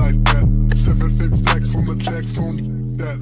like that. 7-fit flex on the jacks on that.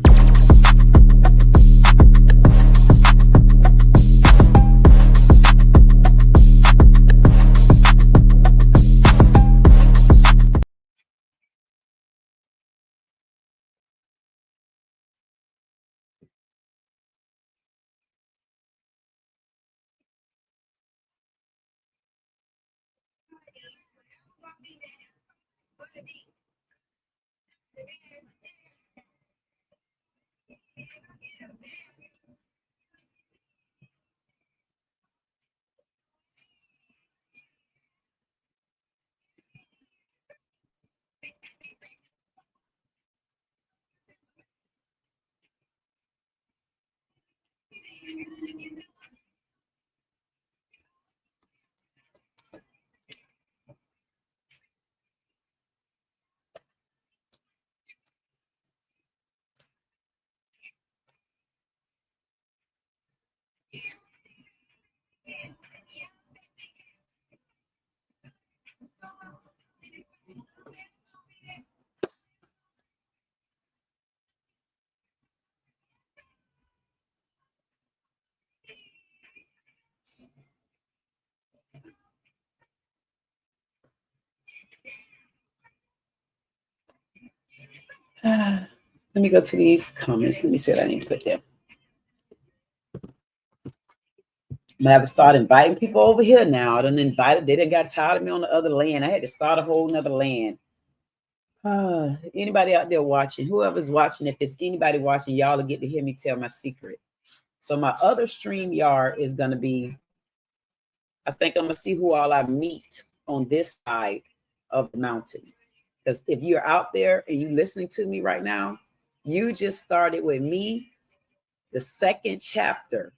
Let me go to these comments. Let me see what I need to put there. I'm gonna have to start inviting people over here now. I done invited. They done got tired of me on the other land. I had to start a whole nother land. Anybody out there watching? Whoever's watching, if it's anybody watching, y'all will get to hear me tell my secret. So my other StreamYard is gonna be. I think I'm gonna see who all I meet on this side of the mountains. Because if you're out there and you listening to me right now, you just started with me, the second chapter.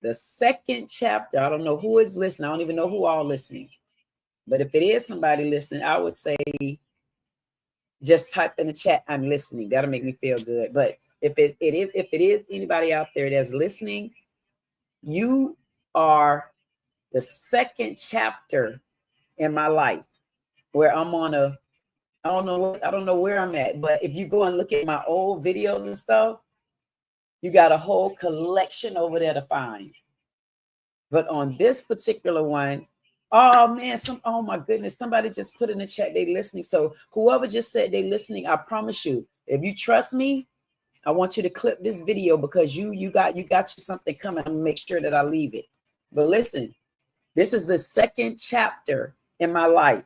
The second chapter. I don't know who is listening. I don't even know who all listening. But if it is somebody listening, I would say just type in the chat, I'm listening. That'll make me feel good. But if it is anybody out there that's listening, you are the second chapter in my life where I'm on a, I don't know where I'm at, but if you go and look at my old videos and stuff, you got a whole collection over there to find. But on this particular one, oh man, oh my goodness, somebody just put in the chat they listening. So whoever just said they listening, I promise you, if you trust me, I want you to clip this video because you got you something coming. I'm gonna make sure that I leave it. But listen, this is the second chapter in my life.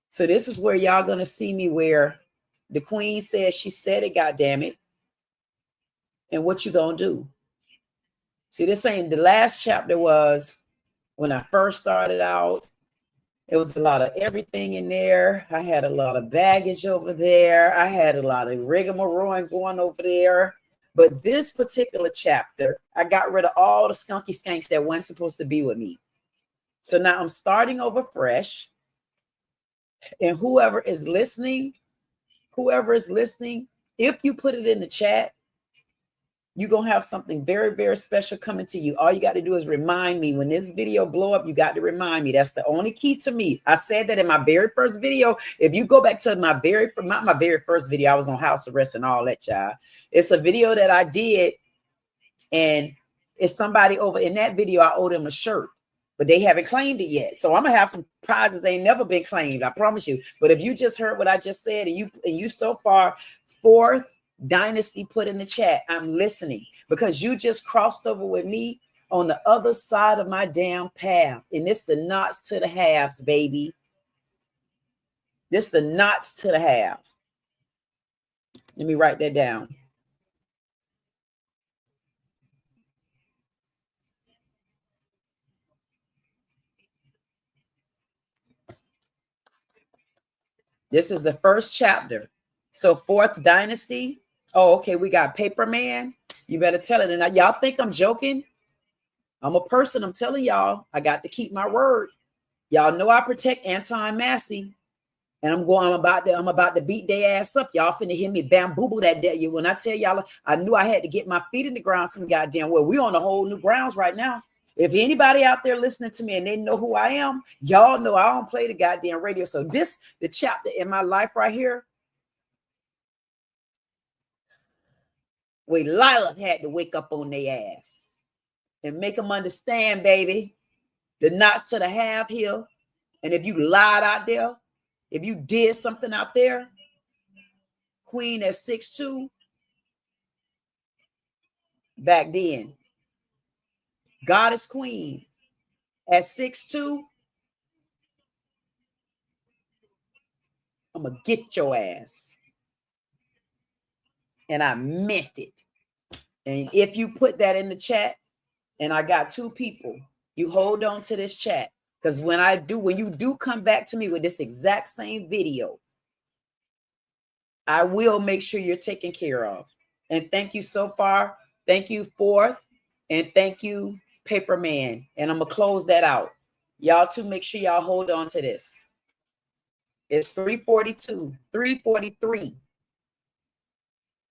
So this is where y'all gonna see me where the queen says she said it, goddamn it. And what you gonna do? See, this ain't the last chapter was when I first started out. It was a lot of everything in there. I had a lot of baggage over there. I had a lot of rigmarole going over there. But this particular chapter, I got rid of all the skunky skanks that weren't supposed to be with me. So now I'm starting over fresh. And whoever is listening, if you put it in the chat, you're going to have something very, very special coming to you. All you got to do is remind me. When this video blow up, you got to remind me. That's the only key to me. I said that in my very first video. If you go back to not my very first video, I was on house arrest and all that, y'all. It's a video that I did, and it's somebody over in that video. I owed them a shirt, but they haven't claimed it yet. So I'm going to have some prizes. They ain't never been claimed. I promise you. But if you just heard what I just said, and you so far, fourth Dynasty put in the chat, I'm listening, because you just crossed over with me on the other side of my damn path. And it's the knots to the halves, baby. This the knots to the half. Let me write that down. This is the first chapter. So fourth Dynasty. Oh, okay. We got Paper Man. You better tell it. And y'all think I'm joking? I'm a person. I'm telling y'all, I got to keep my word. Y'all know I protect Anton Massey. And I'm about to beat their ass up. Y'all finna hear me bamboo that day. When I tell y'all, I knew I had to get my feet in the ground some goddamn well. We on a whole new grounds right now. If anybody out there listening to me and they know who I am, y'all know I don't play the goddamn radio. So this, the chapter in my life right here, where Lila had to wake up on their ass and make them understand, baby, the knots to the have here. And if you lied out there, if you did something out there, Queen at 6'2", back then, Goddess Queen at 6'2", I'm gonna get your ass. And I meant it. And if you put that in the chat, and I got 2 people, you hold on to this chat. Because when you do come back to me with this exact same video, I will make sure you're taken care of. And thank you so far. Thank you, Fourth. And thank you, Paperman. And I'm going to close that out. Y'all too, make sure y'all hold on to this. It's 342, 343.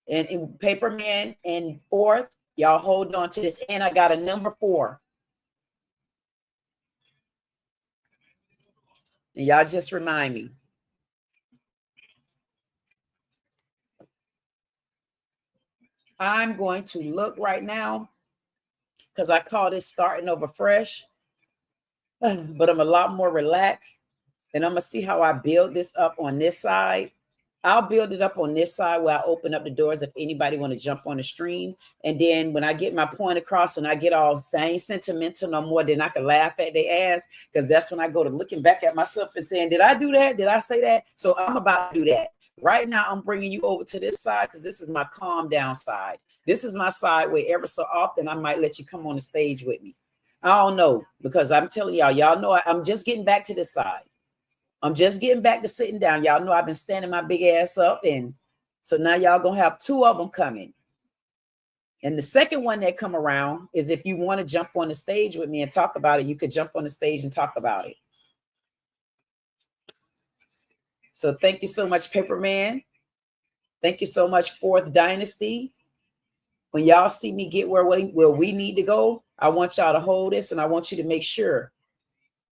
And in Paperman and Fourth, y'all hold on to this. And I got a number 4. And y'all just remind me. I'm going to look right now because I call this starting over fresh, but I'm a lot more relaxed. And I'm going to see how I build this up on this side. I'll build it up on this side where I open up the doors if anybody want to jump on the stream. And then when I get my point across and I get all same sentimental no more, then I can laugh at their ass, because that's when I go to looking back at myself and saying, did I do that? Did I say that? So I'm about to do that. Right now, I'm bringing you over to this side because this is my calm down side. This is my side where ever so often I might let you come on the stage with me. I don't know, because I'm telling y'all know I'm just getting back to this side. I'm just getting back to sitting down. Y'all know I've been standing my big ass up. And so now y'all going to have 2 of them coming. And the second one that come around is if you want to jump on the stage with me and talk about it, you could jump on the stage and talk about it. So thank you so much, Paperman. Thank you so much, Fourth Dynasty. When y'all see me get where we need to go, I want y'all to hold this, and I want you to make sure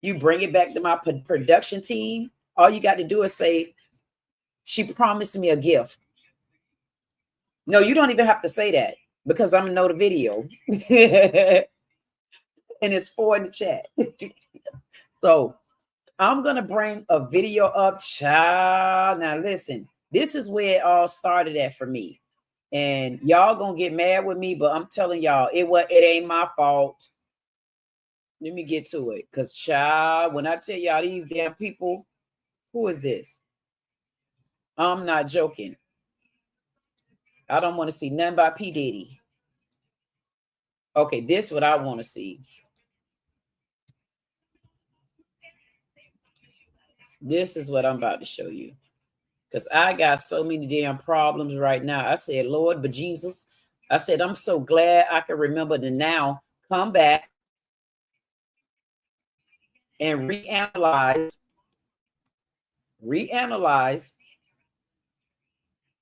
you bring it back to my production team. All you got to do is say, she promised me a gift. No, you don't even have to say that, because I'm going to know the video. And it's 4 in the chat. So I'm going to bring a video up, child. Now, listen, this is where it all started at for me. And y'all going to get mad with me, but I'm telling y'all, it ain't my fault. Let me get to it. Because, child, when I tell y'all these damn people, who is this? I'm not joking. I don't want to see nothing by P. Diddy. Okay, this is what I want to see. This is what I'm about to show you. Because I got so many damn problems right now. I said, Lord, but Jesus, I said, I'm so glad I can remember to now come back and reanalyze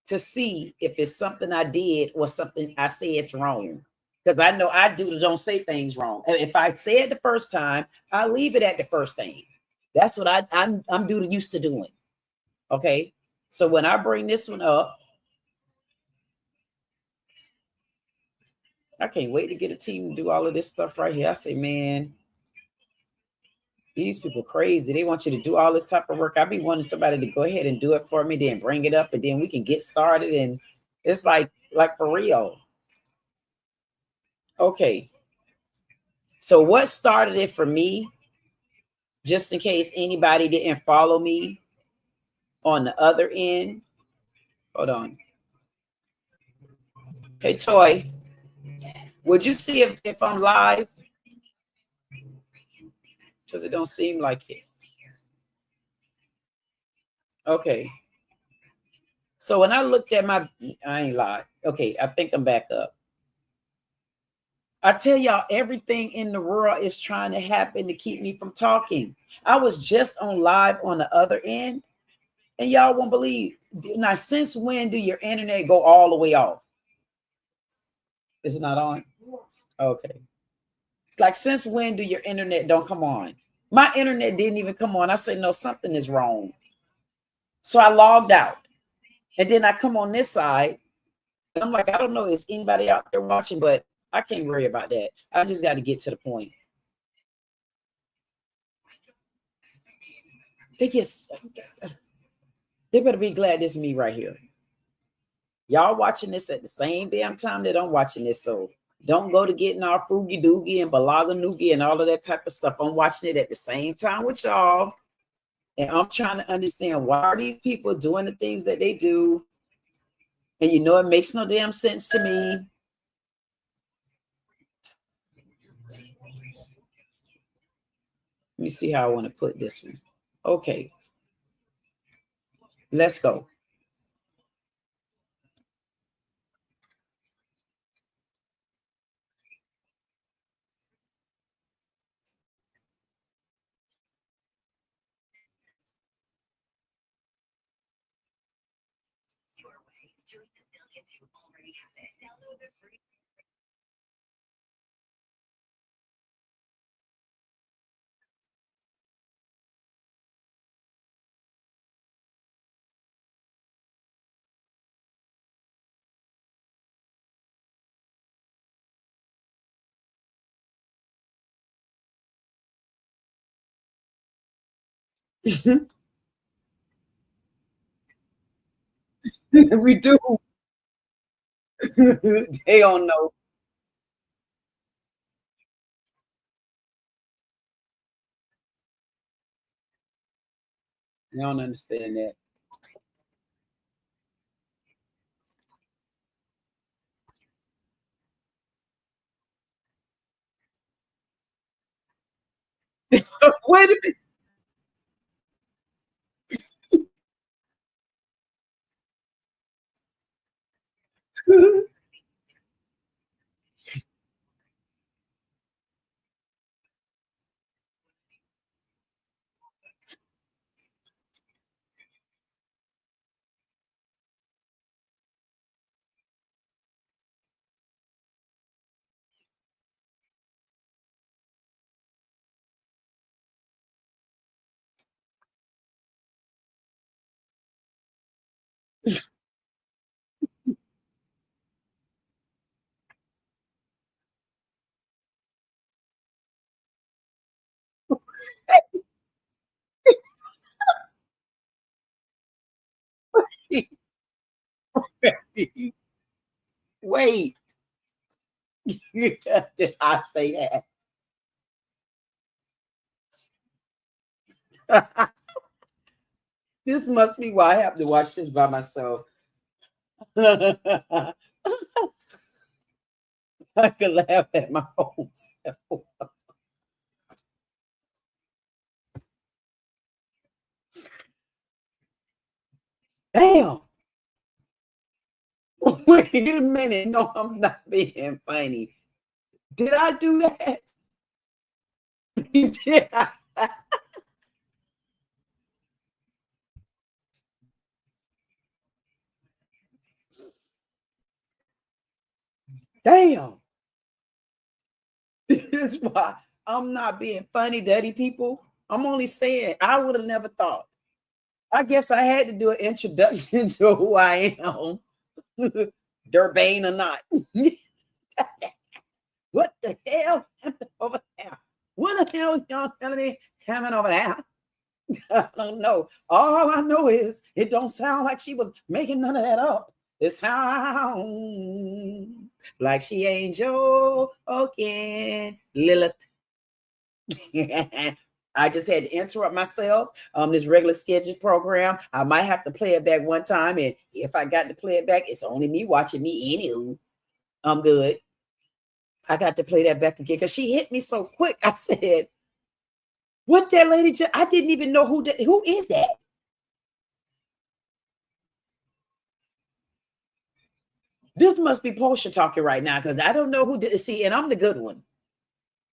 to see if it's something I did or something I say it's wrong. Because I know I don't say things wrong. And if I say it the first time, I leave it at the first thing. That's what I'm used to doing. Okay. So when I bring this one up, I can't wait to get a team to do all of this stuff right here. I say, man, these people crazy. They want you to do all this type of work. I be wanting somebody to go ahead and do it for me, then bring it up, and then we can get started. And it's like for real. Okay. So what started it for me, just in case anybody didn't follow me on the other end. Hold on. Hey, Toy, would you see if I'm live? Because it don't seem like it. Okay. So when I looked at I ain't live. Okay, I think I'm back up. I tell y'all, everything in the world is trying to happen to keep me from talking. I was just on live on the other end, and y'all won't believe. Now, since when do your internet go all the way off? Is it not on? Okay. Like, since when do your internet don't come on? My internet didn't even come on. I said, no, something is wrong. So I logged out. And then I come on this side. And I'm like, I don't know, is anybody out there watching? But I can't worry about that. I just got to get to the point. They better be glad this is me right here. Y'all watching this at the same damn time that I'm watching this. So don't go to getting our Froogie Doogie and Balaga Noogie and all of that type of stuff. I'm watching it at the same time with y'all. And I'm trying to understand, why are these people doing the things that they do? And you know, it makes no damn sense to me. Let me see how I want to put this one. Okay. Let's go. We do. They don't know. They don't understand that. Wait a minute. Wait. Did I say that? This must be why I have to watch this by myself. I could laugh at my own self. Damn. Wait a minute. No, I'm not being funny. Did I do that? Did I? Damn. This is why I'm not being funny, daddy people. I'm only saying I would have never thought. I guess I had to do an introduction to who I am, Durbane or not. What the hell happened over there? What the hell is y'all telling me happened over there? I don't know. All I know is it don't sound like she was making none of that up. It sounds like she ain't joking, Lilith. I just had to interrupt myself. This regular scheduled program. I might have to play it back one time, and if I got to play it back, it's only me watching me anywho. I'm good. I got to play that back again because she hit me so quick. I said, "What that lady just?" I didn't even know who is that. This must be Portia talking right now because I don't know who did. See, and I'm the good one.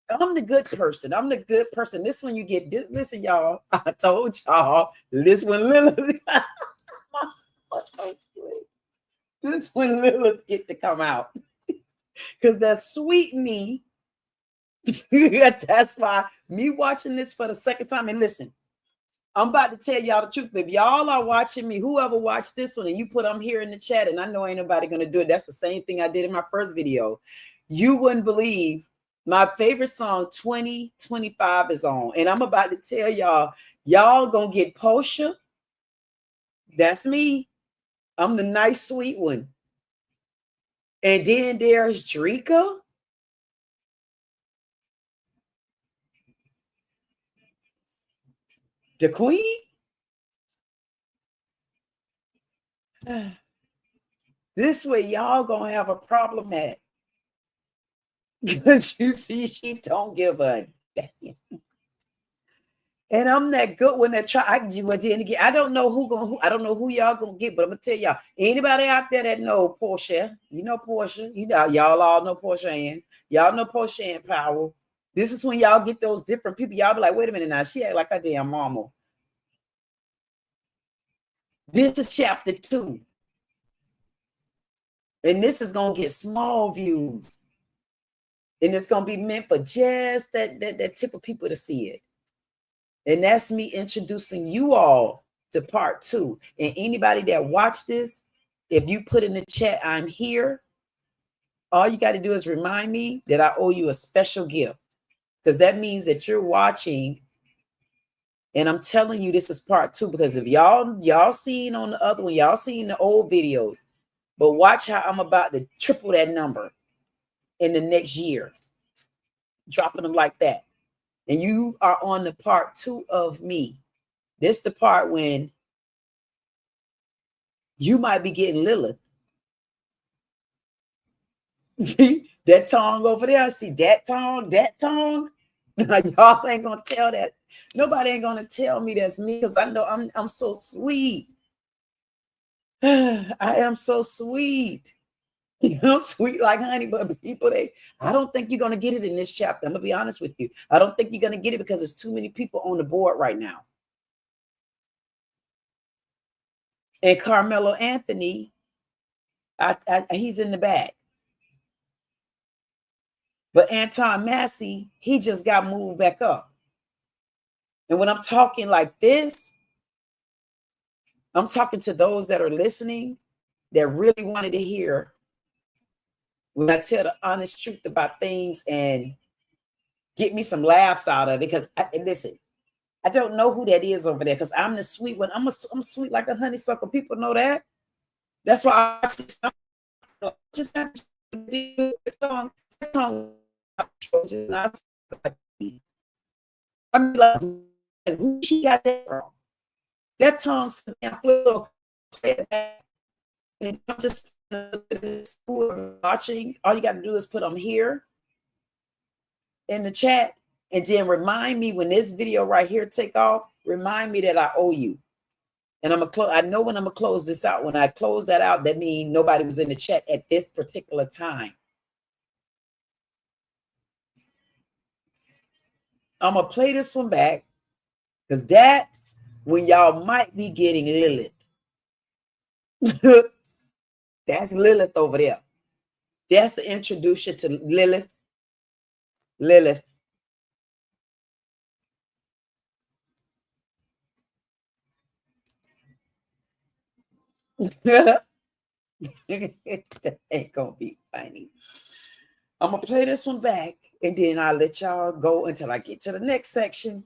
I'm the good person. I'm the good person. This one you get. Listen, y'all. I told y'all. This one, Lilith. This one, Lilith get to come out because that sweet me That's why me watching this for the second time. And listen, I'm about to tell y'all the truth. If y'all are watching me, whoever watched this one, and you put I'm here in the chat, and I know ain't nobody gonna do it. That's the same thing I did in my first video. You wouldn't believe my favorite song 2025 is on. And I'm about to tell y'all gonna get Portia. That's me. I'm the nice, sweet one. And then there's Drika. The queen. This way y'all gonna have a problem at. Because you see, she don't give a damn. And I'm that good one that try. I don't know I don't know who y'all gonna get, but I'm gonna tell y'all. Anybody out there that know Portia, you know Portia, you know y'all all know Portia Ann. Y'all know Portia Ann Powell. This is when y'all get those different people. Y'all be like, wait a minute now, she act like a damn mama. This is chapter 2. And this is gonna get small views. And it's gonna be meant for just that tip of people to see it. And that's me introducing you all to part 2. And anybody that watched this, if you put in the chat, I'm here, all you got to do is remind me that I owe you a special gift, because that means that you're watching. And I'm telling you, this is part 2, because if y'all seen on the other one, y'all seen the old videos, but watch how I'm about to triple that number in the next year, dropping them like that. And you are on the part 2 of me. This the part when you might be getting Lilith. See that tongue over there? See that tongue? That tongue? Y'all ain't gonna tell that. Nobody ain't gonna tell me that's me, because I know I'm so sweet. I am so sweet. You know, sweet like honey, but people, I don't think you're gonna get it in this chapter. I'm gonna be honest with you. I don't think you're gonna get it because there's too many people on the board right now. And Carmelo Anthony, he's in the back. But Anton Massey, he just got moved back up. And when I'm talking like this, I'm talking to those that are listening that really wanted to hear when I tell the honest truth about things and get me some laughs out of it. Because listen, I don't know who that is over there, because I'm the sweet one. I'm sweet like a honeysuckle. People know that. That's why I just the song. I'm like, who she got that from? That tongue, play it back. And I'm just watching. All you got to do is put them here in the chat, and then remind me when this video right here take off. Remind me that I owe you. And I'm gonna I know when I'm gonna close this out. When I close that out, that means nobody was in the chat at this particular time. I'm gonna play this one back, because that's when y'all might be getting Lilith. That's Lilith over there. That's to introduce you to Lilith. Lilith. That ain't gonna be funny. I'm gonna play this one back, and then I'll let y'all go until I get to the next section.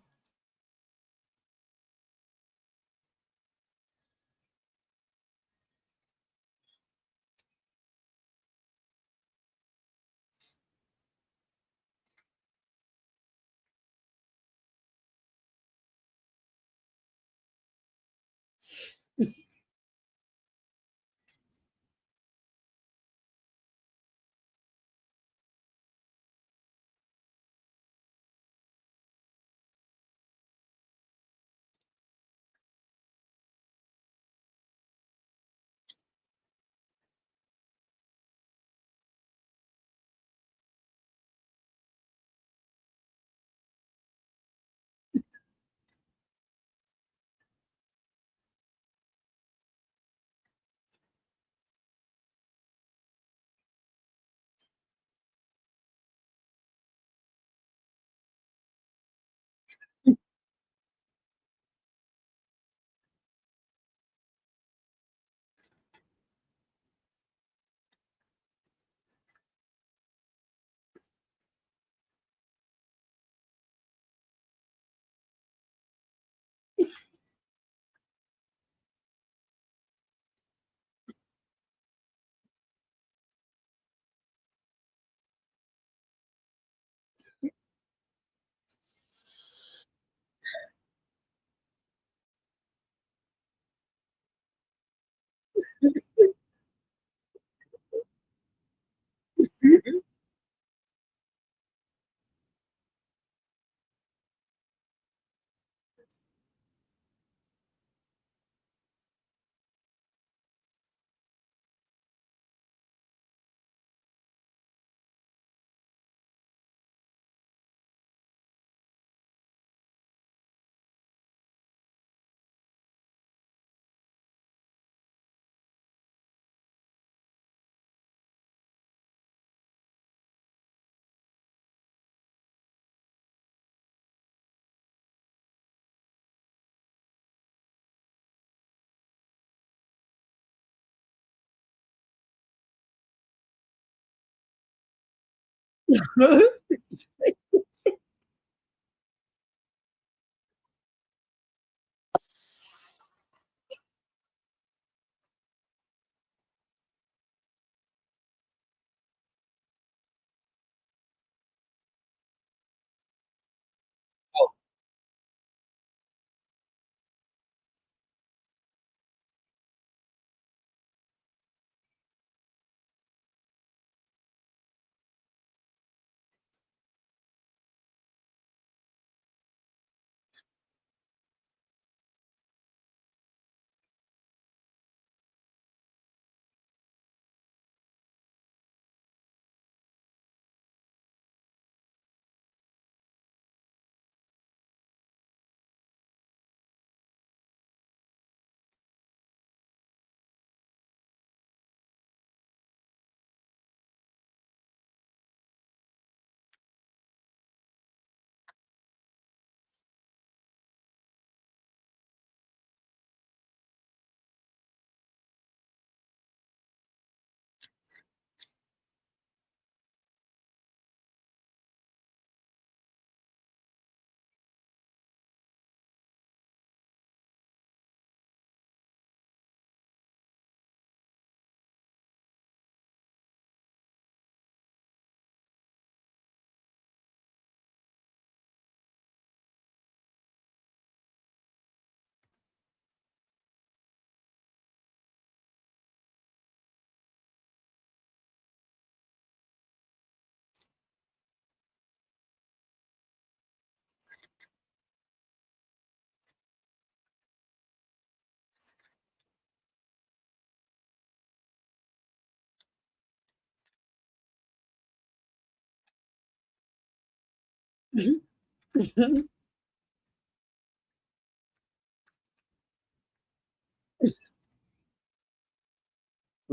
We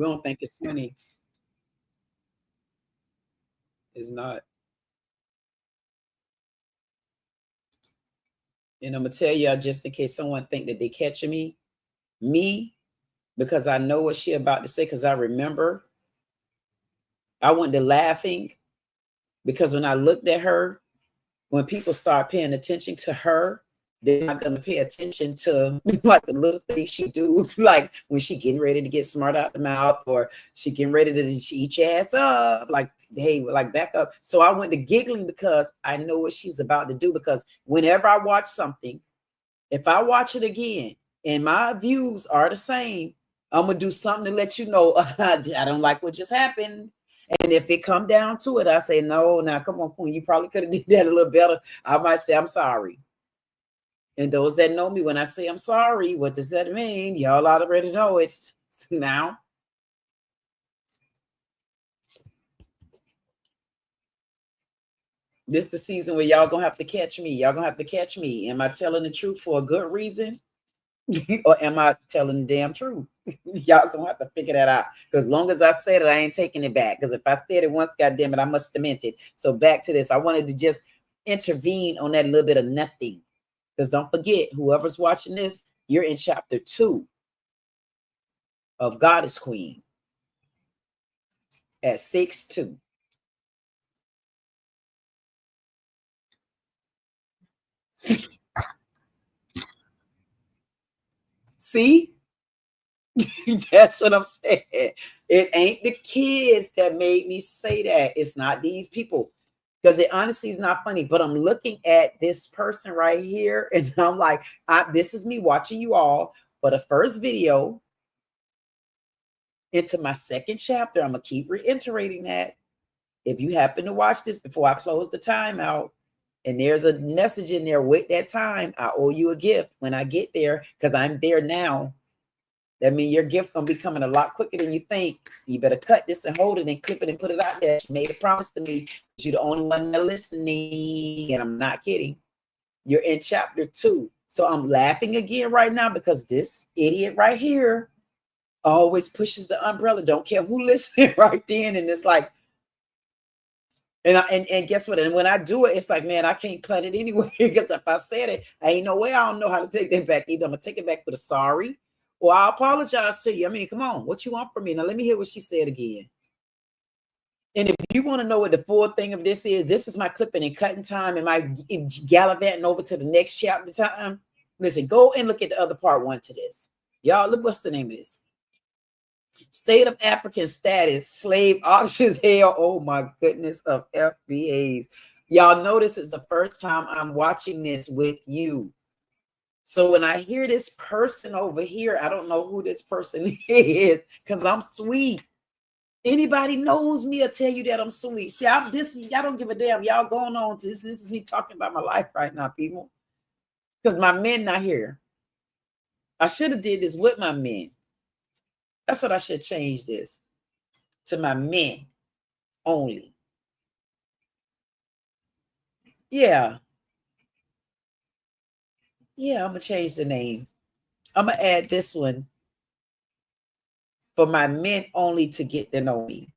don't think it's funny. It's not. And I'm gonna tell y'all just in case someone think that they catching me, because I know what she about to say, because I remember I went to laughing because when I looked at her, when people start paying attention to her, they're not gonna pay attention to like the little things she do, like when she getting ready to get smart out the mouth, or she getting ready to eat your ass up, like hey, like back up. So I went to giggling because I know what she's about to do. Because whenever I watch something, if I watch it again and my views are the same, I'm gonna do something to let you know I don't like what just happened. And if it come down to it, I say, no, now come on, Queen, you probably could have did that a little better. I might say, I'm sorry. And those that know me, when I say I'm sorry, what does that mean? Y'all already know it now. This the season where y'all gonna have to catch me. Y'all gonna have to catch me. Am I telling the truth for a good reason? Or am I telling the damn truth? Y'all gonna have to figure that out. Because long as I said it, I ain't taking it back. Because if I said it once, goddamn it, I must have meant it. So back to this. I wanted to just intervene on that little bit of nothing. Because don't forget, whoever's watching this, you're in chapter 2 of Goddess Queen at 6:2. See? That's what I'm saying. It ain't the kids that made me say that. It's not these people. Because it honestly is not funny. But I'm looking at this person right here, and I'm like, this is me watching you all for the first video. into my second chapter. I'm going to keep reiterating that. If you happen to watch this before I close the time out, and there's a message in there with that time, I owe you a gift when I get there, because I'm there now. That means your gift gonna be coming a lot quicker than you think. You better cut this and hold it and clip it and put it out there. She made a promise to me. You're the only one that listening, and I'm not kidding. You're in chapter 2. So I'm laughing again right now because this idiot right here always pushes the umbrella. Don't care who listening right then. And it's like, and guess what? And when I do it, it's like, man, I can't cut it anyway. Because if I said it, I ain't no way I don't know how to take that back. Either I'm gonna take it back with a sorry, or I apologize to you. I mean, come on, what you want from me? Now let me hear what she said again. And if you want to know what the full thing of this is my clipping and cutting time and my gallivanting over to the next chapter time. Listen, go and look at the other part 1 to this. Y'all, look, what's the name of this? State of African status, slave auctions, hell, oh my goodness, of FBAs. Y'all notice it's the first time I'm watching this with you. So when I hear this person over here, I don't know who this person is because I'm sweet. Anybody knows me will tell you that I'm sweet. See, y'all don't give a damn. Y'all going on. This is me talking about my life right now, people. Because my men not here. I should have did this with my men. That's what I should change this to my men only. Yeah. Yeah, I'm going to change the name. I'm going to add this one for my men only to get to know me.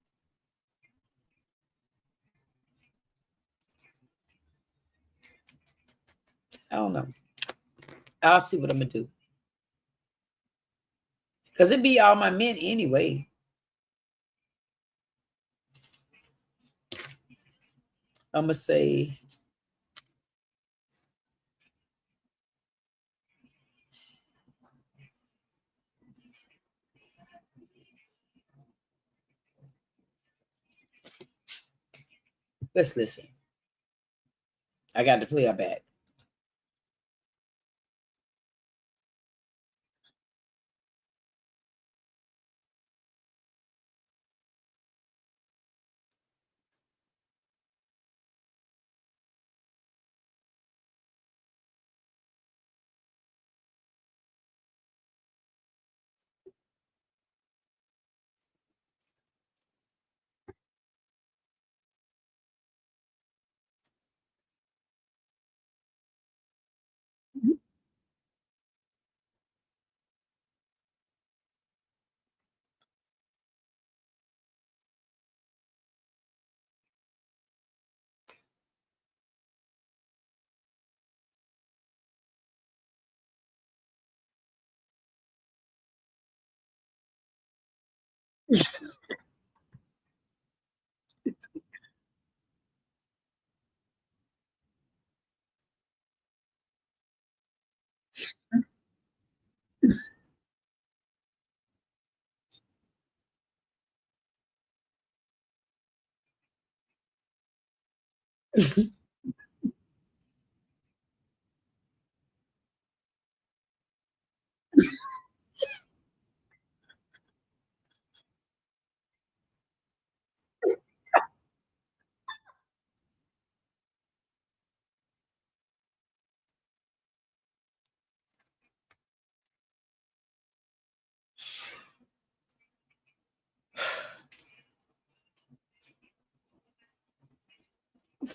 I don't know. I'll see what I'm going to do. Because it be all my men anyway. I'm going to say, let's listen. I got to play her back.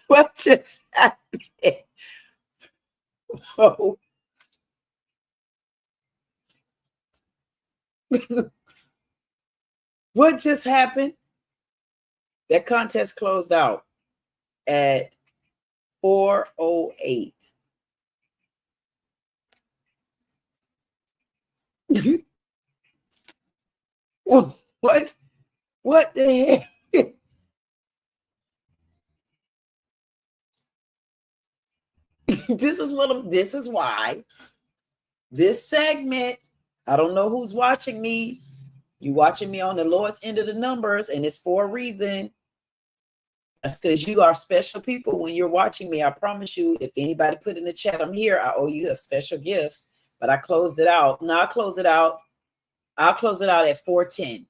What just happened? Oh. What just happened? That contest closed out at 4:08. What? What the heck? This is why this segment, I don't know who's watching me. You watching me on the lowest end of the numbers, and it's for a reason. That's because you are special people when you're watching me. I promise you, if anybody put in the chat, I'm here, I owe you a special gift. But I closed it out. Now I'll close it out at 4:10.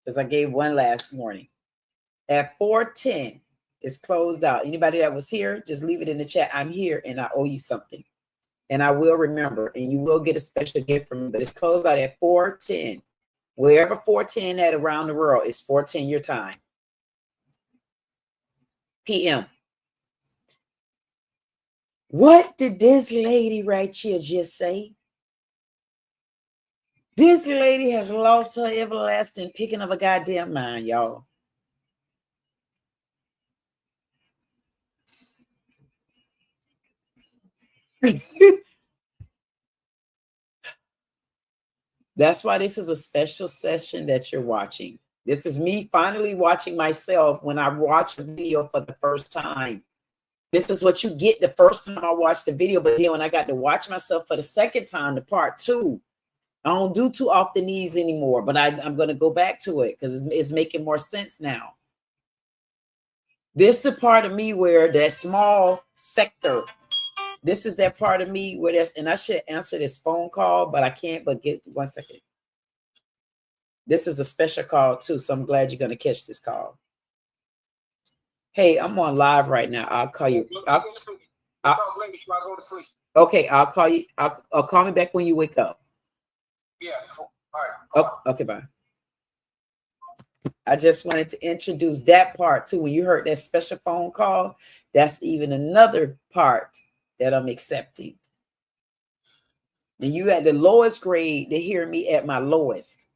because I gave one last warning. At 4:10, it's closed out. Anybody that was here, just leave it in the chat. I'm here and I owe you something. And I will remember, and you will get a special gift from me, but it's closed out at 4:10. Wherever 4:10 at around the world, it's 4:10 your time. PM. What did this lady right here just say? This lady has lost her everlasting picking of a goddamn mind, y'all. That's why this is a special session that you're watching. This is me finally watching myself when I watch a video for the first time. This is what you get the first time I watched the video, but then when I got to watch myself for the second time, the part 2, I don't do too off the knees anymore, but I'm going to go back to it because it's making more sense now. This is the part of me where that small sector, this is that part of me where that's, and I should answer this phone call, but I can't, but get 1 second. This is a special call too, so I'm glad you're going to catch this call. Hey, I'm on live right now. I'll call you. Okay, I'll call you. I'll call me back when you wake up. Yeah. All right. Oh, okay, bye. I just wanted to introduce that part too. When you heard that special phone call, that's even another part that I'm accepting. And you at the lowest grade to hear me at my lowest.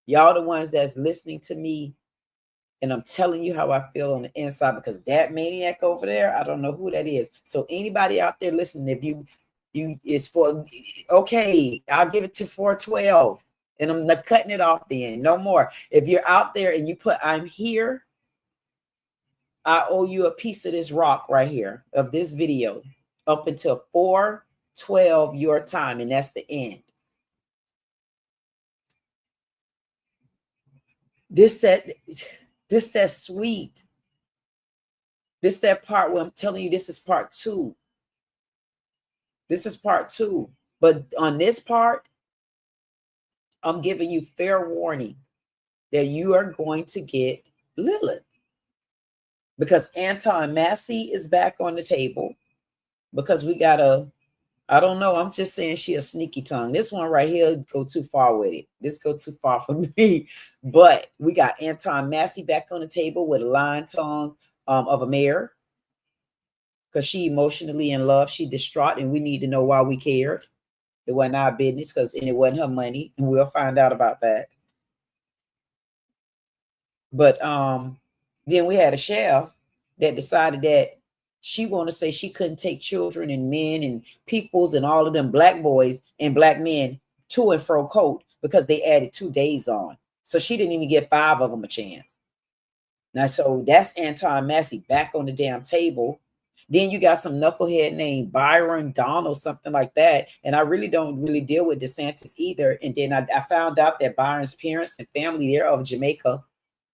Y'all the ones that's listening to me, and I'm telling you how I feel on the inside, because that maniac over there, I don't know who that is. So anybody out there listening, if you it's for, okay, I'll give it to 412. And I'm not cutting it off then. No more. If you're out there and you put I'm here, I owe you a piece of this rock right here of this video up until 4:12 your time. And that's the end. This that sweet. This that part where I'm telling you this is part 2. This is part 2. But on this part, I'm giving you fair warning that you are going to get Lilith, because Anton Massey is back on the table, because we got I don't know, I'm just saying she a sneaky tongue. This one right here go too far with it. This go too far for me. But we got Anton Massey back on the table with a lying tongue of a mayor, because she emotionally in love. She distraught, and we need to know why we cared. It wasn't our business, because it wasn't her money, and we'll find out about that. But then we had a chef that decided that she wanted to say she couldn't take children and men and peoples and all of them black boys and black men to and fro coat because they added 2 days on. So she didn't even give 5 of them a chance. Now, so that's Anton Massey back on the damn table. Then you got some knucklehead named Byron Donald, something like that. And I really don't really deal with DeSantis either. And then I found out that Byron's parents and family, they're of Jamaica.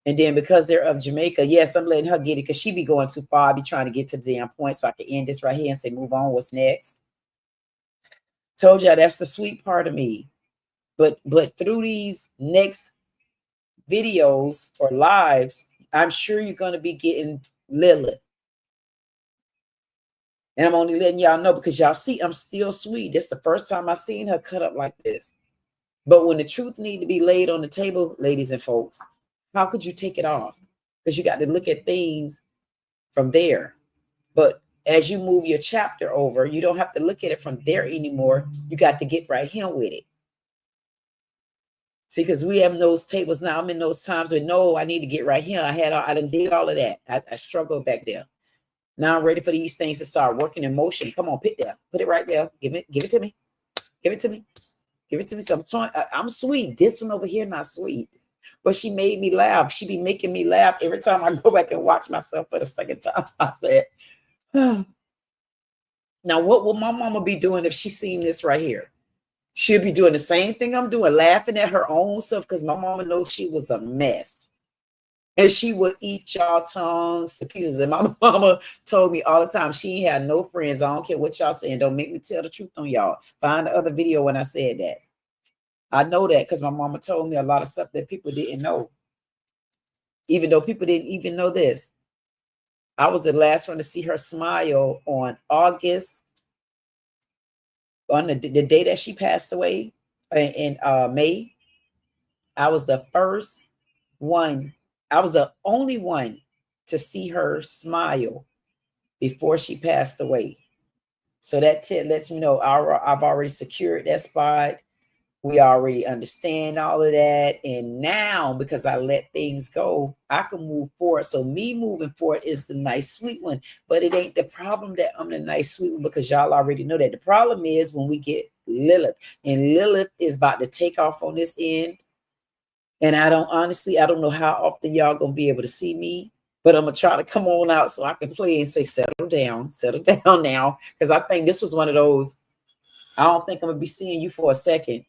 And then because they're of Jamaica, yes, I'm letting her get it because she be going too far. I be trying to get to the damn point so I can end this right here and say, move on, what's next? Told y'all that's the sweet part of me. But through these next videos or lives, I'm sure you're going to be getting Lilith. And I'm only letting y'all know because y'all see I'm still sweet. This is the first time I seen her cut up like this. But when the truth need to be laid on the table, ladies and folks, how could you take it off? Because you got to look at things from there. But as you move your chapter over, you don't have to look at it from there anymore. You got to get right here with it. See, because we have those tables now. I'm in those times where, no, I need to get right here. I done did all of that. I struggled back there. Now I'm ready for these things to start working in motion. Come on, put it right there. Give it to me. Give it to me. Give it to me. So I'm sweet. This one over here, not sweet. But she made me laugh. She be making me laugh every time I go back and watch myself for the second time. I said, oh. Now, what will my mama be doing if she seen this right here? She'll be doing the same thing I'm doing, laughing at her own self, because my mama knows she was a mess. And she would eat y'all tongues to pieces. And my mama told me all the time, she ain't had no friends. I don't care what y'all saying. Don't make me tell the truth on y'all. Find the other video when I said that. I know that because my mama told me a lot of stuff that people didn't know. even though people didn't even know this. I was the last one to see her smile on August, on the day that she passed away in May. I was the first one, I was the only one to see her smile before she passed away. So that lets me know I've already secured that spot. We already understand all of that. And now, because I let things go, I can move forward. So me moving forward is the nice, sweet one. But it ain't the problem that I'm the nice, sweet one, because y'all already know that. The problem is when we get Lilith, and Lilith is about to take off on this end. And I don't know how often y'all gonna be able to see me, but I'm gonna try to come on out so I can play and say, settle down now. Because I think this was one of those, I don't think I'm gonna be seeing you for a second.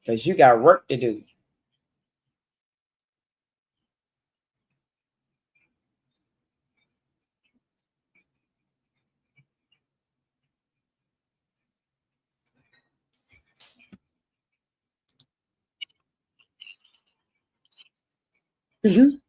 Because you got work to do. Mhm.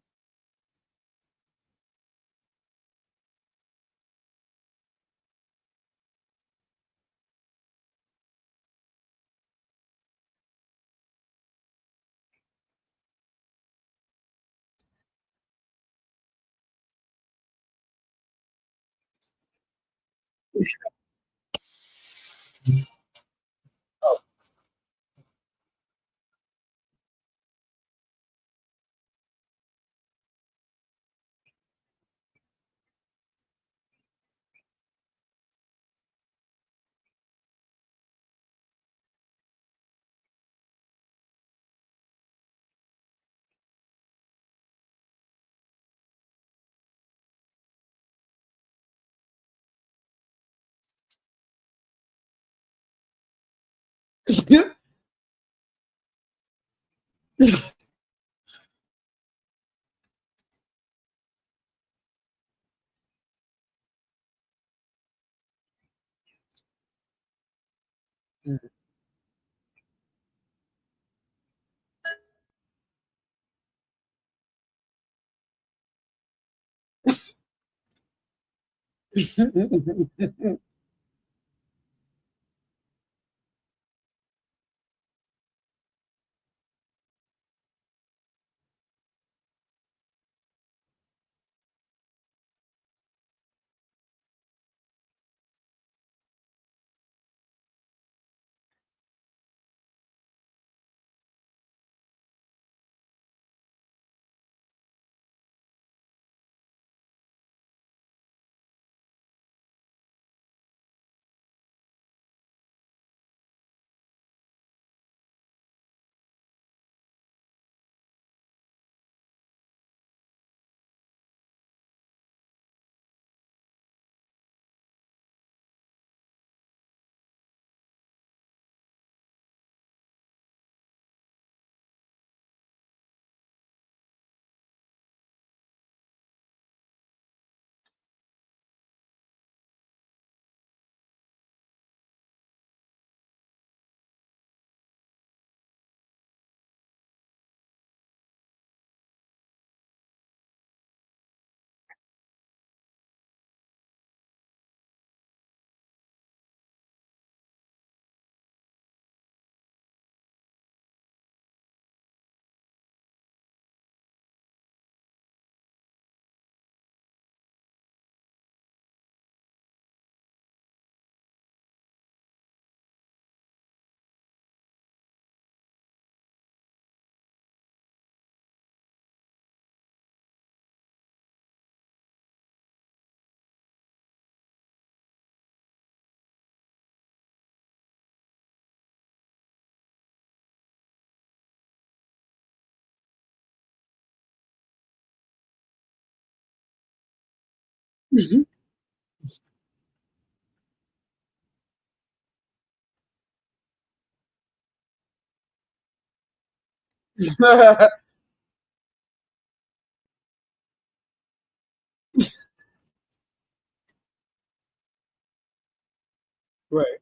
Right.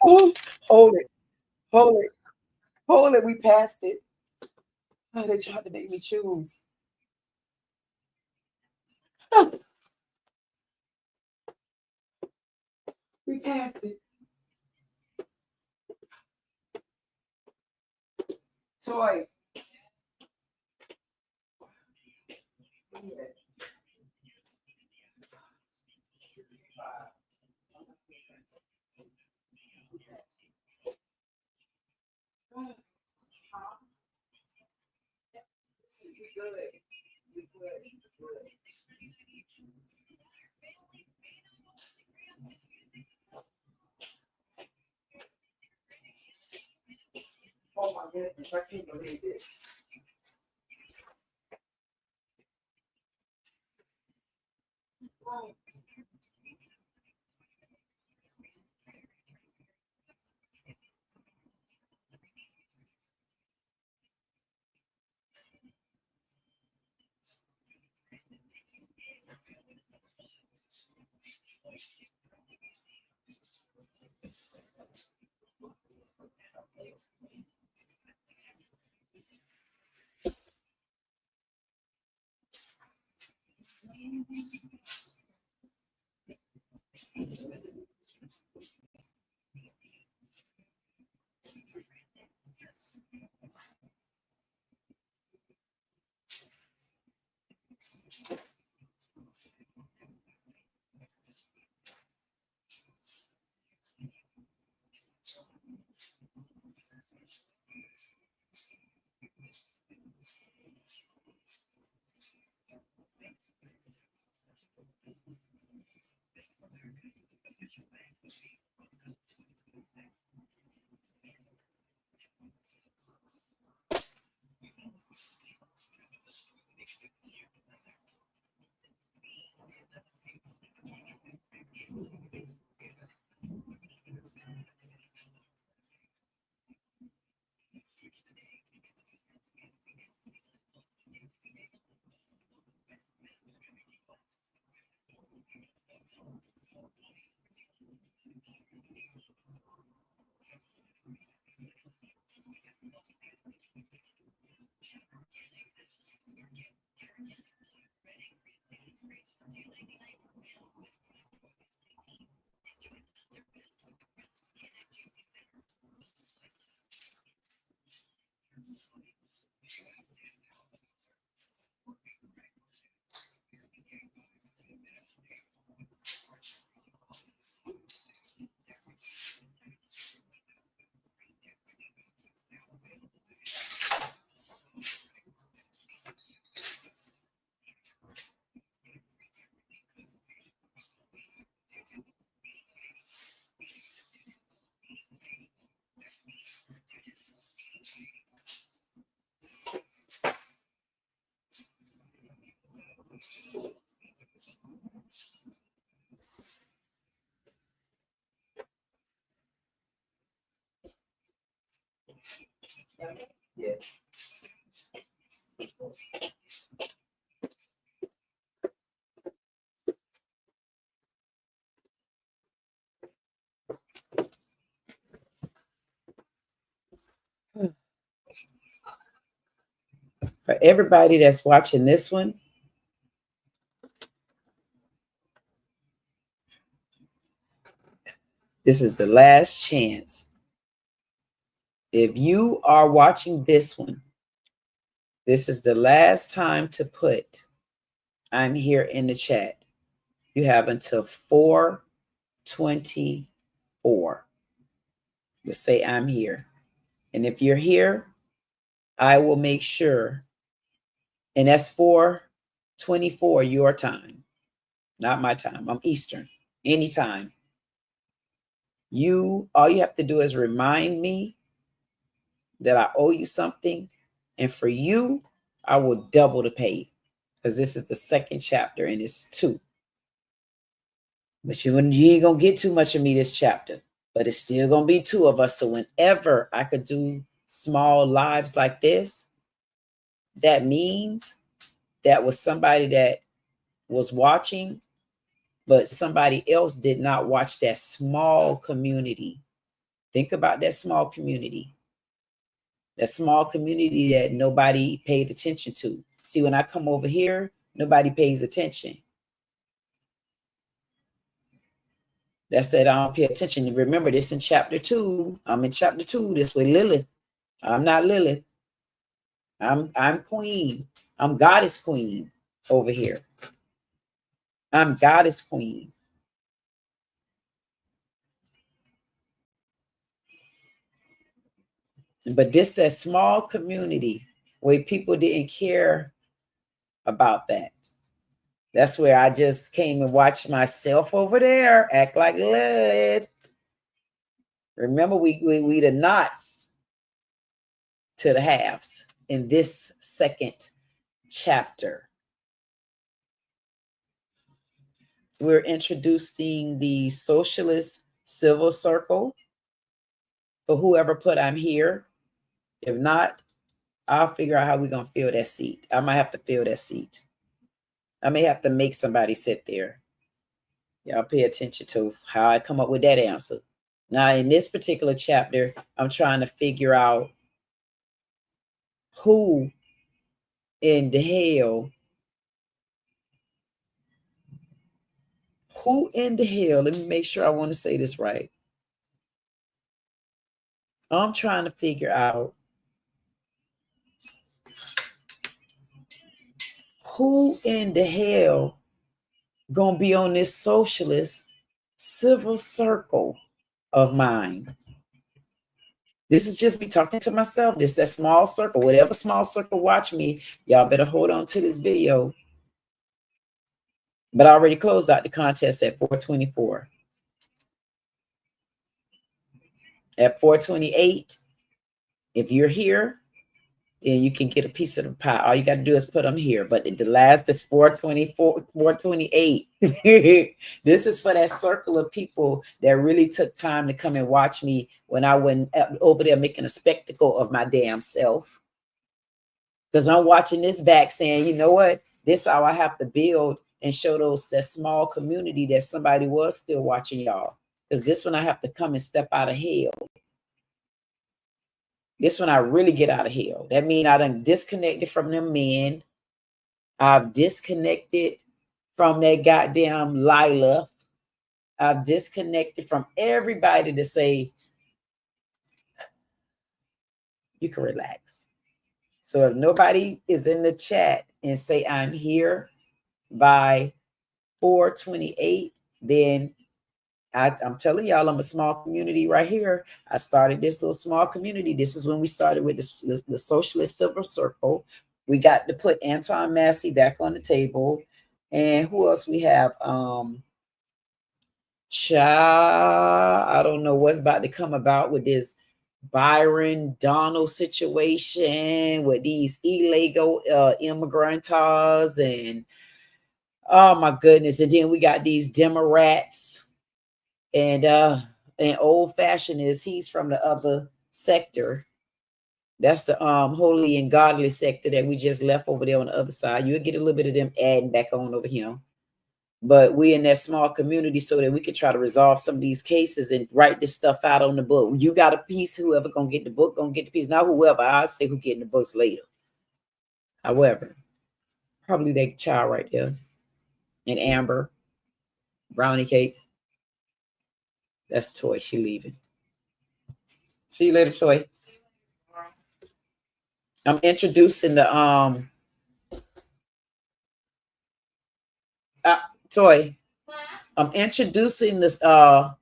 Hold hold it, hold it, hold it. We passed it. Oh, they tried to make me choose. We passed it. Toy. Oh my goodness, I can't believe this. Yes. For everybody that's watching this one, this is the last chance. If you are watching this one, this is the last time to put I'm here in the chat. You have until 4:24. You'll say I'm here. And if you're here, I will make sure, and that's 4:24 your time, not my time. I'm Eastern, anytime. All you have to do is remind me that I owe you something. And for you, I will double the pay because this is the second chapter and it's 2. But you ain't gonna get too much of me this chapter. but it's still gonna be two of us. So whenever I could do small lives like this, that means that was somebody that was watching, but somebody else did not watch that small community. Think about that small community. That small community that nobody paid attention to. See, when I come over here, nobody pays attention. That's that I don't pay attention. Remember this in chapter 2. I'm in chapter 2. This with Lilith. I'm not Lilith. I'm queen. I'm goddess queen over here. I'm goddess queen. But this that small community where people didn't care about that. That's where I just came and watched myself over there act like Lilith. Remember, we the knots to the halves in this second chapter. We're introducing the socialist civil circle for whoever put I'm here. If not, I'll figure out how we're going to fill that seat. I might have to fill that seat. I may have to make somebody sit there. Y'all pay attention to how I come up with that answer. Now, in this particular chapter, I'm trying to figure out who in the hell, let me make sure I want to say this right. I'm trying to figure out who in the hell gonna be on this socialist civil circle of mine. This is just me talking to myself. This that small circle. Whatever small circle watch me, y'all better hold on to this video. But I already closed out the contest at 424. At 428, if you're here, then you can get a piece of the pie. All you got to do is put them here. But the last is 424, 428. This is for that circle of people that really took time to come and watch me when I went over there making a spectacle of my damn self. Because I'm watching this back saying, you know what? This is how I have to build and show that small community that somebody was still watching y'all. Because this one I have to come and step out of hell. This one I really get out of hell. That means I done disconnected from them men. I've disconnected from that goddamn Lilith. I've disconnected from everybody to say, you can relax. So if nobody is in the chat and say I'm here by 428, then I'm telling y'all, I'm a small community right here. I started this little small community. This is when we started with the Socialist Civil Circle. We got to put Anton Massey back on the table. And who else we have? I don't know what's about to come about with this Byron Donald situation with these illegal immigrants. And oh my goodness. And then we got these Democrats. And Old Fashioned he's from the other sector. That's the holy and godly sector that we just left over there on the other side. You'll get a little bit of them adding back on over here. But we in that small community so that we can try to resolve some of these cases and write this stuff out on the book. You got a piece, whoever gonna get the book, gonna get the piece. Not whoever, I'll say who getting the books later. However, probably that child right there. And Amber, brownie cakes. That's Toy. She leaving. See you later, Toy. I'm introducing the Toy. I'm introducing this the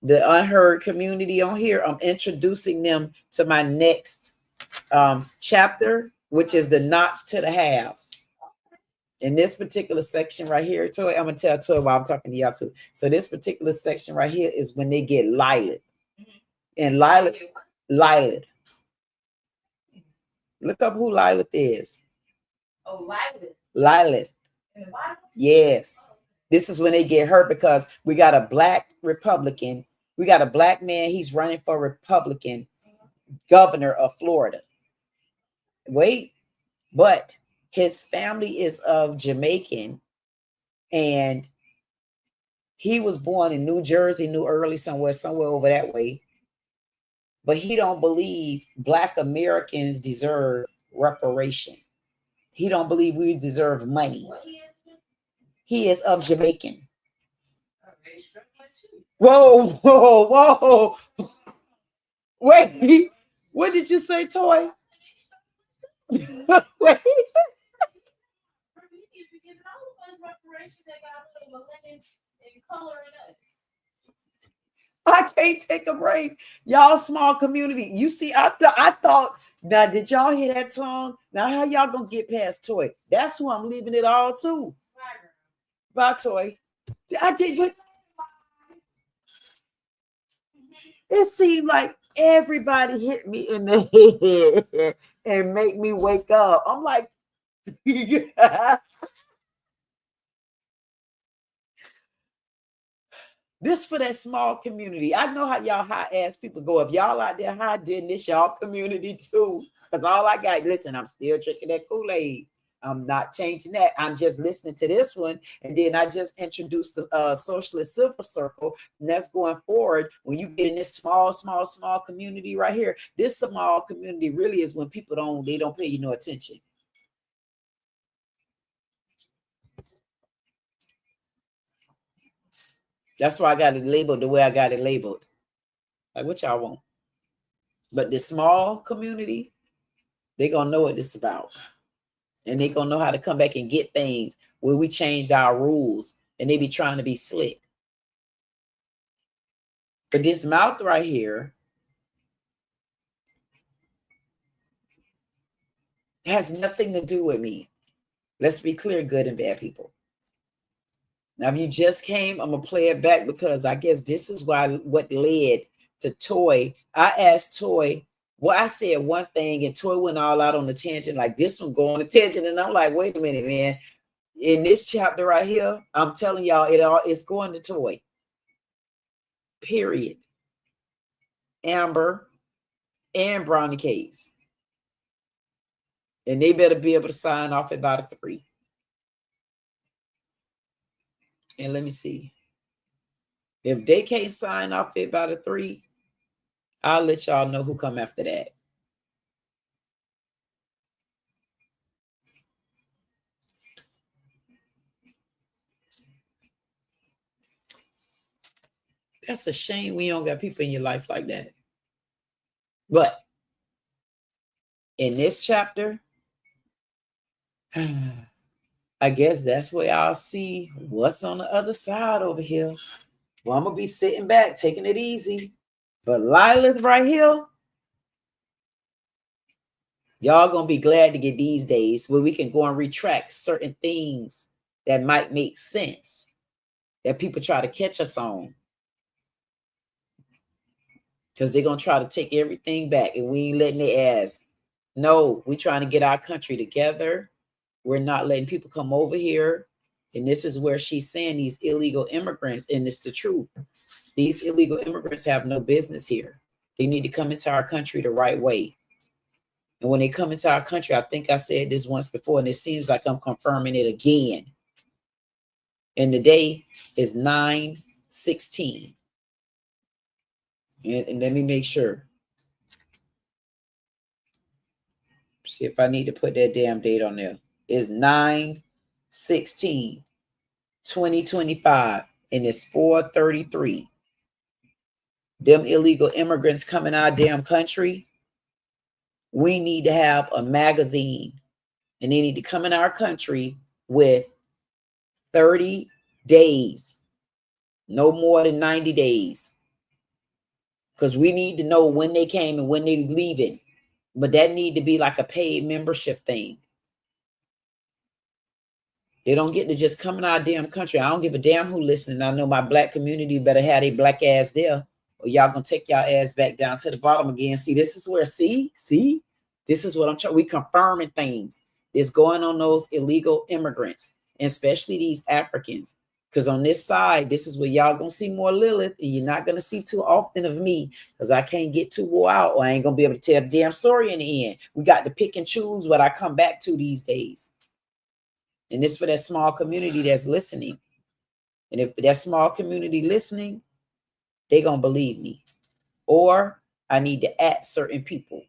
unheard community on here. I'm introducing them to my next chapter, which is the knots to the halves. In this particular section right here, Toy, I'm gonna tell Toy while I'm talking to y'all too. So this particular section right here is when they get Lilith. And Lilith. Look up who Lilith is. Oh, Lilith. Lilith. Yes. This is when they get hurt because we got a black Republican We got a black man. He's running for Republican governor of Florida. Wait, but his family is of Jamaican, and he was born in New Jersey, New Early, somewhere over that way. But he don't believe Black Americans deserve reparation. He don't believe we deserve money. He is of Jamaican. Whoa, whoa, whoa. Wait, what did you say, Toy? Wait. I can't take a break. Y'all small community. You see, I thought, now did y'all hear that song? Now how y'all gonna get past Toy? That's who I'm leaving it all to. Bye, Toy. I did what? It seemed like everybody hit me in the head and make me wake up. I'm like, this for that small community. I know how y'all high ass people go. If y'all out there high, then this y'all community too. Because all I got, listen, I'm still drinking that Kool-Aid. I'm not changing that. I'm just listening to this one. And then I just introduced the Socialist Silver Circle. And that's going forward. When you get in this small community right here, this small community really is when people don't pay you no attention. That's why I got it labeled the way I got it labeled. Like, what y'all want? But the small community, they're going to know what it's about. And they're going to know how to come back and get things where we changed our rules and they be trying to be slick. But this mouth right here has nothing to do with me. Let's be clear, good and bad people. Now, if you just came, I'm going to play it back because I guess this is what led to Toy. I asked Toy, well, I said one thing and Toy went all out on the tangent, like this one going on a tangent. And I'm like, wait a minute, man. In this chapter right here, I'm telling y'all, it's going to Toy. Period. Amber and Brownie case. And they better be able to sign off at about a 3. And let me see. If they can't sign off it by the 3, I'll let y'all know who come after that. That's a shame we don't got people in your life like that. But in this chapter, I guess that's where I'll see what's on the other side over here. Well, I'm going to be sitting back, taking it easy. But Lilith right here, y'all going to be glad to get these days where we can go and retract certain things that might make sense that people try to catch us on. Because they're going to try to take everything back and we ain't letting their ass. No, we're trying to get our country together. We're not letting people come over here. And this is where she's saying these illegal immigrants, and it's the truth. These illegal immigrants have no business here. They need to come into our country the right way. And when they come into our country, I think I said this once before, and it seems like I'm confirming it again. And the day is 9/16. And let me make sure. See if I need to put that damn date on there. It's 9/16/2025, and it's 4:33. Them illegal immigrants coming our damn country, we need to have a magazine, and they need to come in our country with 30 days, no more than 90 days, because we need to know when they came and when they're leaving. But that need to be like a paid membership thing. They don't get to just come in our damn country. I don't give a damn who listening. I know my Black community better have a black ass there, or y'all gonna take y'all ass back down to the bottom again. See, this is where, see, this is what I'm trying. We confirming things that's going on those illegal immigrants, and especially these Africans. Because on this side, this is where y'all gonna see more Lilith, and you're not gonna see too often of me because I can't get too wore out, or I ain't gonna be able to tell the damn story in the end. We got to pick and choose what I come back to these days. And this for that small community that's listening. And if that small community listening, they're gonna believe me. Or I need to add certain people.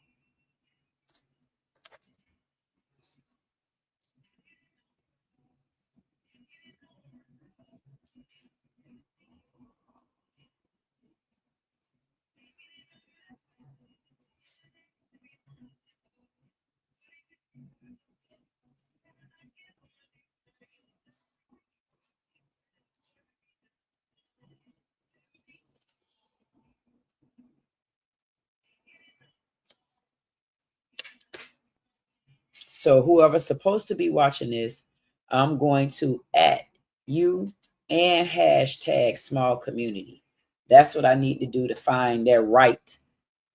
So whoever's supposed to be watching this, I'm going to add you and hashtag small community. That's what I need to do to find that right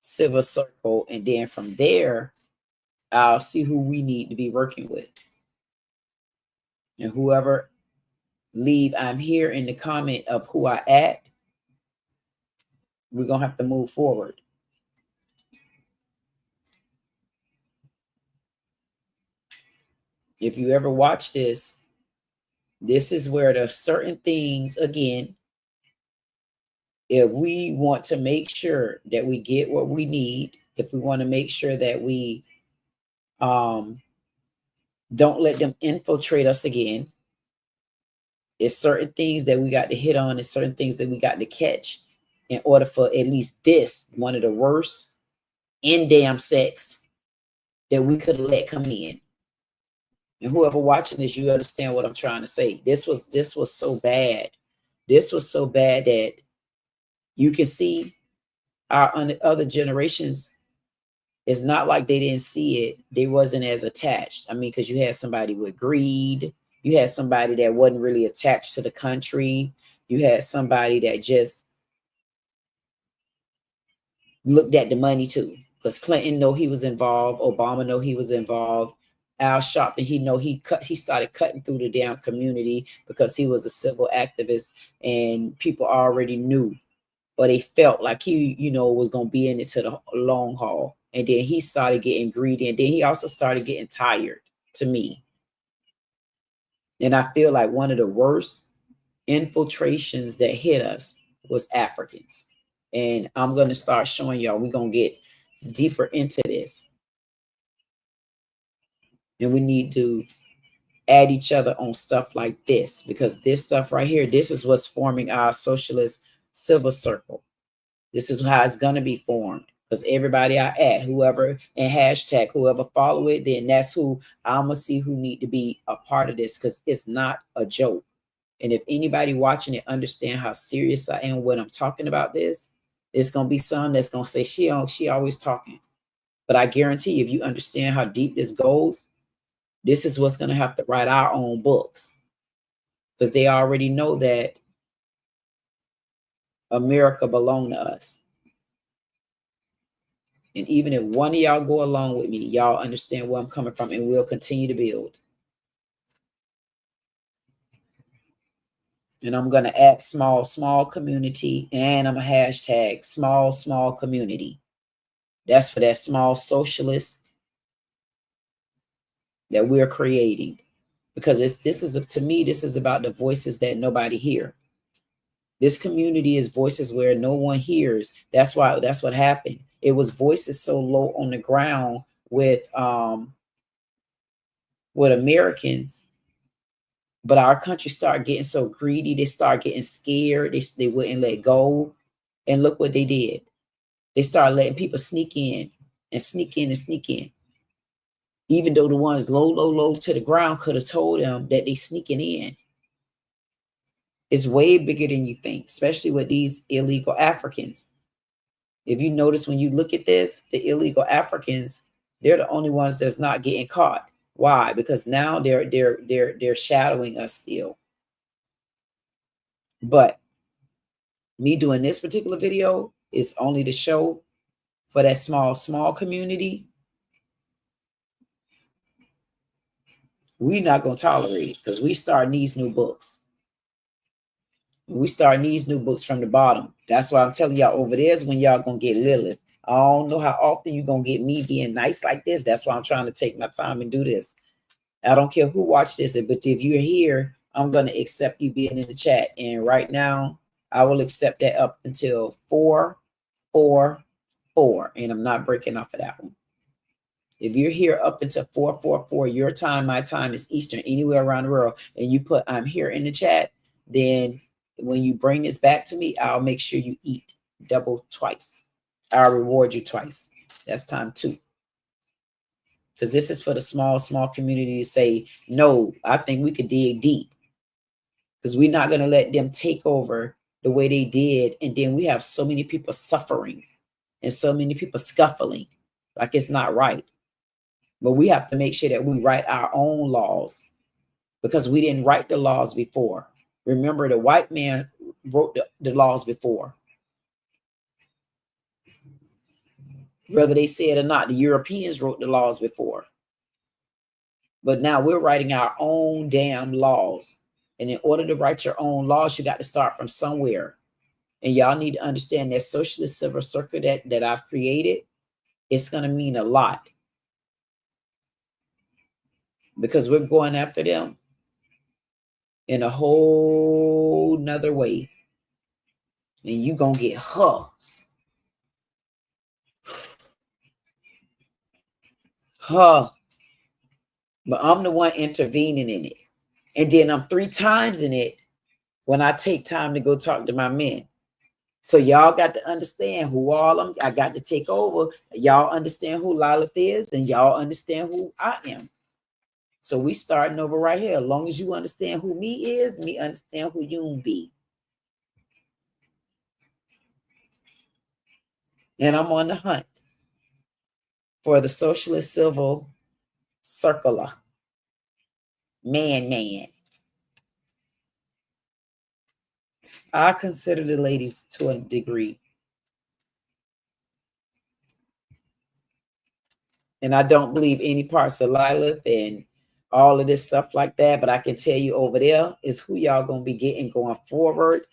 civil circle. And then from there, I'll see who we need to be working with. And whoever leave I'm here in the comment of who I add, we're going to have to move forward. If you ever watch this, this is where there's certain things, again, if we want to make sure that we get what we need, if we want to make sure that we don't let them infiltrate us again, it's certain things that we got to hit on, it's certain things that we got to catch in order for at least this, one of the worst in damn sex that we could let come in. And whoever watching this, you understand what I'm trying to say. This was so bad. This was so bad that you can see our other generations. It's not like they didn't see it. They wasn't as attached. I mean, because you had somebody with greed. You had somebody that wasn't really attached to the country. You had somebody that just looked at the money too. Because Clinton know he was involved. Obama know he was involved. Al Sharpton, he started cutting through the damn community because he was a civil activist, and people already knew, or they felt like he, was going to be in it to the long haul. And then he started getting greedy, and then he also started getting tired, to me. And I feel like one of the worst infiltrations that hit us was Africans. And I'm going to start showing y'all, we're going to get deeper into this. And we need to add each other on stuff like this, because this stuff right here, this is what's forming our socialist civil circle. This is how it's going to be formed, because everybody I add, whoever, and hashtag whoever follow it, then that's who I'm going to see who need to be a part of this, because it's not a joke. And if anybody watching it understand how serious I am when I'm talking about this, it's going to be some that's going to say, she always talking. But I guarantee you, if you understand how deep this goes, this is what's going to have to write our own books, because they already know that America belongs to us. And even if one of y'all go along with me, y'all understand where I'm coming from, and we'll continue to build. And I'm going to add small community, and I'm a hashtag small community. That's for that small socialist that we're creating, because to me, this is about the voices that nobody hear. This community is voices where no one hears. That's what happened. It was voices so low on the ground with Americans, but our country started getting so greedy. They started getting scared. They wouldn't let go. And look what they did. They started letting people sneak in. Even though the ones low to the ground could have told them that they sneaking in. It's way bigger than you think, especially with these illegal Africans. If you notice, when you look at this, the illegal Africans, they're the only ones that's not getting caught. Why? Because now they're shadowing us still. But me doing this particular video is only to show for that small community. We're not going to tolerate it, because we starting these new books. We starting these new books from the bottom. That's why I'm telling y'all over there is when y'all gonna get Lilith. I don't know how often you gonna get me being nice like this. That's why I'm trying to take my time and do this. I don't care who watched this, but if you're here, I'm gonna accept you being in the chat. And right now, I will accept that up until 444, and I'm not breaking off of that one. If you're here up until 444, your time, my time is Eastern, anywhere around the world, and you put I'm here in the chat, then when you bring this back to me, I'll make sure you eat double twice. I'll reward you twice. That's time 2. Because this is for the small community to say, no, I think we could dig deep. Because we're not going to let them take over the way they did. And then we have so many people suffering and so many people scuffling. Like it's not right. But we have to make sure that we write our own laws, because we didn't write the laws before. Remember, the white man wrote the laws before. Whether they say it or not, the Europeans wrote the laws before. But now we're writing our own damn laws. And in order to write your own laws, you got to start from somewhere. And y'all need to understand that socialist civil circle that I've created, it's going to mean a lot. Because we're going after them in a whole nother way. And you going to get her. Huh. But I'm the one intervening in it. And then I'm 3 times in it when I take time to go talk to my men. So y'all got to understand who all I got to take over. Y'all understand who Lilith is, and y'all understand who I am. So we starting over right here. As long as you understand who me is, me understand who you be. And I'm on the hunt for the socialist civil circular. Man. I consider the ladies to a degree. And I don't believe any parts of Lilith and all of this stuff like that. But I can tell you over there is who y'all going to be getting going forward.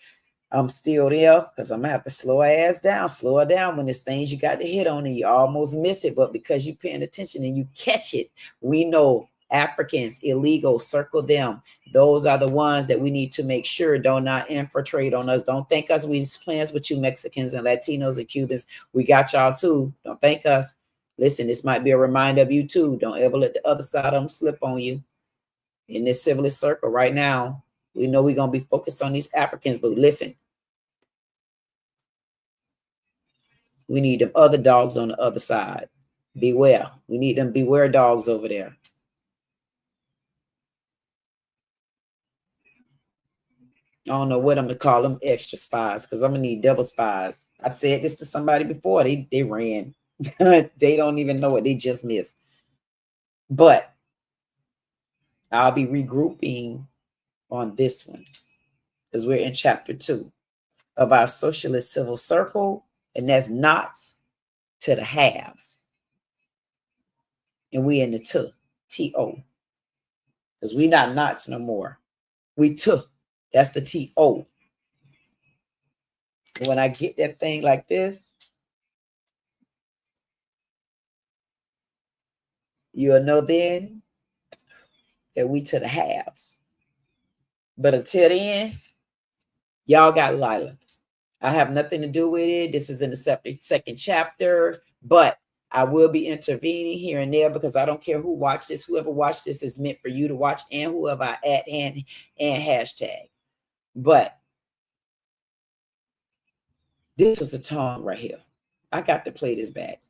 I'm still there because I'm going to have to slow her down when there's things you got to hit on and you almost miss it. But because you're paying attention and you catch it, we know Africans, illegal, circle them. Those are the ones that we need to make sure don't not infiltrate on us. Don't think us. We just plans with you Mexicans and Latinos and Cubans. We got y'all too. Don't think us. Listen, this might be a reminder of you too. Don't ever let the other side of them slip on you. In this civilist circle right now, we know we're going to be focused on these Africans, but listen, we need them other dogs on the other side. Beware. We need them beware dogs over there. I don't know what I'm going to call them, extra spies, because I'm going to need double spies. I said this to somebody before. They ran. They don't even know what they just missed. But I'll be regrouping on this one because we're in chapter 2 of our socialist civil circle, and that's knots to the halves. And we in the T-O. Because we not knots no more. We took. That's the T-O. When I get that thing like this, you'll know then that we to the halves. But until then, y'all got Lilith. I have nothing to do with it. This is in the second chapter, but I will be intervening here and there because I don't care who watched this. Whoever watched this is meant for you to watch, and whoever I add and hashtag. But this is the tongue right here. I got to play this back.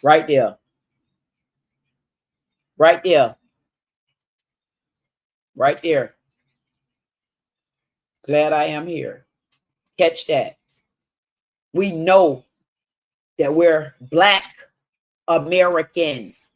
Right there. Right there. Right there. Glad I am here. Catch that. We know that we're Black Americans.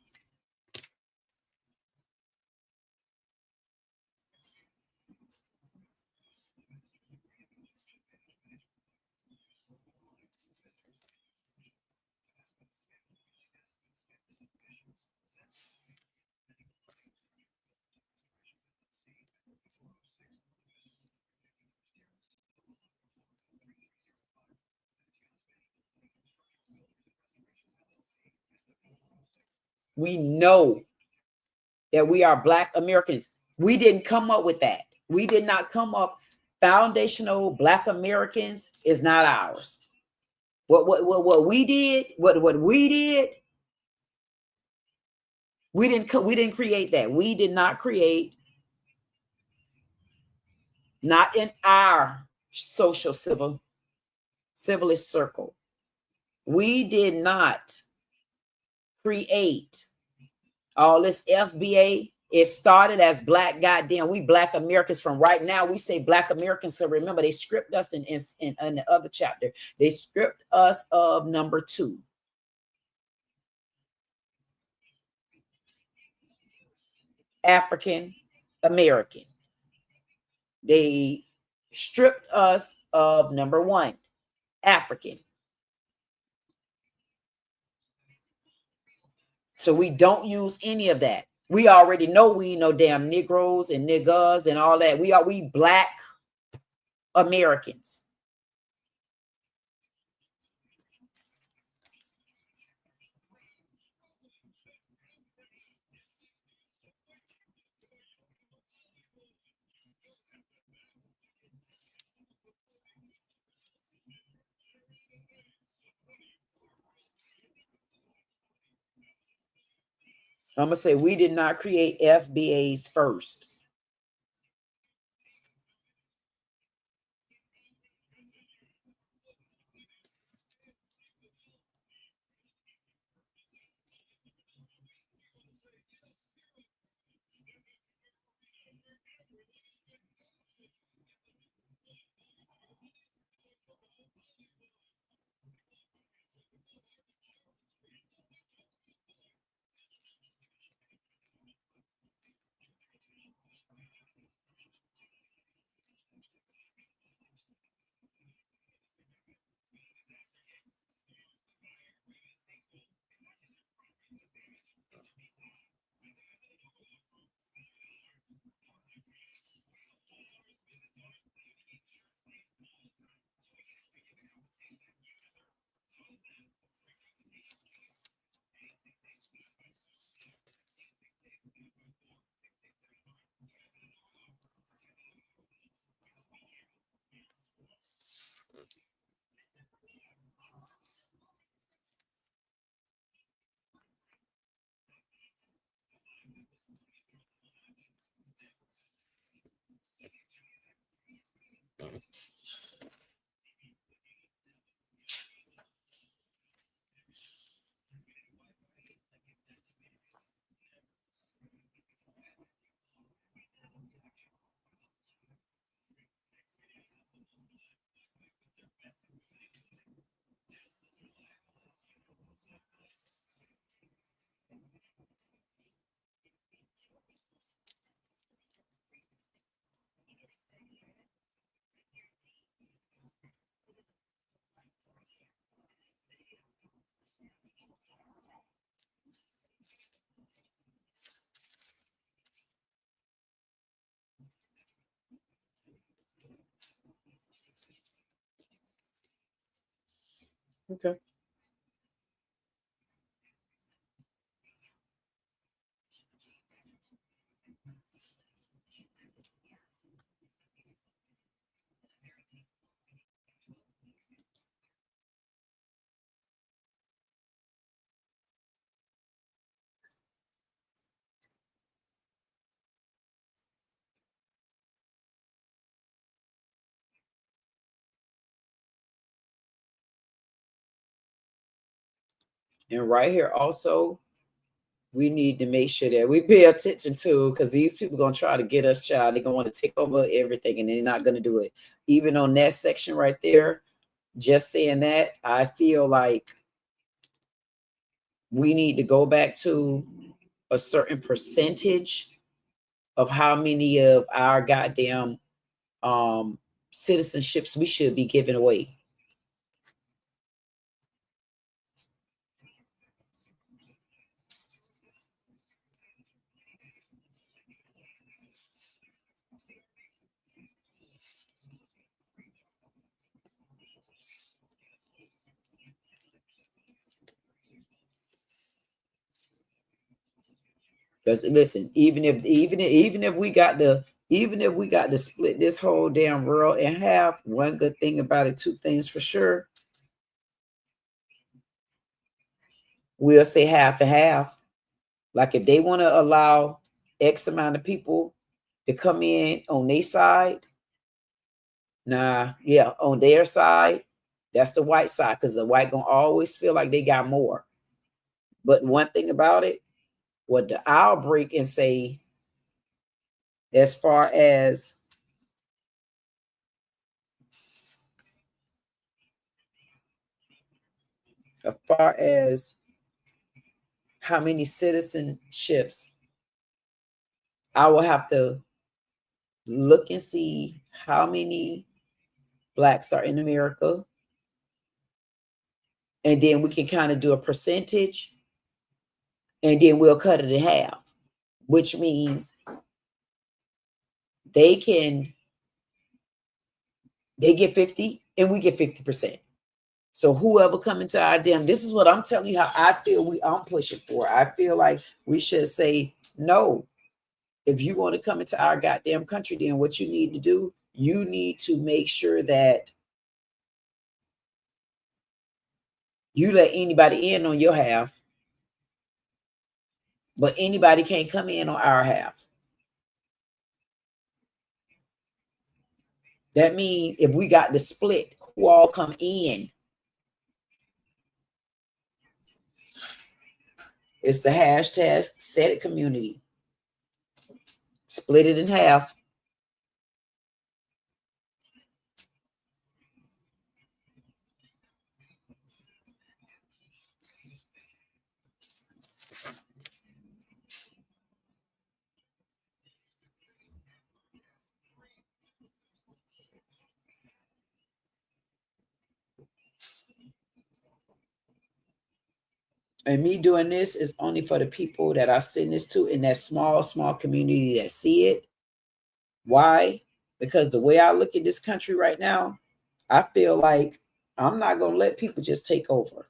We know that we are Black Americans. We didn't come up with that. We did not come up. Foundational Black Americans is not ours. What we did, what we did, we didn't create that. We did not create, not in our social civilist circle. We did not create all this FBA. It started as Black, goddamn, we Black Americans. From right now, we say Black Americans. So remember, they script us in the other chapter. They script us of number 2. African American. They stripped us of number 1, African. So we don't use any of that. We already know we ain't no damn Negroes and niggas and all that. We Black Americans. I'm gonna say we did not create FBAs first. Okay. And right here also, we need to make sure that we pay attention to, because these people gonna try to get us, child. They're gonna want to take over everything, and they're not gonna do it. Even on that section right there, just saying that, I feel like we need to go back to a certain percentage of how many of our goddamn citizenships we should be giving away. Because listen, even if we got to split this whole damn world in half, one good thing about it, two things for sure, we'll say half and half. Like if they want to allow X amount of people to come in on their side, on their side, that's the white side, because the white gonna always feel like they got more. But one thing about it, what I'll break and say, as far as how many citizenships, I will have to look and see how many blacks are in America, and then we can kind of do a percentage, and then we'll cut it in half, which means they get 50 and we get 50%. So whoever come into our damn, this is what I'm telling you how I feel I'm pushing for. I feel like we should say, no, if you want to come into our goddamn country, then what you need to do, you need to make sure that you let anybody in on your half, but anybody can't come in on our half. That means if we got the split, who all come in? It's the hashtag set it community. Split it in half. And me doing this is only for the people that I send this to in that small community that see it. Why? Because the way I look at this country right now, I feel like I'm not going to let people just take over.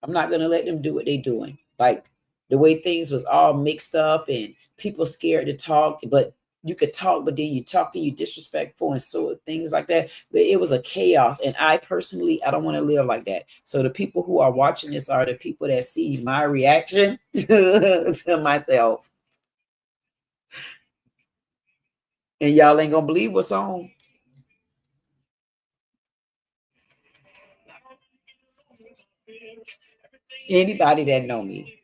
I'm not going to let them do what they're doing. Like the way things was all mixed up and people scared to talk, but you could talk, but then you talking, you disrespectful and so things like that. It was a chaos. And I personally, I don't want to live like that. So the people who are watching this are the people that see my reaction to myself. And y'all ain't gonna believe what's on. Anybody that know me.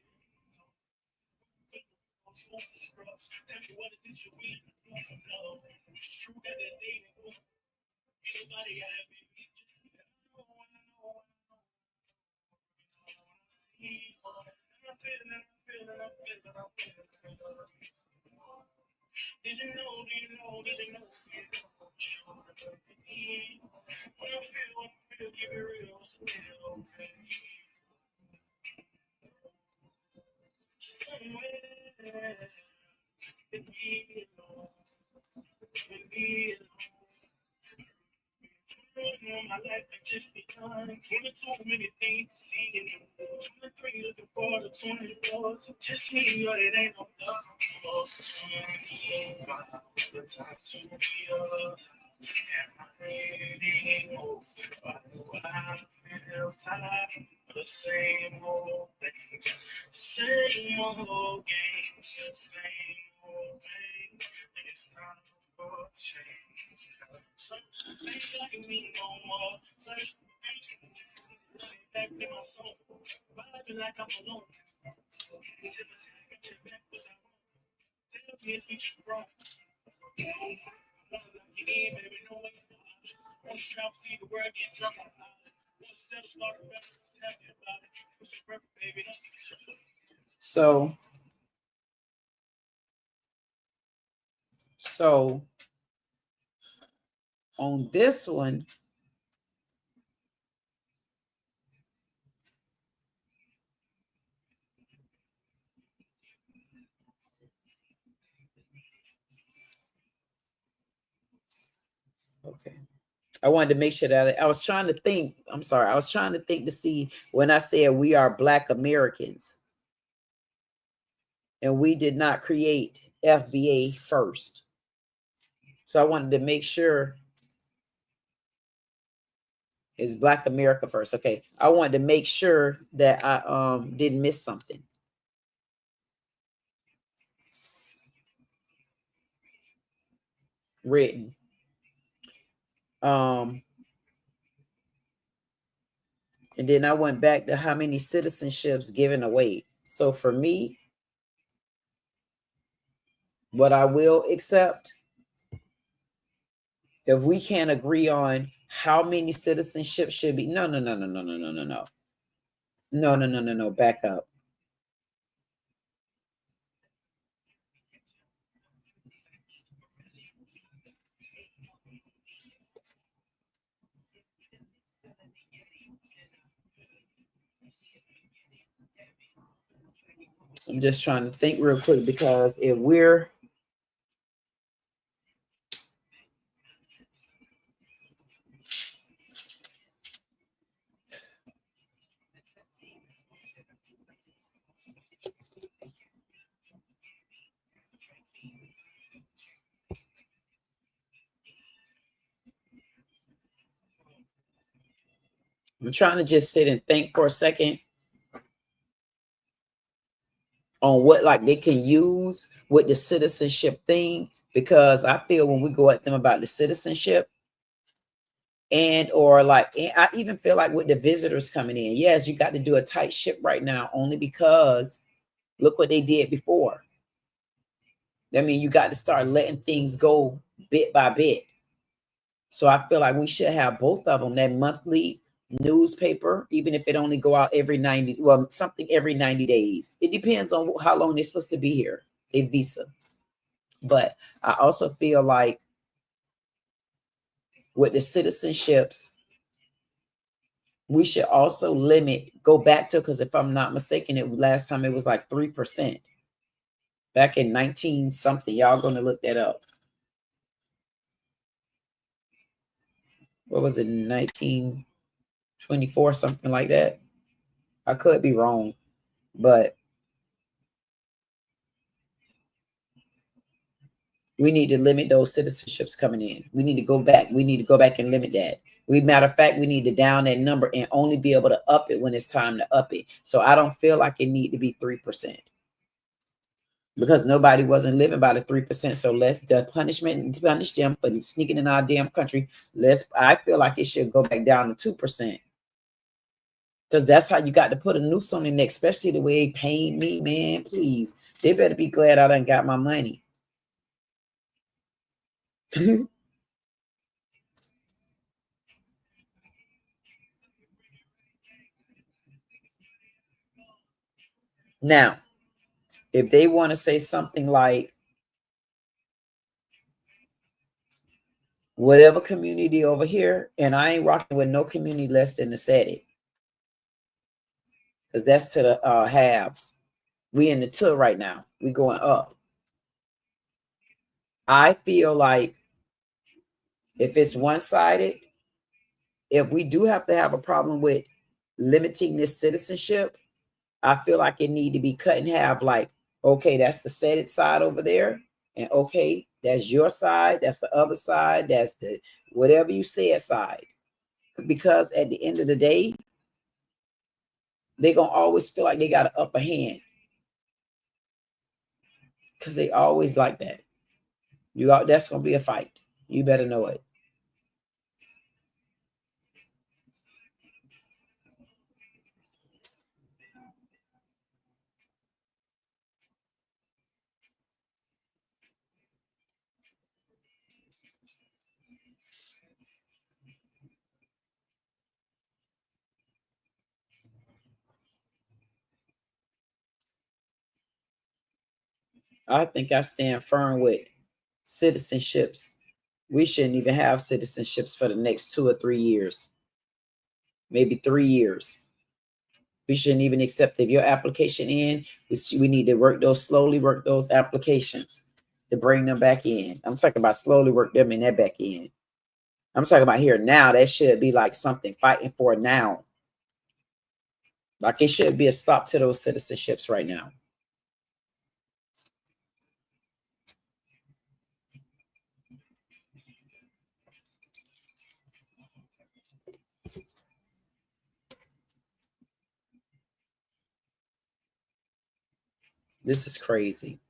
So on this one, okay. I wanted to make sure that I was trying to think. I'm sorry. I was trying to think to see when I said we are Black Americans and we did not create FBA first. So I wanted to make sure it's Black America first. Okay. I wanted to make sure that I didn't miss something. Written. And then I went back to how many citizenships given away. So for me, what I will accept, if we can't agree on how many citizenships should be, no, back up. I'm just trying to think real quick because if we're I'm trying to just sit and think for a second on what like they can use with the citizenship thing, because I feel when we go at them about the citizenship and I even feel like with the visitors coming in, yes, you got to do a tight ship right now only because look what they did before. I mean, you got to start letting things go bit by bit. So I feel like we should have both of them, that monthly newspaper, even if it only go out every 90, well, something every 90 days. It depends on how long they're supposed to be here, a visa. But I also feel like with the citizenships, we should also go back to, because if I'm not mistaken, last time it was like 3%. Back in 19 something. Y'all going to look that up. What was it, 1924, something like that? I could be wrong, but we need to limit those citizenships coming in. We need to go back. We need to go back and limit that. Matter of fact, we need to down that number and only be able to up it when it's time to up it. So I don't feel like it need to be 3%. Because nobody wasn't living by the 3%. So let's the punishment and punish them for sneaking in our damn country. I feel like it should go back down to 2%. Because that's how you got to put a noose on the neck, especially the way they paying me, man. Please. They better be glad I done got my money. Now, if they want to say something like, whatever community over here, and I ain't rocking with no community less than the SETI, because that's to the halves. We in the two right now. We going up. I feel like if it's one-sided, if we do have to have a problem with limiting this citizenship, I feel like it need to be cut in half. Like, okay, that's the SETI side over there, and okay, that's your side, that's the other side, that's the whatever you said side. Because at the end of the day, they're gonna always feel like they got an upper hand. Because they always like that. That's gonna be a fight. You better know it. I think I stand firm with citizenships. We shouldn't even have citizenships for the next 2 or 3 years, maybe 3 years. We shouldn't even accept if your application in. We need to slowly work those applications to bring them back in. I'm talking about slowly work them in that back in. I'm talking about here now. That should be like something fighting for now. Like it should be a stop to those citizenships right now. This is crazy.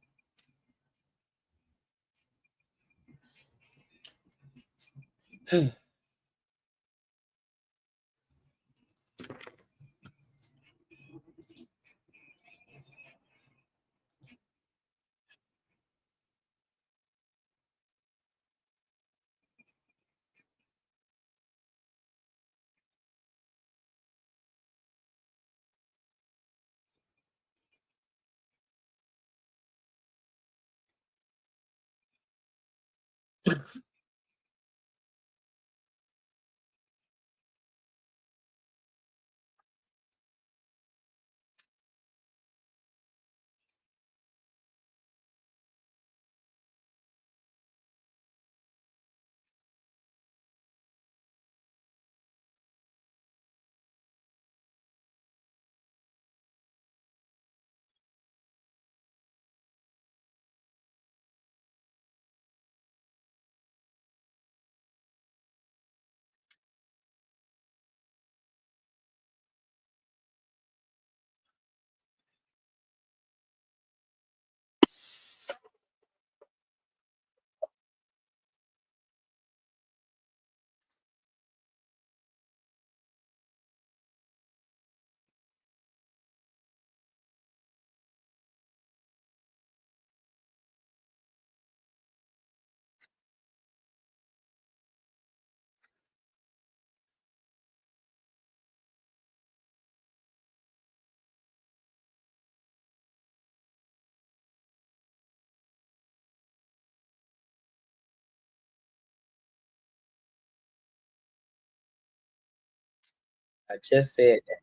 I just said that.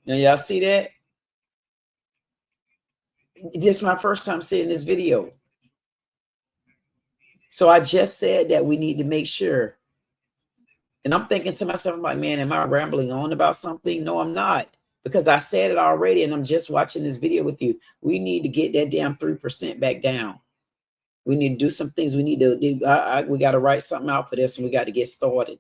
Now y'all see that? This is my first time seeing this video. So I just said that we need to make sure. And I'm thinking to myself, I'm like, man, am I rambling on about something? No, I'm not. Because I said it already, and I'm just watching this video with you. We need to get that damn 3% back down. We need to do some things. We need to we got to write something out for this, and we got to get started.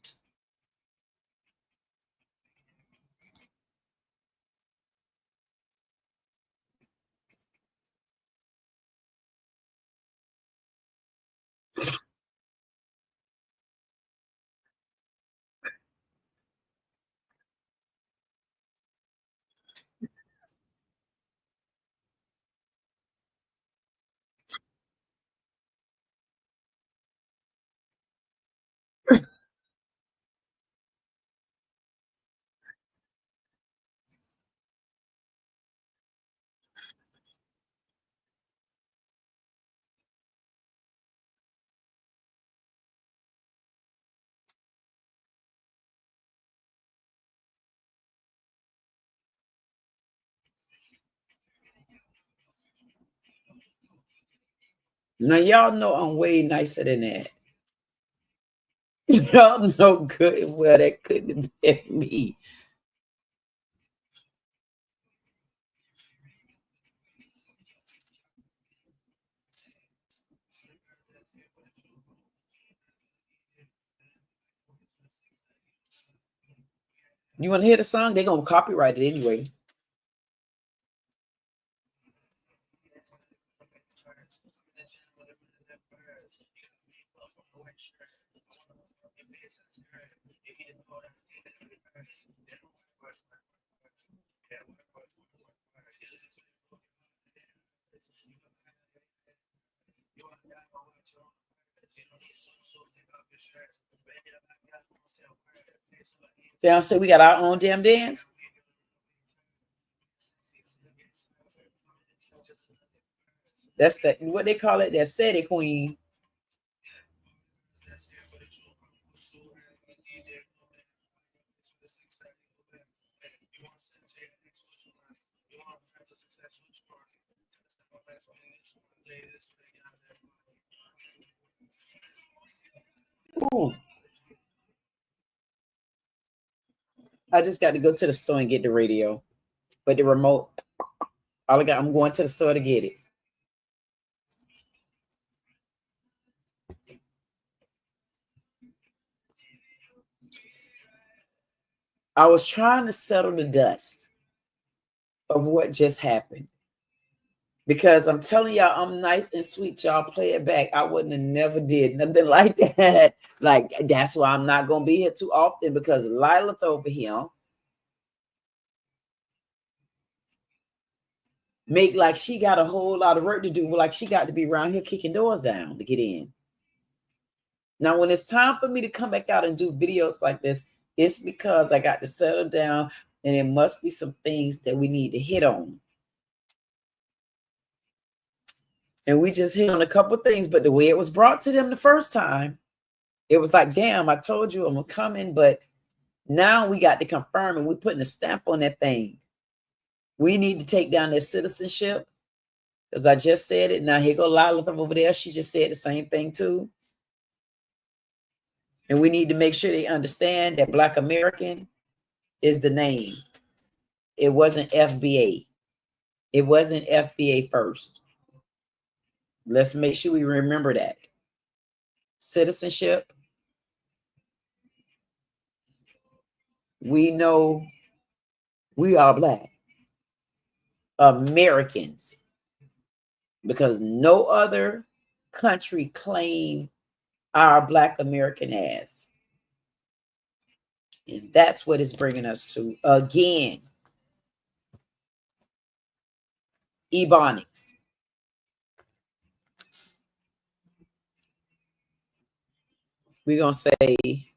Now y'all know I'm way nicer than that. Y'all know good and well that couldn't have been me. You want to hear the song? They're gonna copyright it anyway. They say we got our own damn dance. That's the what they call it. That city queen. Ooh. I just got to go to the store and get the radio, but the remote. All I got. I'm going to the store to get it. I was trying to settle the dust of what just happened. Because I'm telling y'all, I'm nice and sweet. Y'all play it back. I wouldn't have never did nothing like that. Like, that's why I'm not going to be here too often, because Lilith over here make like she got a whole lot of work to do. Like she got to be around here kicking doors down to get in. Now, when it's time for me to come back out and do videos like this, it's because I got to settle down, and it must be some things that we need to hit on. And we just hit on a couple of things, but the way it was brought to them the first time, it was like, damn, I told you I'm coming, but now we got to confirm, and we're putting a stamp on that thing. We need to take down their citizenship, because I just said it. Now here go Lilith over there. She just said the same thing too. And we need to make sure they understand that Black American is the name. It wasn't FBA. It wasn't FBA first. Let's make sure we remember that. Citizenship. We know we are Black Americans, because no other country claim our Black American as. And that's what it's bringing us to again. Ebonics. We're going to say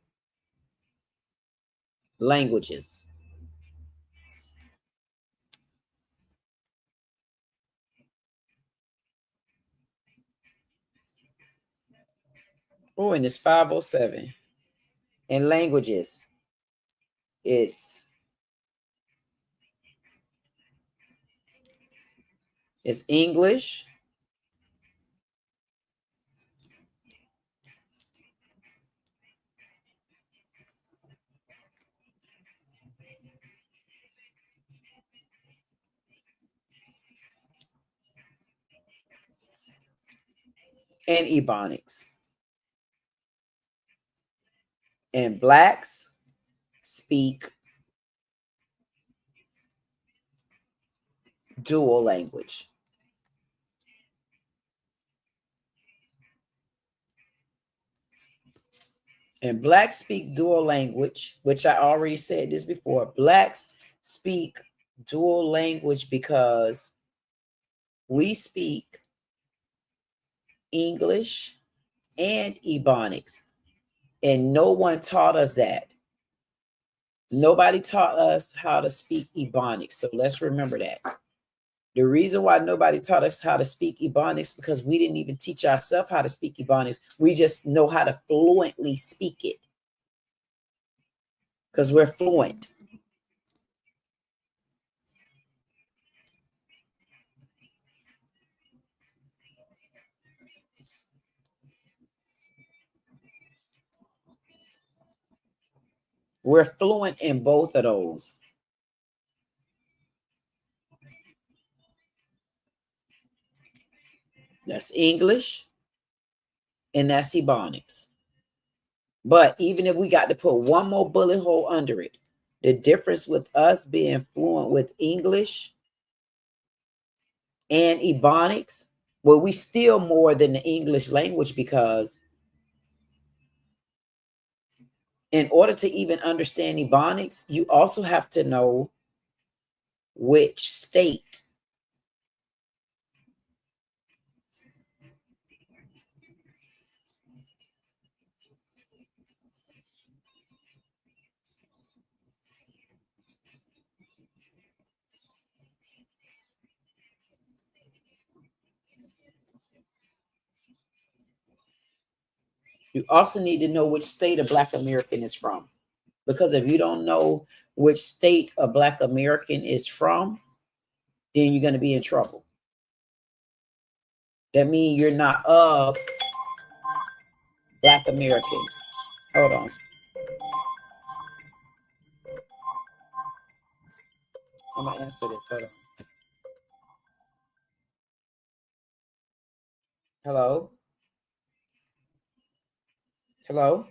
languages. Oh, and it's 5:07. And languages, it's English, and Ebonics. And Blacks speak dual language. And Blacks speak dual language, which I already said this before. Blacks speak dual language because we speak English and Ebonics. And no one taught us that. Nobody taught us how to speak Ebonics. So let's remember that. The reason why nobody taught us how to speak Ebonics, because we didn't even teach ourselves how to speak Ebonics. We just know how to fluently speak it, because we're fluent. We're fluent in both of those. That's English and that's Ebonics. But even if we got to put one more bullet hole under it, the difference with us being fluent with English and Ebonics, well, we still more than the English language, because in order to even understand Ebonics, you also have to know which state You also need to know which state a Black American is from. Because if you don't know which state a Black American is from, then you're going to be in trouble. That means you're not of Black American. Hold on. I'm going to answer this. Hold on. Hello? Hello?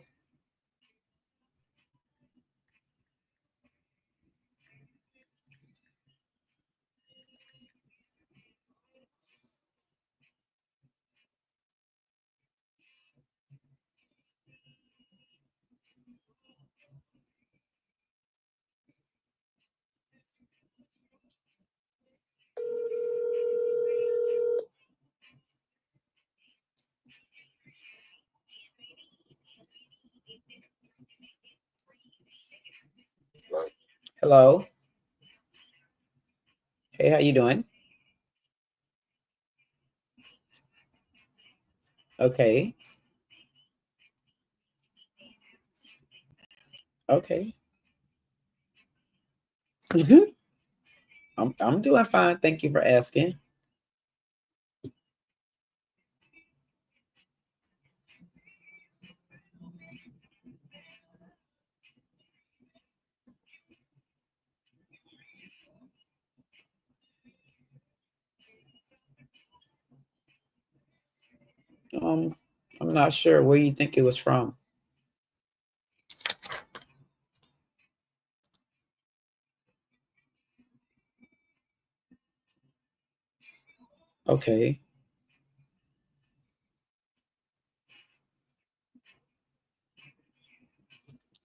Hello? Hey, how you doing? Okay. Okay. I'm doing fine. Thank you for asking. Um, I'm not sure where you think it was from. Okay.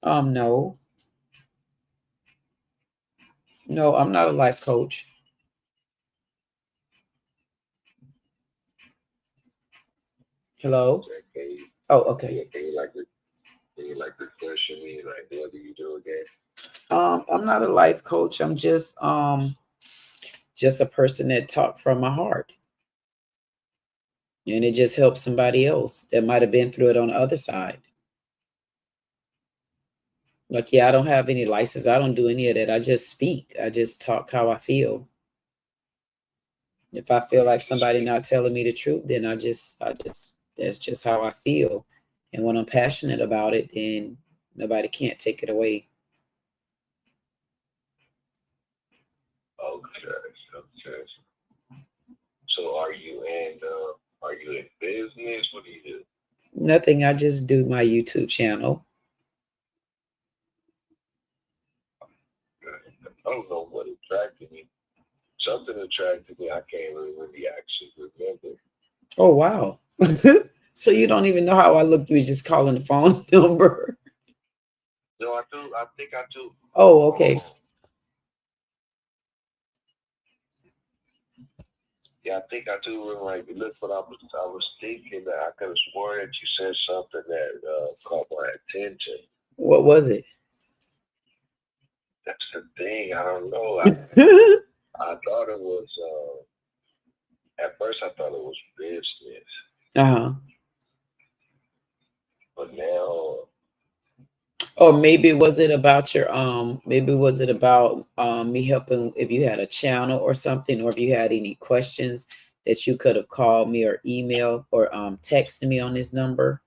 No. No, I'm not a life coach. Hello? Oh, okay. Can you like refresh me? Like, what do you do again? I'm not a life coach. I'm just a person that talk from my heart. And it just helps somebody else that might have been through it on the other side. Like, yeah, I don't have any license. I don't do any of that. I just speak. I just talk how I feel. If I feel like somebody not telling me the truth, then I just that's just how I feel. And when I'm passionate about it, then nobody can't take it away. Okay. So are you in business? What do you do? Nothing. I just do my YouTube channel. I don't know what attracted me. Something attracted me. I can't really actually remember. Oh, wow. So you don't even know how I look. You was just calling the phone number. No, I do. I think I do. Oh, okay. Yeah, I think I do remember. Look, but I was thinking that I could have sworn that you said something that caught my attention. What was it? That's the thing. I don't know. I thought it was. At first, I thought it was business, Uh-huh. but now. Or maybe was it about your maybe was it about me helping if you had a channel or something, or if you had any questions that you could have called me or email or text me on this number?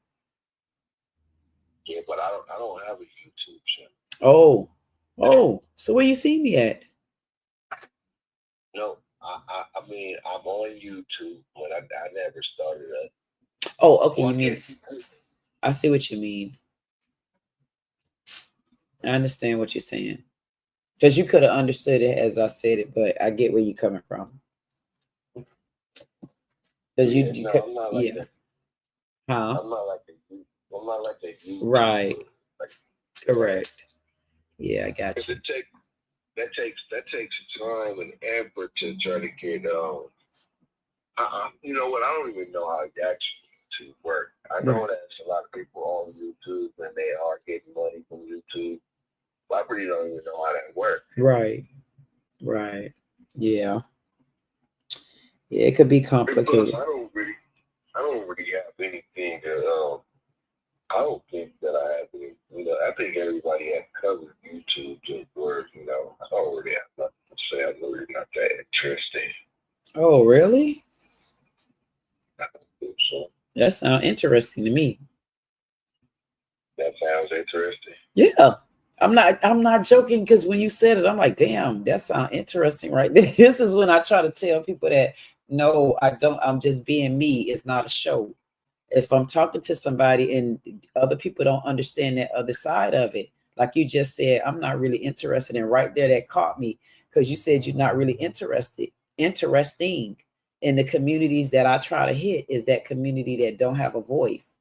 Yeah, but I don't have a YouTube channel. Oh, so where you see me at? No, I mean I'm on YouTube, but I never started a. Oh, okay, you mean I see what you mean. I understand what you're saying. Because you could have understood it as I said it, but I get where you're coming from. Because I'm not like yeah. that. Huh? I'm not like a. I'm not like a YouTuber. Right. Like, Correct. Yeah, I got you. That takes time and effort to try to get you know what? I don't even know how it actually work. I know that a lot of people on YouTube and they are getting money from YouTube. But I really don't even know how that works. Right. Yeah. Yeah, it could be complicated. I don't really have anything to I don't think that I have any. I think everybody has covered YouTube to where I don't really have nothing to say. I know you're not that interesting. Oh, really? So That sounds interesting to me. that sounds interesting. Yeah. I'm not joking, because when you said it, I'm like, damn, that sounds interesting right there. This is when I try to tell people that no, I don't, I'm just being me. It's not a show. If I'm talking to somebody and other people don't understand that other side of it, like you just said, I'm not really interested in, right there, that caught me, because you said you're not really interesting in the communities that I try to hit, is that community that don't have a voice.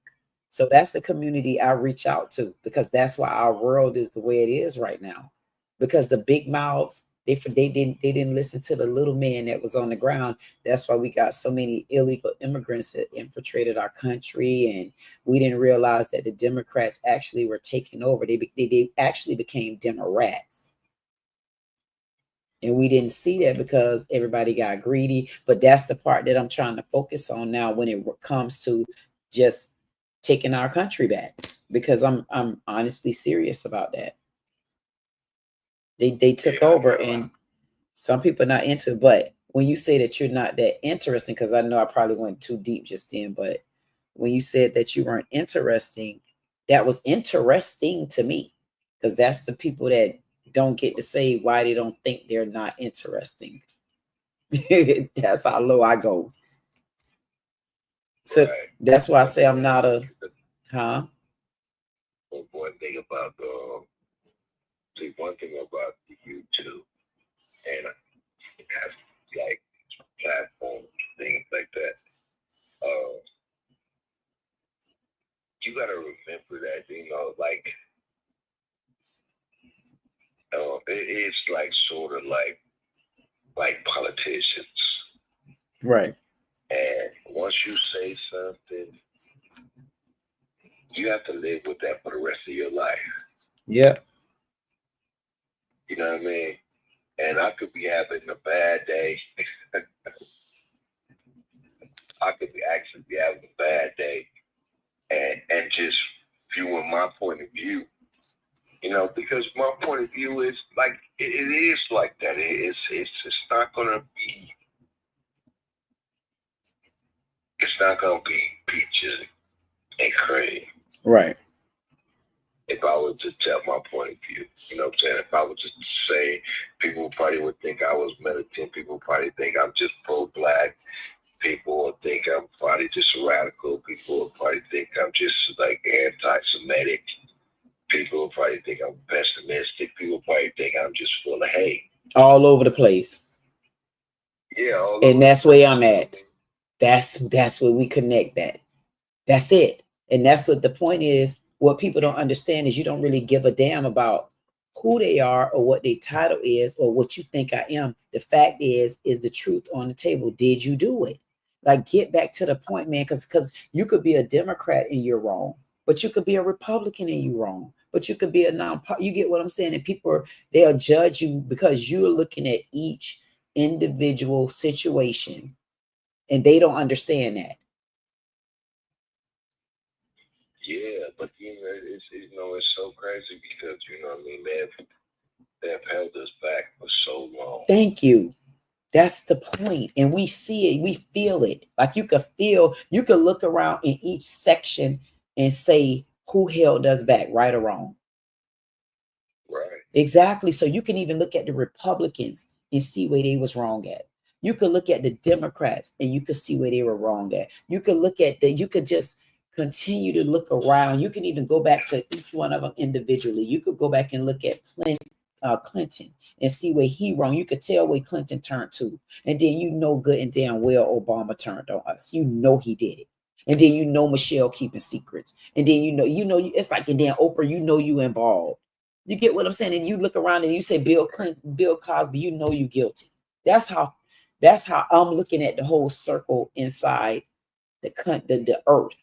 So that's the community I reach out to, because that's why our world is the way it is right now. Because the big mouths, they didn't listen to the little man that was on the ground. That's why we got so many illegal immigrants that infiltrated our country, and we didn't realize that the Democrats actually were taking over. They actually became Democrats. And we didn't see that because everybody got greedy. But that's the part that I'm trying to focus on now when it comes to just taking our country back, because I'm honestly serious about that. They took over, and some people are not into it. But when you say that you're not that interesting, because I know I probably went too deep just then, but when you said that you weren't interesting, that was interesting to me, because that's the people that don't get to say why they don't think they're not interesting. That's how low I go. So Right. that's why I say I'm not a, huh? One thing about the YouTube and it has like platforms, things like that. Uh, you gotta remember that it is like sort of like politicians, Right. and once you say something, you have to live with that for the rest of your life. Yep. You know what I mean? And I could be having a bad day. I could actually be having a bad day, and just viewing my point of view. Because my point of view is like it is like that. It's not gonna be. It's not gonna be peaches and cream. Right. If I were to tell my point of view, you know what I'm saying? If I was just to say, people probably would think I was militant. People probably think I'm just pro-black. People would think I'm probably just radical. People would probably think I'm just like anti-Semitic. People would probably think I'm pessimistic. People probably think I'm just full of hate. All over the place. Yeah, and that's where I'm at. That's where we connect that. That's it. And that's what the point is. What people don't understand is you don't really give a damn about who they are or what their title is or what you think I am. The fact is the truth on the table. Did you do it? Like, get back to the point, man, because you could be a Democrat and you're wrong, but you could be a Republican and you're wrong, but you could be a you get what I'm saying? And people, they'll judge you because you're looking at each individual situation, and they don't understand that. Yeah, but it's so crazy because what I mean, they've held us back for so long. Thank you. That's the point. And we see it, we feel it. Like you could look around in each section and say who held us back, right or wrong. Right. Exactly. So you can even look at the Republicans and see where they was wrong at. You could look at the Democrats and you could see where they were wrong at. You could look at you could just continue to look around. You can even go back to each one of them individually. You could go back and look at Clinton and see where he wrong. You could tell where Clinton turned to. And then good and damn well Obama turned on us. He did it. And then Michelle keeping secrets. And then it's like, and then Oprah, you involved. You get what I'm saying? And you look around and you say Bill Clinton, Bill Cosby, you guilty. That's how I'm looking at the whole circle inside the earth.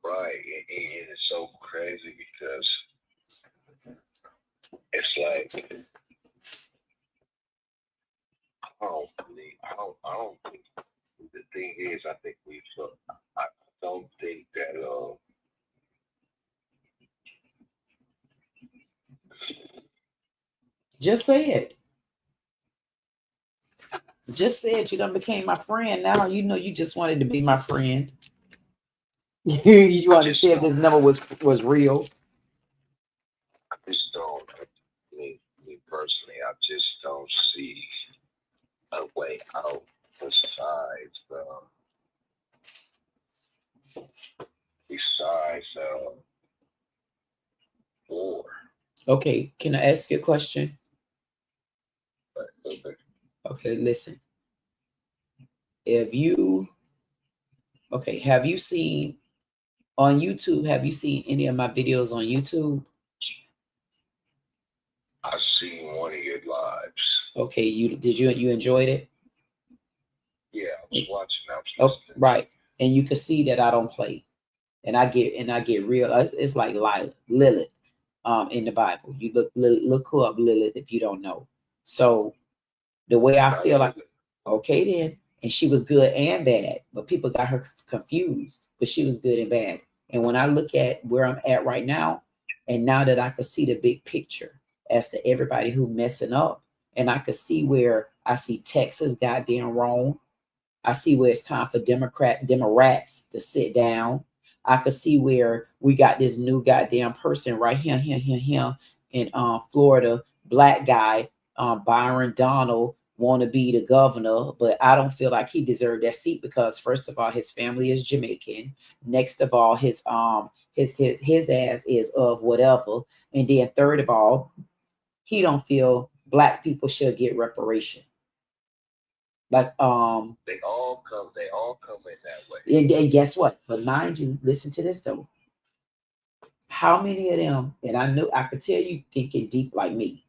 Right. And it's so crazy because it's like I don't think the thing is I think don't think that Just say it. Just say it. You done became my friend. Now you know you just wanted to be my friend. You wanted to see if this number was real. I just don't. Me personally, I just don't see a way out besides war. Okay, can I ask you a question? But Okay, listen. If you have you seen on YouTube? Have you seen any of my videos on YouTube? I seen one of your lives. Okay, you enjoyed it? Yeah, I was watching. I was Oh, listening. right. And you can see that I don't play, and I get real. It's like Lilith, in the Bible. You look who up Lilith if you don't know. So the way I feel like, okay then, and she was good and bad, but people got her confused. But she was good and bad. And when I look at where I'm at right now, and now that I can see the big picture as to everybody who messing up, and I could see where I see Texas goddamn wrong. I see where it's time for Democrats to sit down. I could see where we got this new goddamn person right here in Florida, black guy, Byron Donald, want to be the governor, but I don't feel like he deserved that seat because first of all, his family is Jamaican. Next of all, his ass is of whatever, and then third of all, he don't feel black people should get reparation. Like they all come in that way. and guess what? But mind you, listen to this though. How many of them, and I know I could tell you thinking deep like me,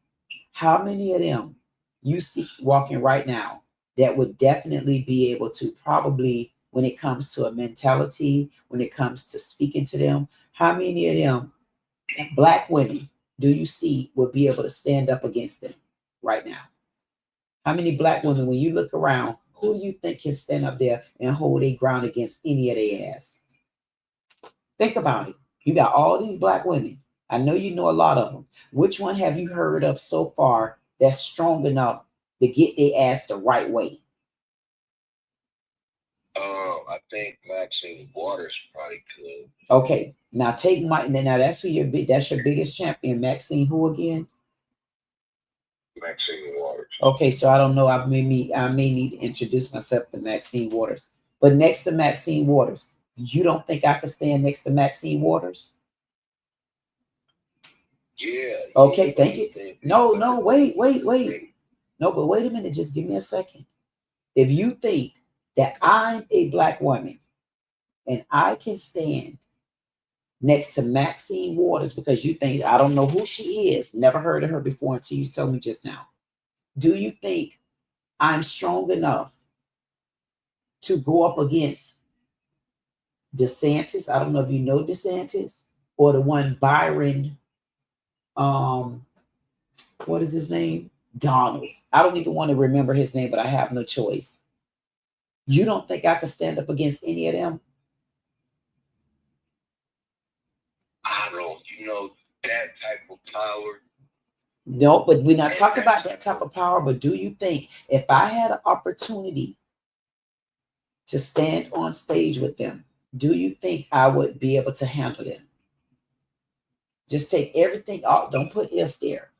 how many of them you see walking right now that would definitely be able to probably, when it comes to a mentality, when it comes to speaking to them, how many of them black women do you see would be able to stand up against them right now? How many black women, when you look around, who do you think can stand up there and hold a ground against any of their ass? Think about it. You got all these black women. I know you know a lot of them. Which one have you heard of so far that's strong enough to get their ass the right way? I think Maxine Waters probably could. Okay, now take now that's that's your biggest champion, Maxine. Who again? Maxine Waters. Okay, so I don't know. I may need to introduce myself to Maxine Waters. But next to Maxine Waters, you don't think I could stand next to Maxine Waters? Yeah. Okay, thank you. No, wait. No, but wait a minute. Just give me a second. If you think that I'm a black woman and I can stand next to Maxine Waters because you think I don't know who she is, never heard of her before until you told me just now. Do you think I'm strong enough to go up against DeSantis? I don't know if you know DeSantis or the one Byron, what is his name? Donalds. I don't even want to remember his name, but I have no choice. You don't think I could stand up against any of them? I don't, that type of power. No, but we're not talking about that type of power. But do you think if I had an opportunity to stand on stage with them, do you think I would be able to handle them? Just take everything off. Don't put if there.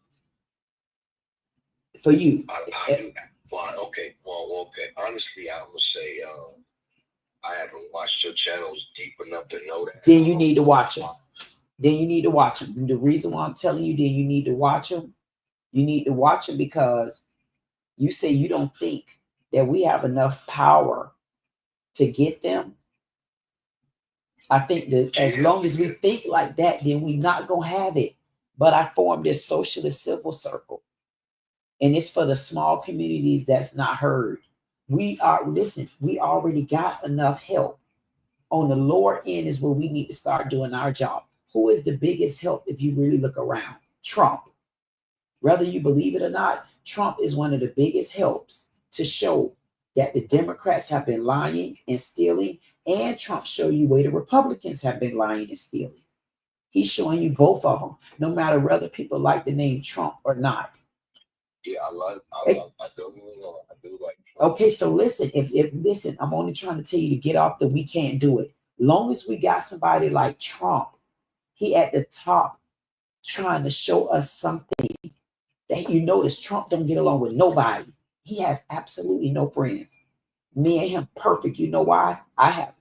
For you. Okay. Honestly, I would say I haven't watched your channels deep enough to know that. Then you need to watch them. The reason why I'm telling you, then you need to watch them. You need to watch them because you say you don't think that we have enough power to get them. I think that as long as we think like that, then we're not going to have it. But I formed this socialist civil circle. And it's for the small communities that's not heard. We already got enough help. On the lower end is where we need to start doing our job. Who is the biggest help if you really look around? Trump. Whether you believe it or not, Trump is one of the biggest helps to show that the Democrats have been lying and stealing, and Trump show you where the Republicans have been lying and stealing. He's showing you both of them, no matter whether people like the name Trump or not. Yeah, I do like Trump. Okay, so listen, if listen, I'm only trying to tell you to get off the we can't do it. Long as we got somebody like Trump, he at the top trying to show us something that you notice Trump don't get along with nobody. He has absolutely no friends. Me and him, perfect. You know why? I have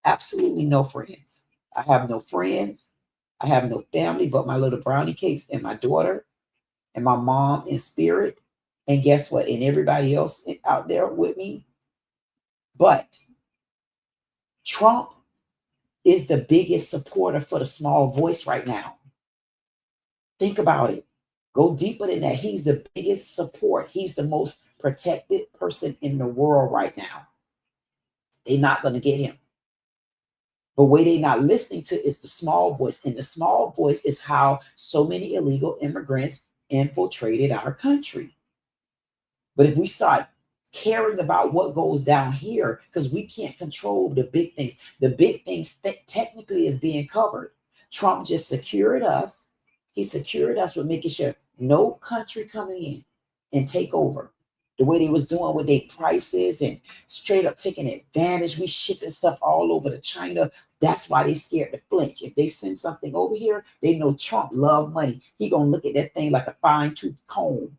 absolutely no friends. I have no friends. I have no family but my little brownie cakes and my daughter and my mom in spirit. And guess what? And everybody else out there with me. But Trump is the biggest supporter for the small voice right now. Think about it. Go deeper than that. He's the biggest support. He's the most protected person in the world right now. They're not going to get him. But what they're not listening to is the small voice. And the small voice is how so many illegal immigrants infiltrated our country. But if we start caring about what goes down here, because we can't control the big things technically is being covered. Trump just secured us. He secured us with making sure no country coming in and take over. The way they was doing with their prices and straight up taking advantage. We shipping stuff all over to China. That's why they scared to flinch. If they send something over here, they know Trump love money. He gonna look at that thing like a fine-tooth comb.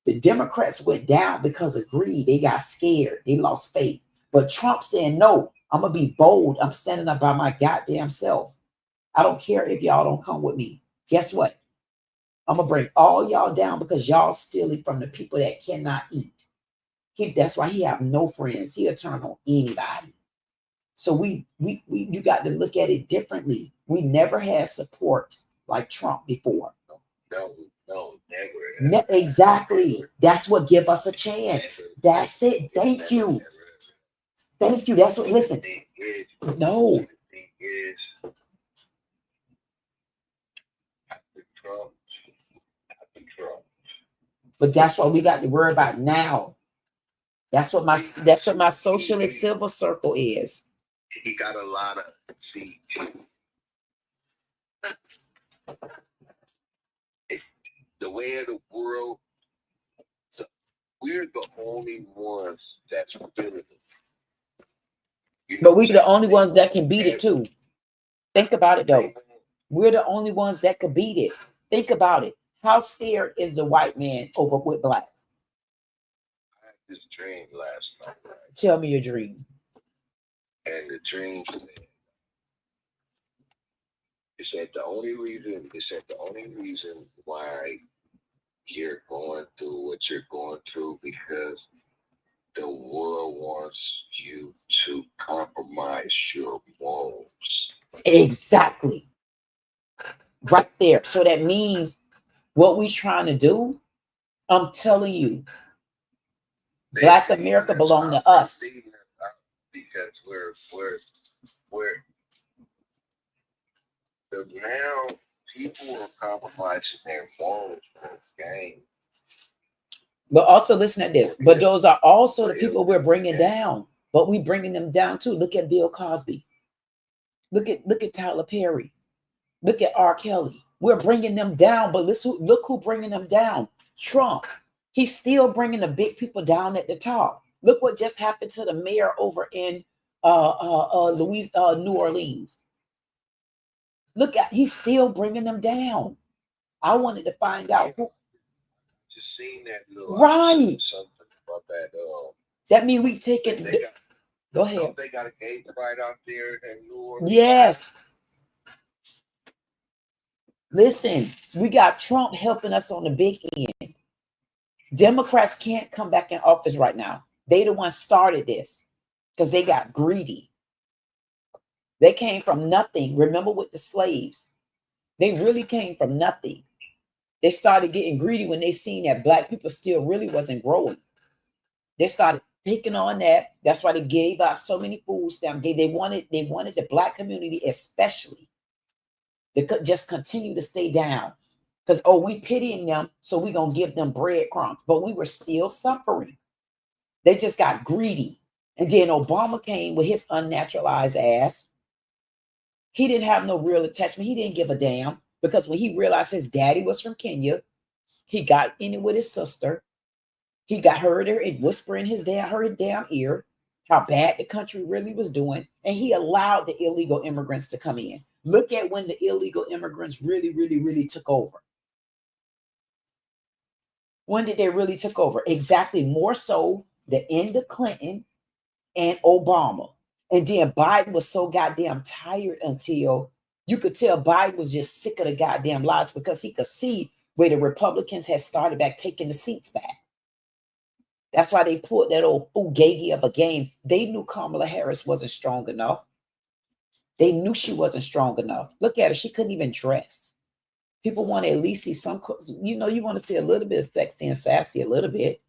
The Democrats went down because of greed. They got scared. They lost faith. But Trump saying, no, I'm gonna be bold. I'm standing up by my goddamn self. I don't care if y'all don't come with me. Guess what? I'm gonna bring all y'all down because y'all stealing from the people that cannot eat. That's why he have no friends. He'll turn on anybody. So you got to look at it differently. We never had support like Trump before. No, never. Exactly. That's what give us a chance. That's it. Thank you. Thank you. That's what. Listen. No. But that's what we got to worry about now. That's what my socialist silver circle is. He got a lot of the way of the world. We're the only ones that's feeling it. But we're the only ones that can beat it too. Think about it though. We're the only ones that could beat it. Think about it. How scared is the white man over with blacks? I had this dream last night. Right? Tell me your dream. And the dream said the only reason why you're going through what you're going through because the world wants you to compromise your morals. Exactly. Right there. So that means what we trying to do, I'm telling you, Black America belong to us. Because we're now people are compromising their morals for the game. But also listen at this. But those are also the people we're bringing down. But we bringing them down too. Look at Bill Cosby. Look at Tyler Perry. Look at R. Kelly. We're bringing them down. But look who bringing them down. Trump. He's still bringing the big people down at the top. Look what just happened to the mayor over in New Orleans. Look at, he's still bringing them down. I wanted to find out who. Just seen that little right. Something about that. That means we taking. Go ahead. They got a gay pride out there in New Orleans. Yes. Listen, we got Trump helping us on the big end. Democrats can't come back in office right now. They the ones started this because they got greedy. They came from nothing. Remember with the slaves, they really came from nothing. They started getting greedy when they seen that black people still really wasn't growing. They started taking on that. That's why they gave out so many food stamps. They wanted the black community especially to just continue to stay down. Because, we pitying them, so we're going to give them breadcrumbs. But we were still suffering. They just got greedy. And then Obama came with his unnaturalized ass. He didn't have no real attachment. He didn't give a damn because when he realized his daddy was from Kenya, he got in it with his sister. He got heard her and whisper in her damn ear how bad the country really was doing. And he allowed the illegal immigrants to come in. Look at when the illegal immigrants really took over. When did they really took over? Exactly, more so the end of Clinton and Obama. And then Biden was so goddamn tired until you could tell Biden was just sick of the goddamn lies because he could see where the Republicans had started back taking the seats back. That's why they pulled that old fugazi of a game. They knew Kamala Harris wasn't strong enough. They knew she wasn't strong enough. Look at her. She couldn't even dress. People want to at least see some, you want to see a little bit of sexy and sassy, a little bit.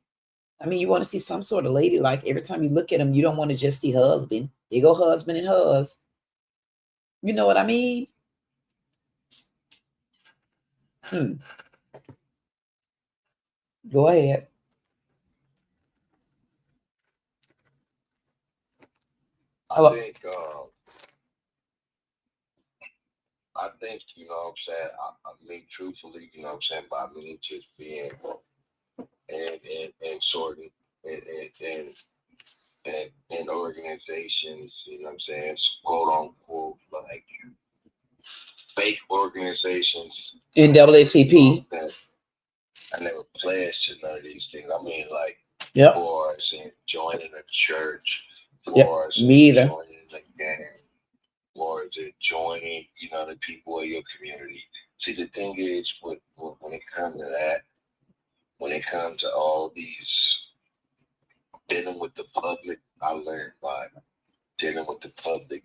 I mean, you want to see some sort of lady. Like every time you look at them, you don't want to just see husband. They go husband and hus. You know what I mean? Go ahead. I think, you know what I'm saying, I mean, truthfully, you know what I'm saying, by me just being and sorting and organizations, you know what I'm saying, quote unquote, like fake organizations. NAACP. I never pledged to none of these things. I mean, like, yep. For us in joining a church, for us me either. Joining the gang, for us joining, the people of your community. See, the thing is, when it comes to that, when it comes to all these dealing with the public, I learned by dealing with the public.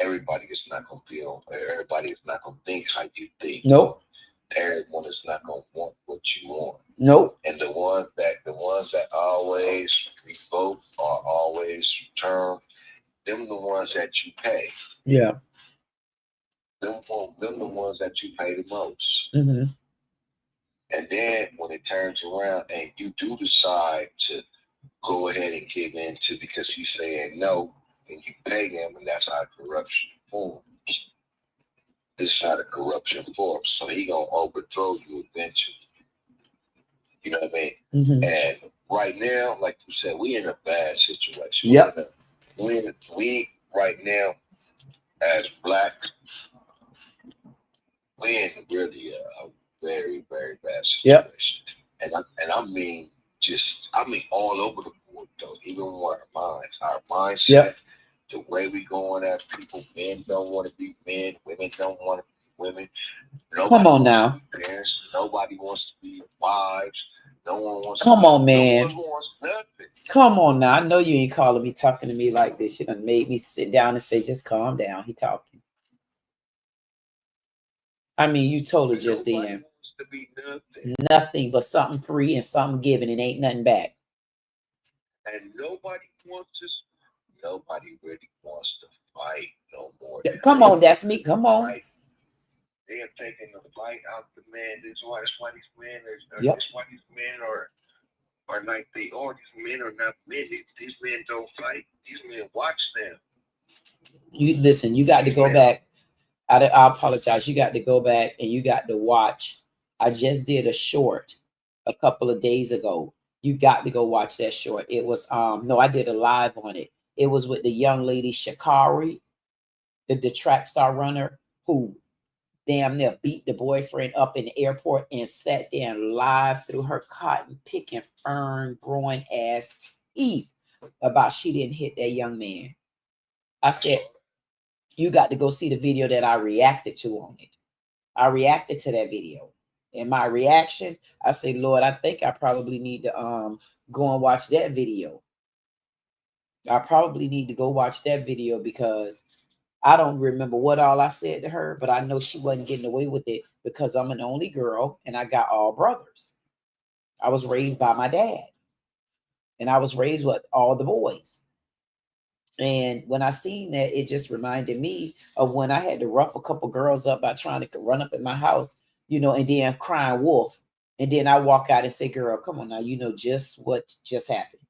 Everybody is not gonna feel. Everybody is not gonna think how you think. Nope. Everyone is not gonna want what you want. Nope. And the ones that always revolt or always return, them the ones that you pay. Yeah. Them the ones that you pay the most. Mm-hmm. And then when it turns around and you do decide to go ahead and give in to because you saying no and you pay them, and that's how corruption forms. It's not a corruption form, so he gonna overthrow you eventually. You know what I mean? Mm-hmm. And right now, like you said, we in a bad situation. Yep. We right now, as blacks, we in really a very, very bad situation. Yep. And I mean all over the board though. Even with our mindset. Yep. The way we going at people, men don't want to be men, women don't want to be women. Come on now. Parents, nobody wants to be wives. No one wants Come to on, man. No one wants nothing. Come on now. I know you ain't calling me, talking to me like this. You done made me sit down and say, just calm down. He talking. I mean, you told her just then. Wants to be nothing but something free and something given and ain't nothing back. And nobody really wants to fight no more. Come on, that's me. Come on. Fight. They are taking the fight out the man. That's why these men that's why these men are like they are. These men are not men. These men don't fight. These men watch them. You listen, you got to go back. I apologize. You got to go back and you got to watch. I just did a short a couple of days ago. You got to go watch that short. It was no, I did a live on it. It was with the young lady Sha'Carri, the track star runner who damn near beat the boyfriend up in the airport and sat there and live through her cotton picking fern growing ass teeth about she didn't hit that young man. I said, you got to go see the video that I reacted to on it. I reacted to that video. In my reaction, I say, Lord, I think I probably need to go and watch that video. I probably need to go watch that video because I don't remember what all I said to her, but I know she wasn't getting away with it because I'm an only girl and I got all brothers. I was raised by my dad and I was raised with all the boys. And when I seen that, it just reminded me of when I had to rough a couple girls up by trying to run up in my house, and then crying wolf. And then I walk out and say, girl, come on now, you know just what just happened.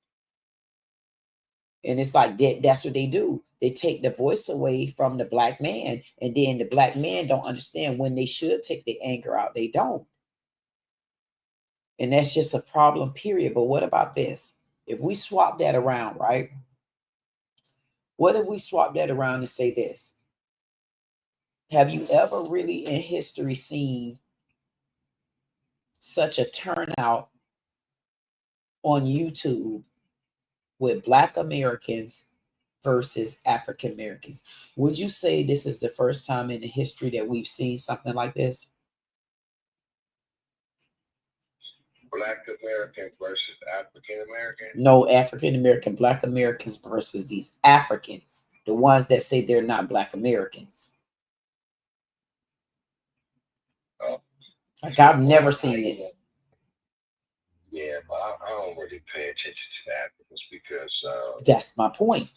And it's like that's what they do. They take the voice away from the black man, and then the black man don't understand when they should take the anger out. They don't. And that's just a problem, period. But what about this? If we swap that around, right? What if we swap that around and say this? Have you ever really in history seen such a turnout on YouTube with Black Americans versus African Americans? Would you say this is the first time in the history that we've seen something like this? Black American versus African American? No, African American, Black Americans versus these Africans, the ones that say they're not Black Americans. Oh. Like I've never seen it. Yeah, but I don't really pay attention to the Africans because that's my point.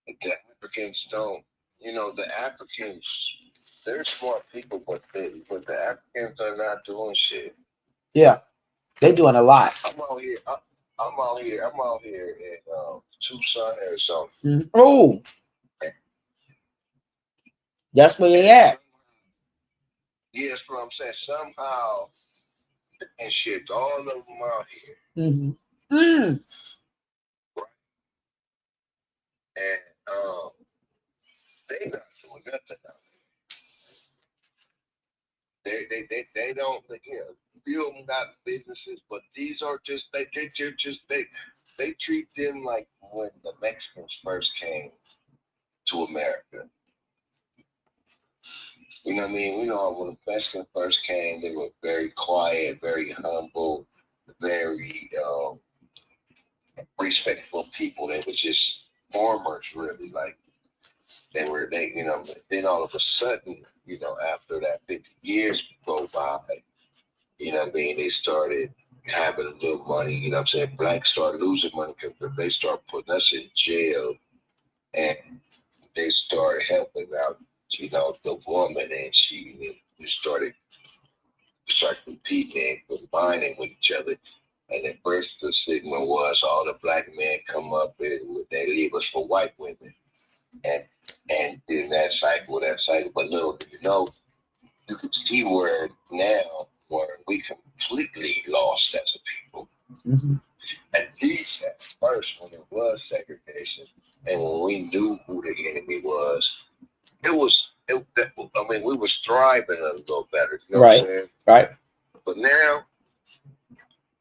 The Africans don't, you know, the Africans, they're smart people, but the Africans are not doing shit. Yeah, they're doing a lot. I'm out here in Tucson, Arizona. Mm-hmm. Oh, that's where they at. Yeah, that's what I'm saying. Somehow, and shit, all of them out here. Mm-hmm. Mm. And they not doing nothing out there. They don't, you know, few of them got businesses, but these are just they treat them like when the Mexicans first came to America. You know what I mean? We know when the Mexicans first came, they were very quiet, very humble, very respectful people. They were just farmers, really. Like they, you know. Then all of a sudden, you know, after that 50 years go by, you know what I mean, they started having a little money. You know what I'm saying? Blacks started losing money because they started putting us in jail, and they started helping out, you know, the woman, and she started competing and combining with each other. And at first the stigma was all the black men come up and they leave us for white women. And in that cycle. But little do you know, you can see where now where we completely lost as a people. Mm-hmm. At least at first when it was segregation and when we knew who the enemy was, I mean, we was thriving a little better. You know right. What I'm saying? Right. But now,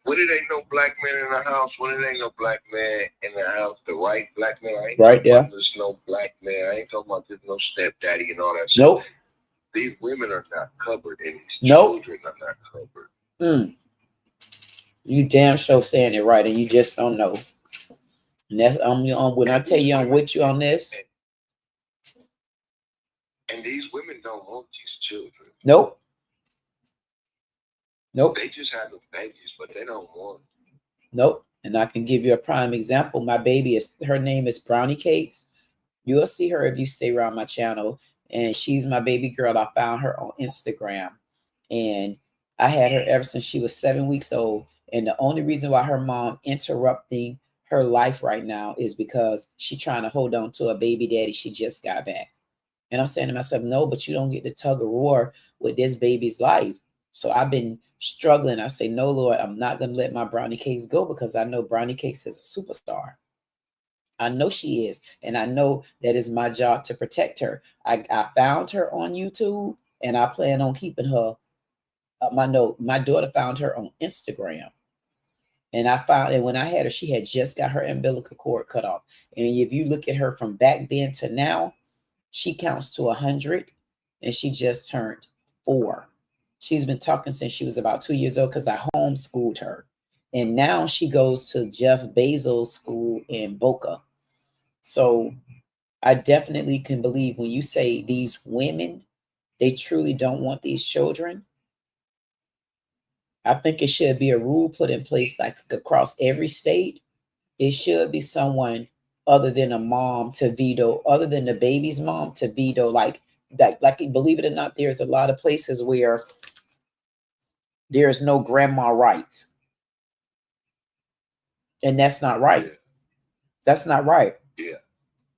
when it ain't no black man in the house, when it ain't no black man in the house, the right black man, I ain't right, talking yeah. about there's no black man. I ain't talking about there's no stepdaddy and all that nope. stuff. These women are not covered, and these nope. children are not covered. Mm. You damn sure saying it right, and you just don't know. And that's when I tell you I'm with you on this. And these women don't want these children. Nope. Nope. They just have the babies, but they don't want them. Nope. And I can give you a prime example. My baby her name is Brownie Cakes. You'll see her if you stay around my channel. And she's my baby girl. I found her on Instagram. And I had her ever since she was 7 weeks old. And the only reason why her mom interrupting her life right now is because she's trying to hold on to a baby daddy she just got back. And I'm saying to myself, no, but you don't get to tug of war with this baby's life. So I've been struggling. I say, no, Lord, I'm not going to let my Brownie Cakes go because I know Brownie Cakes is a superstar. I know she is. And I know that is my job to protect her. I found her on YouTube and I plan on keeping her. My daughter found her on Instagram. And I found that when I had her, she had just got her umbilical cord cut off. And if you look at her from back then to now, she counts to 100 and she just turned 4. She's been talking since she was about 2 years old because I homeschooled her. And now she goes to Jeff Bezos' school in Boca. So I definitely can believe when you say these women, they truly don't want these children. I think it should be a rule put in place like across every state. It should be someone other than a mom to veto, other than the baby's mom to veto, like believe it or not, there's a lot of places where there is no grandma right. And that's not right. Yeah. That's not right. Yeah.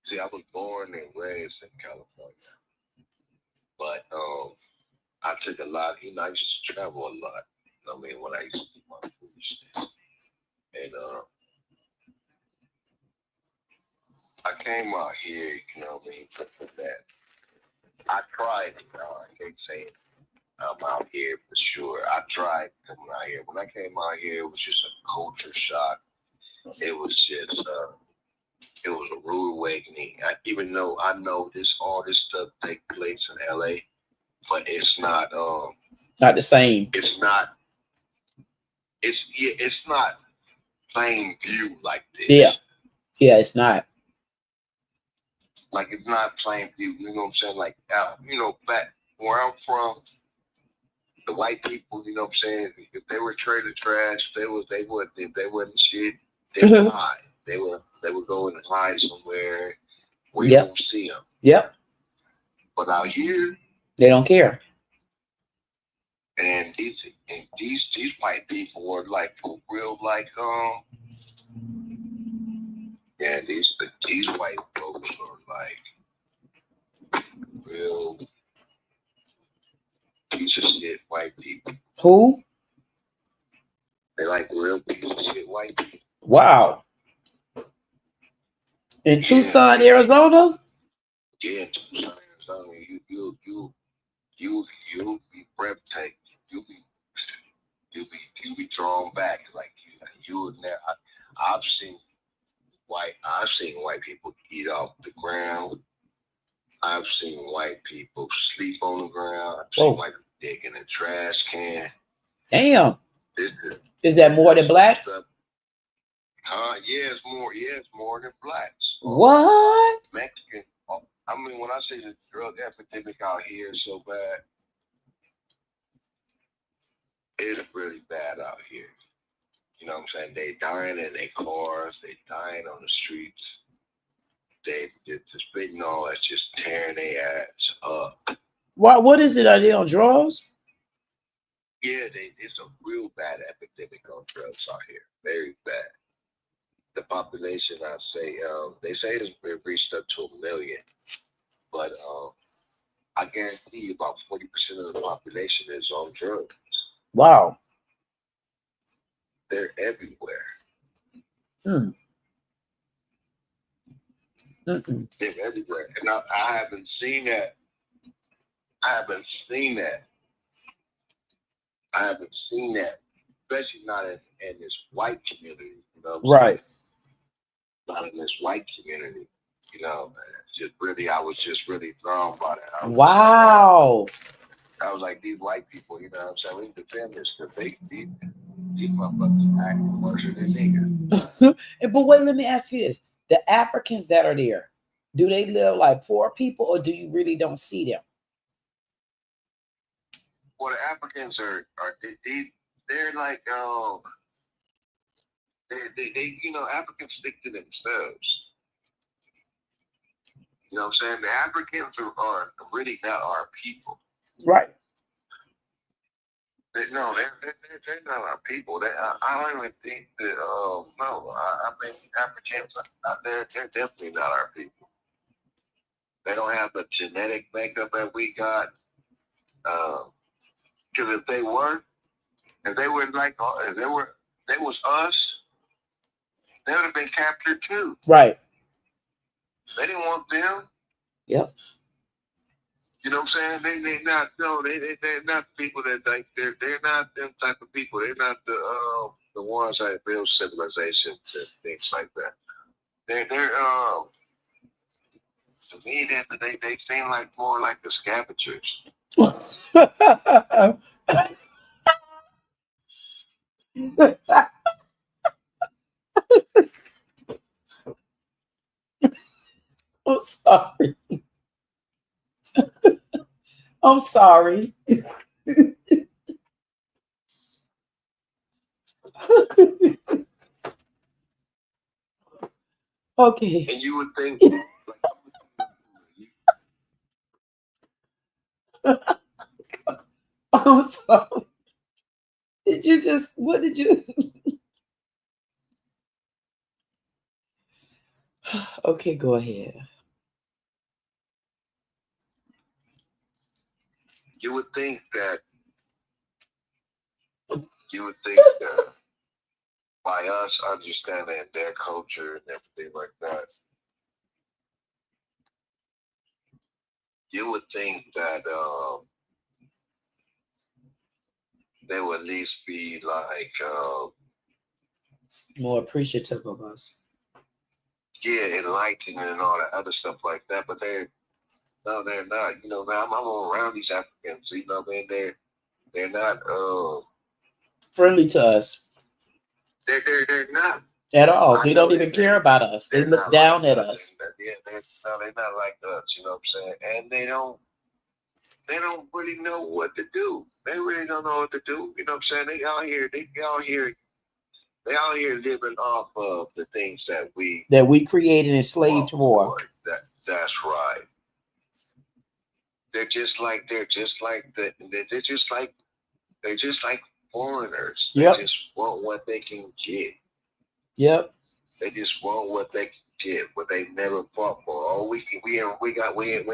See, I was born and raised in California, but I took a lot. You know, I used to travel a lot. I mean, when I used to do my foolishness, and I came out here. You know what I mean? For that, I tried. You know, I can't say I'm out here for sure. I tried coming out here. When I came out here, it was just a culture shock. It was just it was a rude awakening. Even though I know all this stuff take place in LA, but it's not Not the same. it's not plain view like this. Yeah. Yeah, it's not. Like it's not plain view, you know what I'm saying? Like you know, back where I'm from, the white people, you know what I'm saying, if they were trailer trash, they wasn't shit, they would hide. They would go and hide somewhere where you don't see them. Yep. But out here, They don't care. and these white people were like for real, like yeah, these white folks are like real piece of shit white people. Who? They like real piece of shit white people. Wow. In Tucson, Arizona? Yeah, in Tucson, Arizona, you'll be breathtaking. You'll be thrown back like you would never. I've seen white people eat off the ground. I've seen white people sleep on the ground. I've seen white people dig in a trash can. Damn. Is that more than blacks? Yeah, it's more than blacks. What? Mexican. I mean, when I say the drug epidemic out here is so bad, it's really bad out here. You know what I'm saying? They dying in their cars. They dying on the streets. They just spitting all that's just tearing their ass up. What is it? Are they on drugs? Yeah, it's a real bad epidemic on drugs out here. Very bad. The population, I say, they say it's reached up to 1 million, but I guarantee you about 40% of the population is on drugs. Wow. They're everywhere. Mm. They're everywhere, and I haven't seen that. I haven't seen that, especially not in this white community. You know, Right. Not in this white community. You know, I was just really thrown by that. Wow. I was like, these white people, you know what I'm saying? We defend this because these motherfuckers act worse than niggas. But wait, let me ask you this. The Africans that are there, do they live like poor people or do you really don't see them? Well, the Africans they're like, they you know, Africans stick to themselves. You know what I'm saying? The Africans are really not our people. Right. They're not our people. I don't even think that. No, I mean Africans they're definitely not our people. They don't have the genetic makeup that we got. Because if they were like, if they was us, they would have been captured too. Right. They didn't want them. Yep. You know what I'm saying? They're not people that think they're not them type of people. They're not the ones that build civilizations and things like that. They're to me they seem like more like the scavengers. I'm sorry. I'm sorry. Okay. And you would think I'm sorry. you just? What did you? Okay, go ahead. You would think that by us understanding their culture and everything like that, you would think that they would at least be like More appreciative of us. yeah, enlightened and all that other stuff like that, but they're not. You know, now I'm around these Africans, you know, man, they're not Friendly to us they're not at all. I They know don't even care about us. They they're look not down like at us. us. Yeah, they're not like us, you know what I'm saying? And they don't really know what to do. They really don't know what to do. You know what I'm saying? They out here living off of the things that we Created and slaved for. That's right. They're just like foreigners. Yep. They just want what they can get. Yep. They just want what they can get, what they never fought for. Oh, we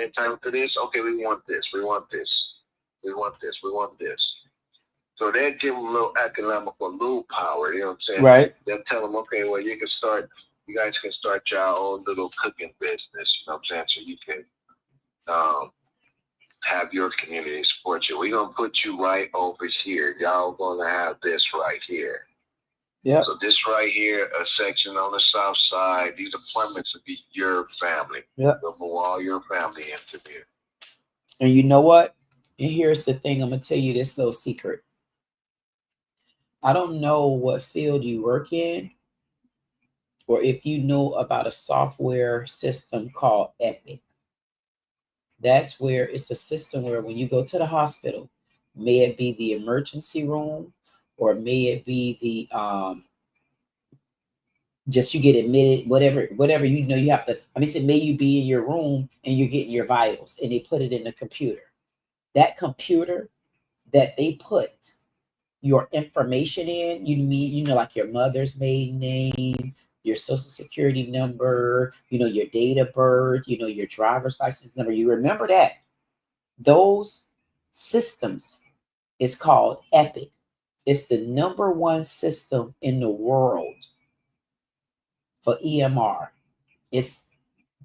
entitled to this. Okay, we want this. We want this. We want this. We want this. So they give them a little economical little power. You know what I'm saying? Right. They'll tell them, okay, well, you guys can start your own little cooking business. You know what I'm saying? So you can have your community support you. We're gonna put you right over here. Y'all gonna have this right here. Yeah. So this right here, a section on the south side, these apartments will be your family. Yeah. They'll move all your family into there. And you know what? And here's the thing. I'm gonna tell you this little secret. I don't know what field you work in, or if you know about a software system called Epic. That's where it's a system where when you go to the hospital, may it be the emergency room, or may it be the just you get admitted, whatever you know you have to. I mean, say may you be in your room and you're getting your vitals, and they put it in the computer. That computer that they put your information in, you know, like your mother's maiden name, your social security number, you know, your date of birth, you know, your driver's license number. You remember that. Those systems is called Epic. It's the #1 system in the world for EMR. It's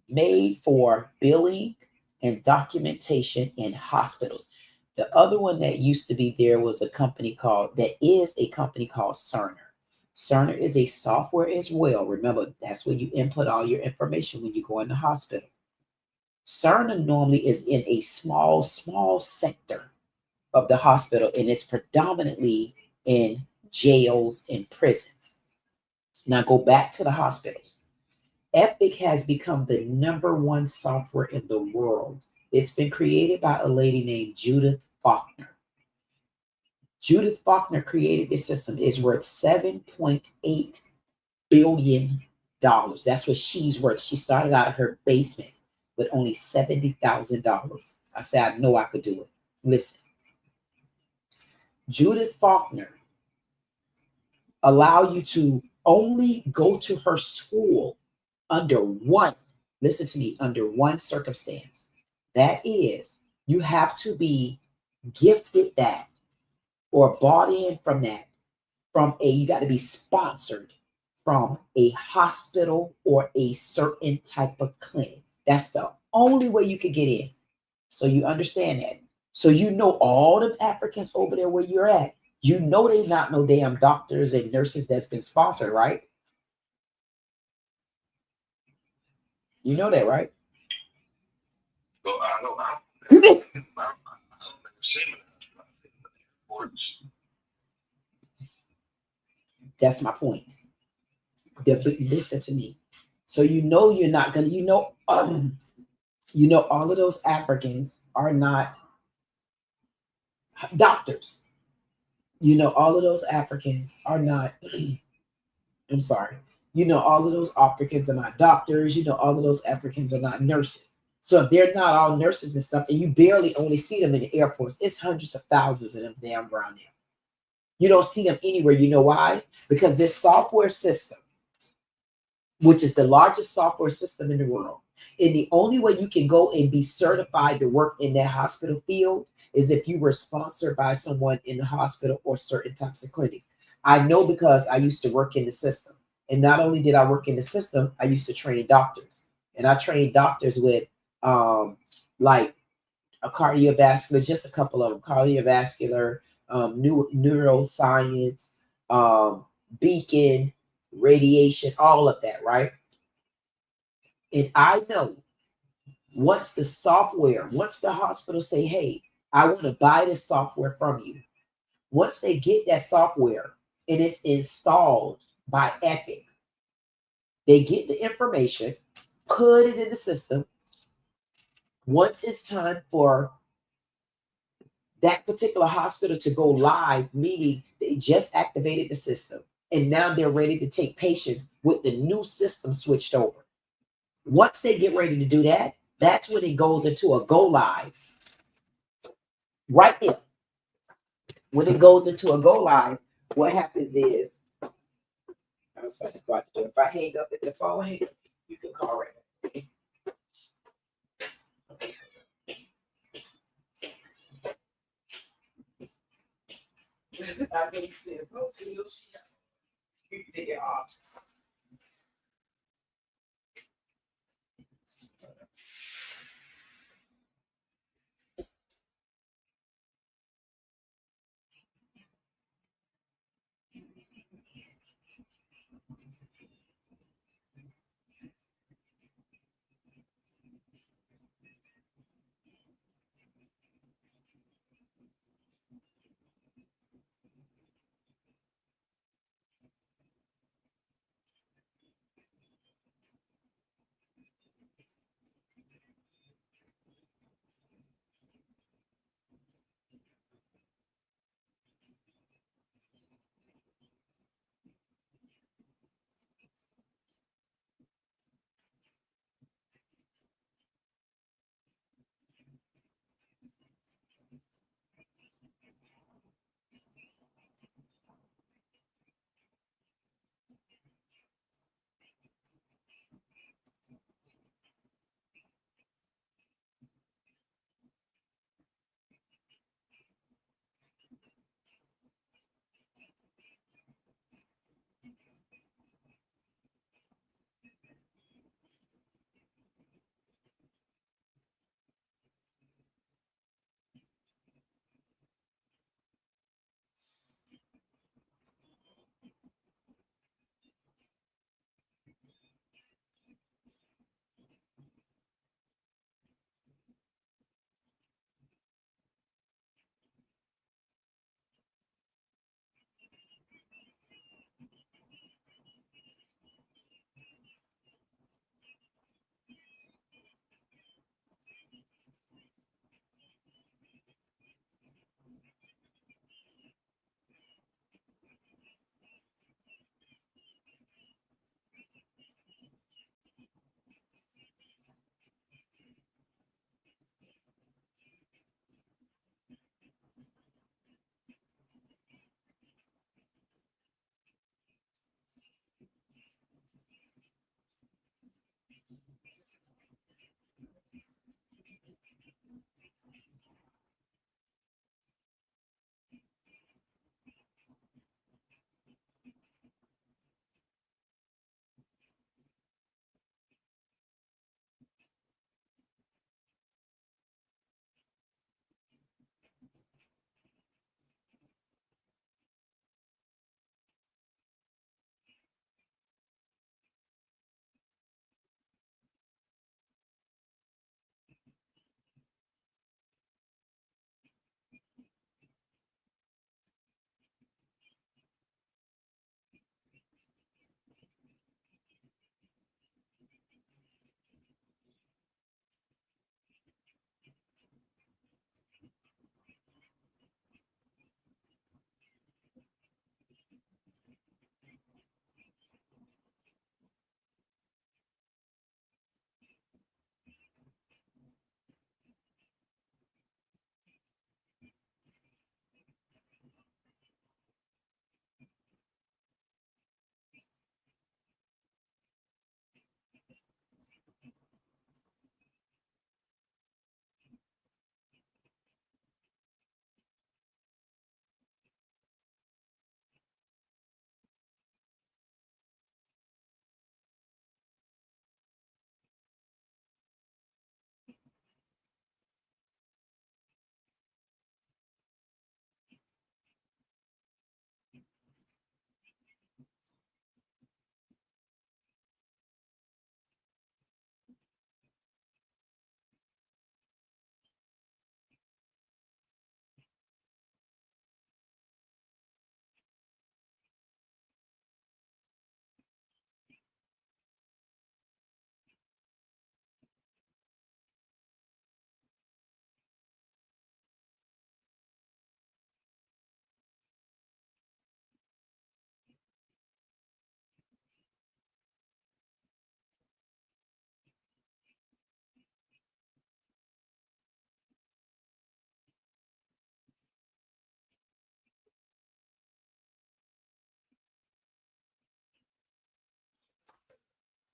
made for billing and documentation in hospitals. The other one that used to be there was a company called Cerner. Cerner is a software as well. Remember, that's where you input all your information when you go in the hospital. Cerner normally is in a small sector of the hospital, and it's predominantly in jails and prisons. Now go back to the hospitals. Epic has become the #1 software in the world. It's been created by a lady named Judith Faulkner. Judith Faulkner created this system. It's worth $7.8 billion. That's what she's worth. She started out of her basement with only $70,000. I said, I know I could do it. Listen. Judith Faulkner allow you to only go to her school under one circumstance. That is, you have to be gifted that or bought in from that. You got to be sponsored from a hospital or a certain type of clinic. That's the only way you could get in. So you understand that. So you know all the Africans over there where you're at, you know they not no damn doctors and nurses that's been sponsored, right? You know that, right? Well, I don't know. That's my point. Listen to me. So you know you're not gonna. All of those Africans are not doctors. All of those Africans are not. I'm sorry. All of those Africans are not doctors. All of those Africans are not nurses. So if they're not all nurses and stuff, and you barely only see them in the airports, it's hundreds of thousands of them damn around there. You don't see them anywhere. You know why? Because this software system, which is the largest software system in the world, and the only way you can go and be certified to work in that hospital field is if you were sponsored by someone in the hospital or certain types of clinics. I know because I used to work in the system. And not only did I work in the system, I used to train doctors. And I trained doctors with like a cardiovascular, just a couple of them, cardiovascular, neuroscience, beacon, radiation, all of that, right? And I know once the software, once the hospital say, hey, I want to buy this software from you, once they get that software and it's installed by Epic, they get the information, put it in the system. Once it's time for that particular hospital to go live, meaning they just activated the system and now they're ready to take patients with the new system switched over. Once they get ready to do that, that's when it goes into a go live. Right there. When it goes into a go live, what happens is, I was about to go out the door. If I hang up, if the phone hang up, you can call right back. That makes sense. No serious shit. You can take it off.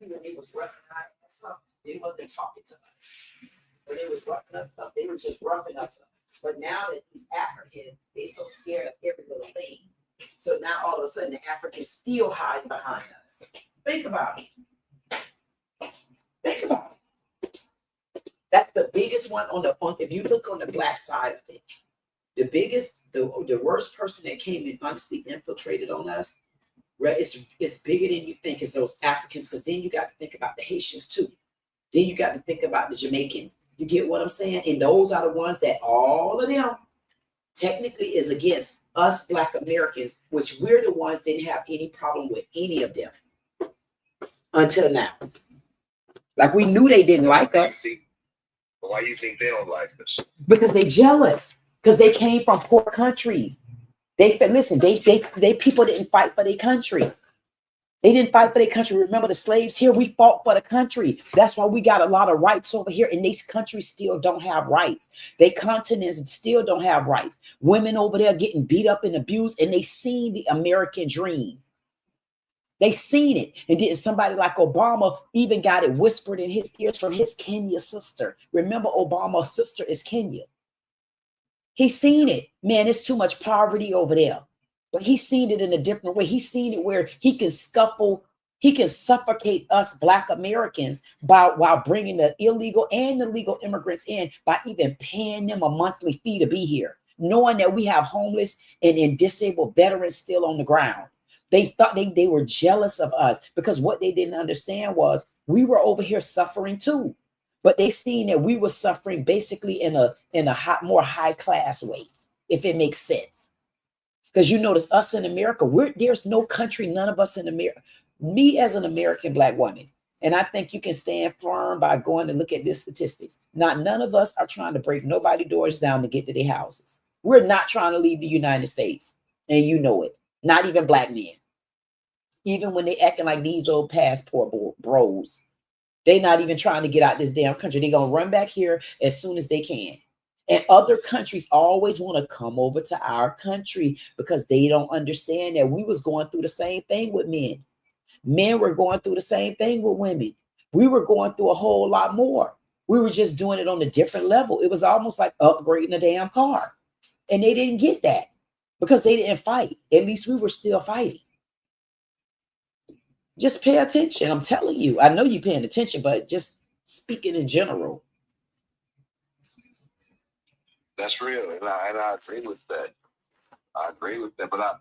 when they was roughing our ass up, they wasn't talking to us. When they was roughing us up, they were just roughing us up. But now that these Africans, they so scared of every little thing. So now all of a sudden the Africans still hide behind us. Think about it. Think about it. That's the biggest one if you look on the black side of it, the biggest, the worst person that came and honestly infiltrated on us, right? It's bigger than you think. It's those Africans, because then you got to think about the Haitians too. Then you got to think about the Jamaicans. You get what I'm saying? And those are the ones that all of them technically is against us Black Americans, which we're the ones didn't have any problem with any of them until now. Like we knew they didn't like us. Why do you think they don't like us? Because they jealous. Because they came from poor countries. They people didn't fight for their country. They didn't fight for their country. Remember the slaves here? We fought for the country. That's why we got a lot of rights over here. And these countries still don't have rights. They continents still don't have rights. Women over there getting beat up and abused, and they seen the American dream. They seen it. And then somebody like Obama even got it whispered in his ears from his Kenya sister. Remember, Obama's sister is Kenya. He seen it. Man, it's too much poverty over there. But he's seen it in a different way. He's seen it where he can suffocate us Black Americans while bringing the illegal and the legal immigrants in by even paying them a monthly fee to be here, knowing that we have homeless and disabled veterans still on the ground. They thought they were jealous of us because what they didn't understand was we were over here suffering too. But they seen that we were suffering basically in a more high class way, if it makes sense. Because you notice us in America, there's no country, none of us in America. Me as an American Black woman, and I think you can stand firm by going to look at these statistics. None of us are trying to break nobody's doors down to get to their houses. We're not trying to leave the United States, and you know it. Not even Black men. Even when they acting like these old passport bros, they're not even trying to get out this damn country. They're going to run back here as soon as they can. And other countries always want to come over to our country because they don't understand that we was going through the same thing with men. Men were going through the same thing with women. We were going through a whole lot more. We were just doing it on a different level. It was almost like upgrading a damn car. And they didn't get that because they didn't fight. At least we were still fighting. Just pay attention. I'm telling you. I know you're paying attention, but just speaking in general. That's real, and I agree with that. I agree with that, but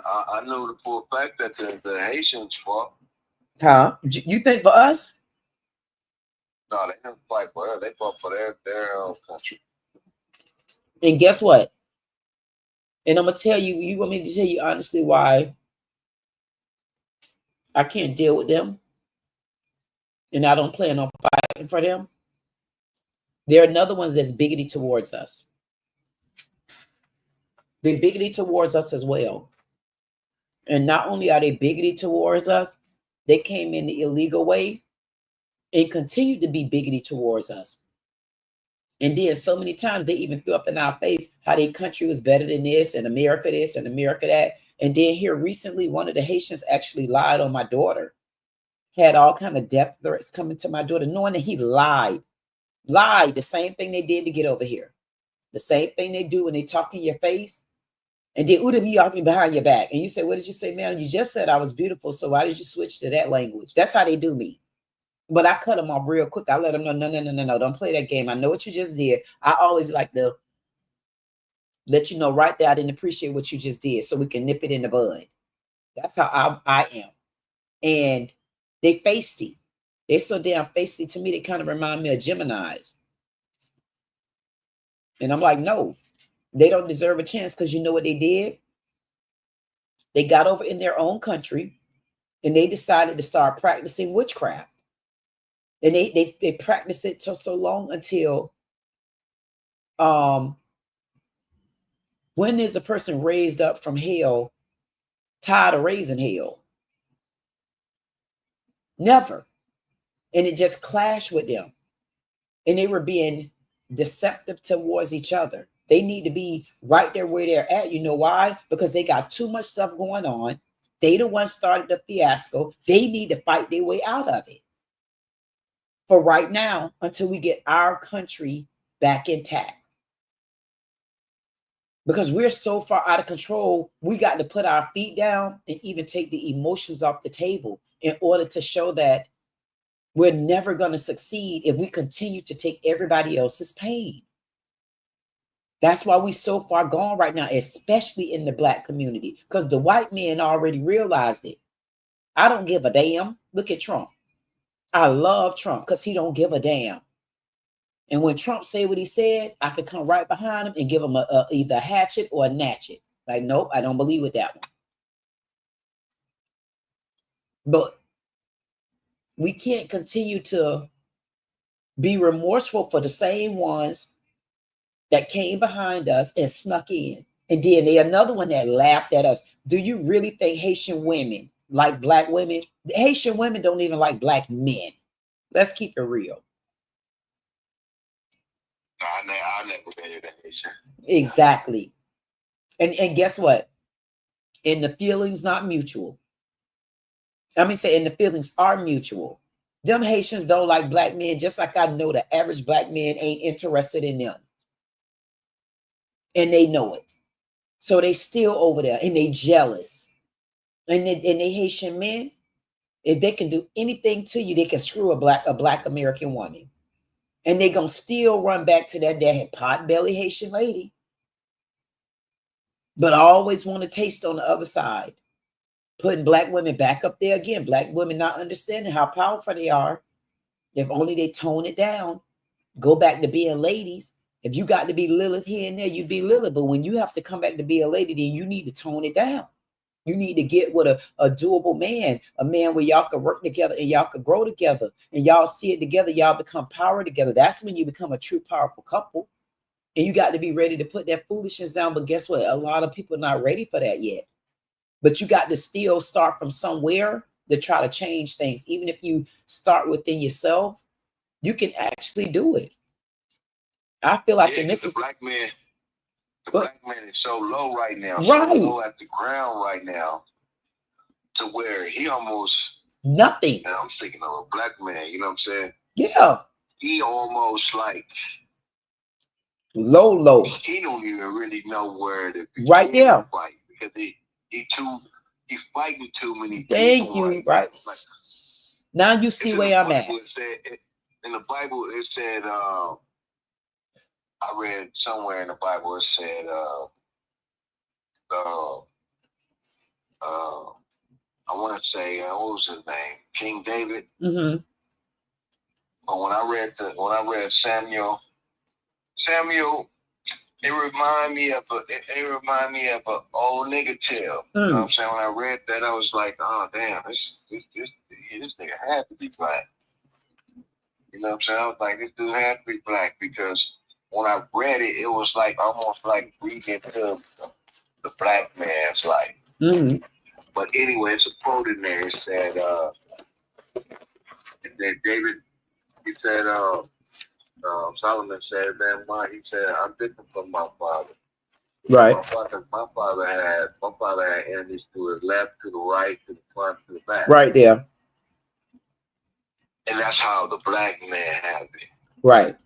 I know for a fact that the Haitians fought. Huh? You think for us? No, they didn't fight for us. They fought for their own country. And guess what? And I'm gonna tell you. You want me to tell you honestly why I can't deal with them, and I don't plan on fighting for them? There are another ones that's bigoted towards us. They're bigoted towards us as well. And not only are they bigoted towards us, they came in the illegal way and continue to be bigoted towards us. And then so many times they even threw up in our face how their country was better than this and America this and America that. And then here recently, one of the Haitians actually lied on my daughter, had all kind of death threats coming to my daughter, knowing that he lied the same thing they did to get over here. The same thing they do when they talk in your face. And then Udam, you talking behind your back. And you say, what did you say, man? You just said I was beautiful. So why did you switch to that language? That's how they do me. But I cut them off real quick. I let them know, no. Don't play that game. I know what you just did. I always like to let you know right there, I didn't appreciate what you just did so we can nip it in the bud. That's how I am. And they feisty. They're so damn feisty to me, they kind of remind me of Geminis. And I'm like, no, they don't deserve a chance because you know what they did? They got over in their own country and they decided to start practicing witchcraft. And they practice it so long until when is a person raised up from hell tired of raising hell? Never. And it just clashed with them. And they were being deceptive towards each other. They need to be right there where they're at. You know why? Because they got too much stuff going on. They the ones started the fiasco. They need to fight their way out of it. for right now until we get our country back intact. Because we're so far out of control, we got to put our feet down and even take the emotions off the table in order to show that we're never going to succeed if we continue to take everybody else's pain. That's why we're so far gone right now, especially in the Black community, because the white man already realized it. I don't give a damn. Look at Trump. I love Trump because he don't give a damn. And when Trump said what he said, I could come right behind him and give him either a hatchet or a natchet. Like, nope, I don't believe with that one. But we can't continue to be remorseful for the same ones that came behind us and snuck in. And then there's another one that laughed at us. Do you really think Haitian women like Black women? The Haitian women don't even like Black men. Let's keep it real. I never been that Haitian. Exactly. And guess what? And the feelings not mutual. I mean, and the feelings are mutual. Them Haitians don't like Black men, just like I know the average Black man ain't interested in them. And they know it. So they still over there and they jealous. And they Haitian men, if they can do anything to you, they can screw a black American woman. And they gonna still run back to that pot-belly Haitian lady. But I always want to taste on the other side. Putting Black women back up there again. Black women not understanding how powerful they are. If only they tone it down. Go back to being ladies. If you got to be Lilith here and there, you be Lilith. But when you have to come back to be a lady, then you need to tone it down. You need to get with a doable man, a man where y'all can work together and y'all can grow together and y'all see it together. Y'all become power together. That's when you become a true powerful couple. And you got to be ready to put that foolishness down. But guess what? A lot of people are not ready for that yet. But you got to still start from somewhere to try to change things. Even if you start within yourself, you can actually do it. I feel like in this the is Black man. The Black man is so low right now, right. So low at the ground right now, to where he almost nothing. And I'm thinking of a Black man, you know what I'm saying? Yeah. He almost like low. He don't even really know where to right there fight because he fighting too many Thank people. You right. Like, now you see where I'm at. In the Bible, it said. I read somewhere in the Bible it said I want to say what was his name? King David. Mm-hmm. But when I read Samuel, it remind me of a old nigga tale. You know what I'm saying? When I read that, I was like, oh damn, this nigga had to be Black. You know what I'm saying? I was like, this dude had to be Black because when I read it, it was like almost like reading into the Black man's life. Mm-hmm. But anyway, it's a quote in there. It said, that David, he said, Solomon said, he said, I'm different from my father. Right. My father had enemies to his left, to the right, to the front, to the back. Right there. And that's how the Black man has it. Right.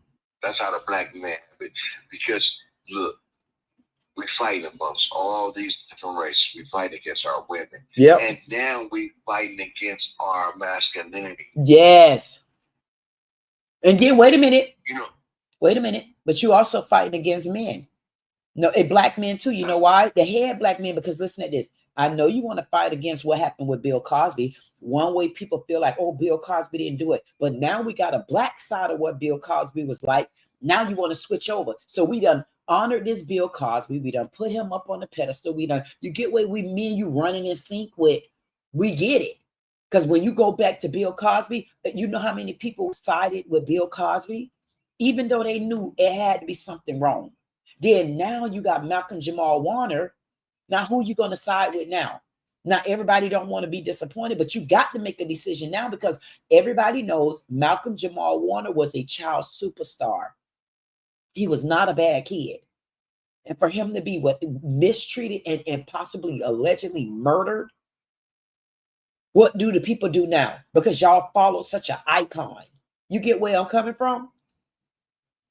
That's how the Black man have it. Because look, we fight amongst all these different races. We fight against our women. Yep. And now we fighting against our masculinity. Yes. And then wait a minute. You know. Wait a minute. But you also fighting against men. No, Black men too. You know why? The head Black men, because listen to this. I know you want to fight against what happened with Bill Cosby. One way people feel like, oh, Bill Cosby didn't do it. But now we got a Black side of what Bill Cosby was like. Now you want to switch over. So we done honored this Bill Cosby. We done put him up on the pedestal. You get where me and you running in sync with. We get it. Because when you go back to Bill Cosby, you know how many people sided with Bill Cosby, even though they knew it had to be something wrong. Then now you got Malcolm Jamal Warner. Now, who you going to side with now? Now, everybody don't want to be disappointed, but you got to make a decision now because everybody knows Malcolm Jamal Warner was a child superstar. He was not a bad kid. And for him to be mistreated and possibly allegedly murdered, what do the people do now? Because y'all follow such an icon. You get where I'm coming from?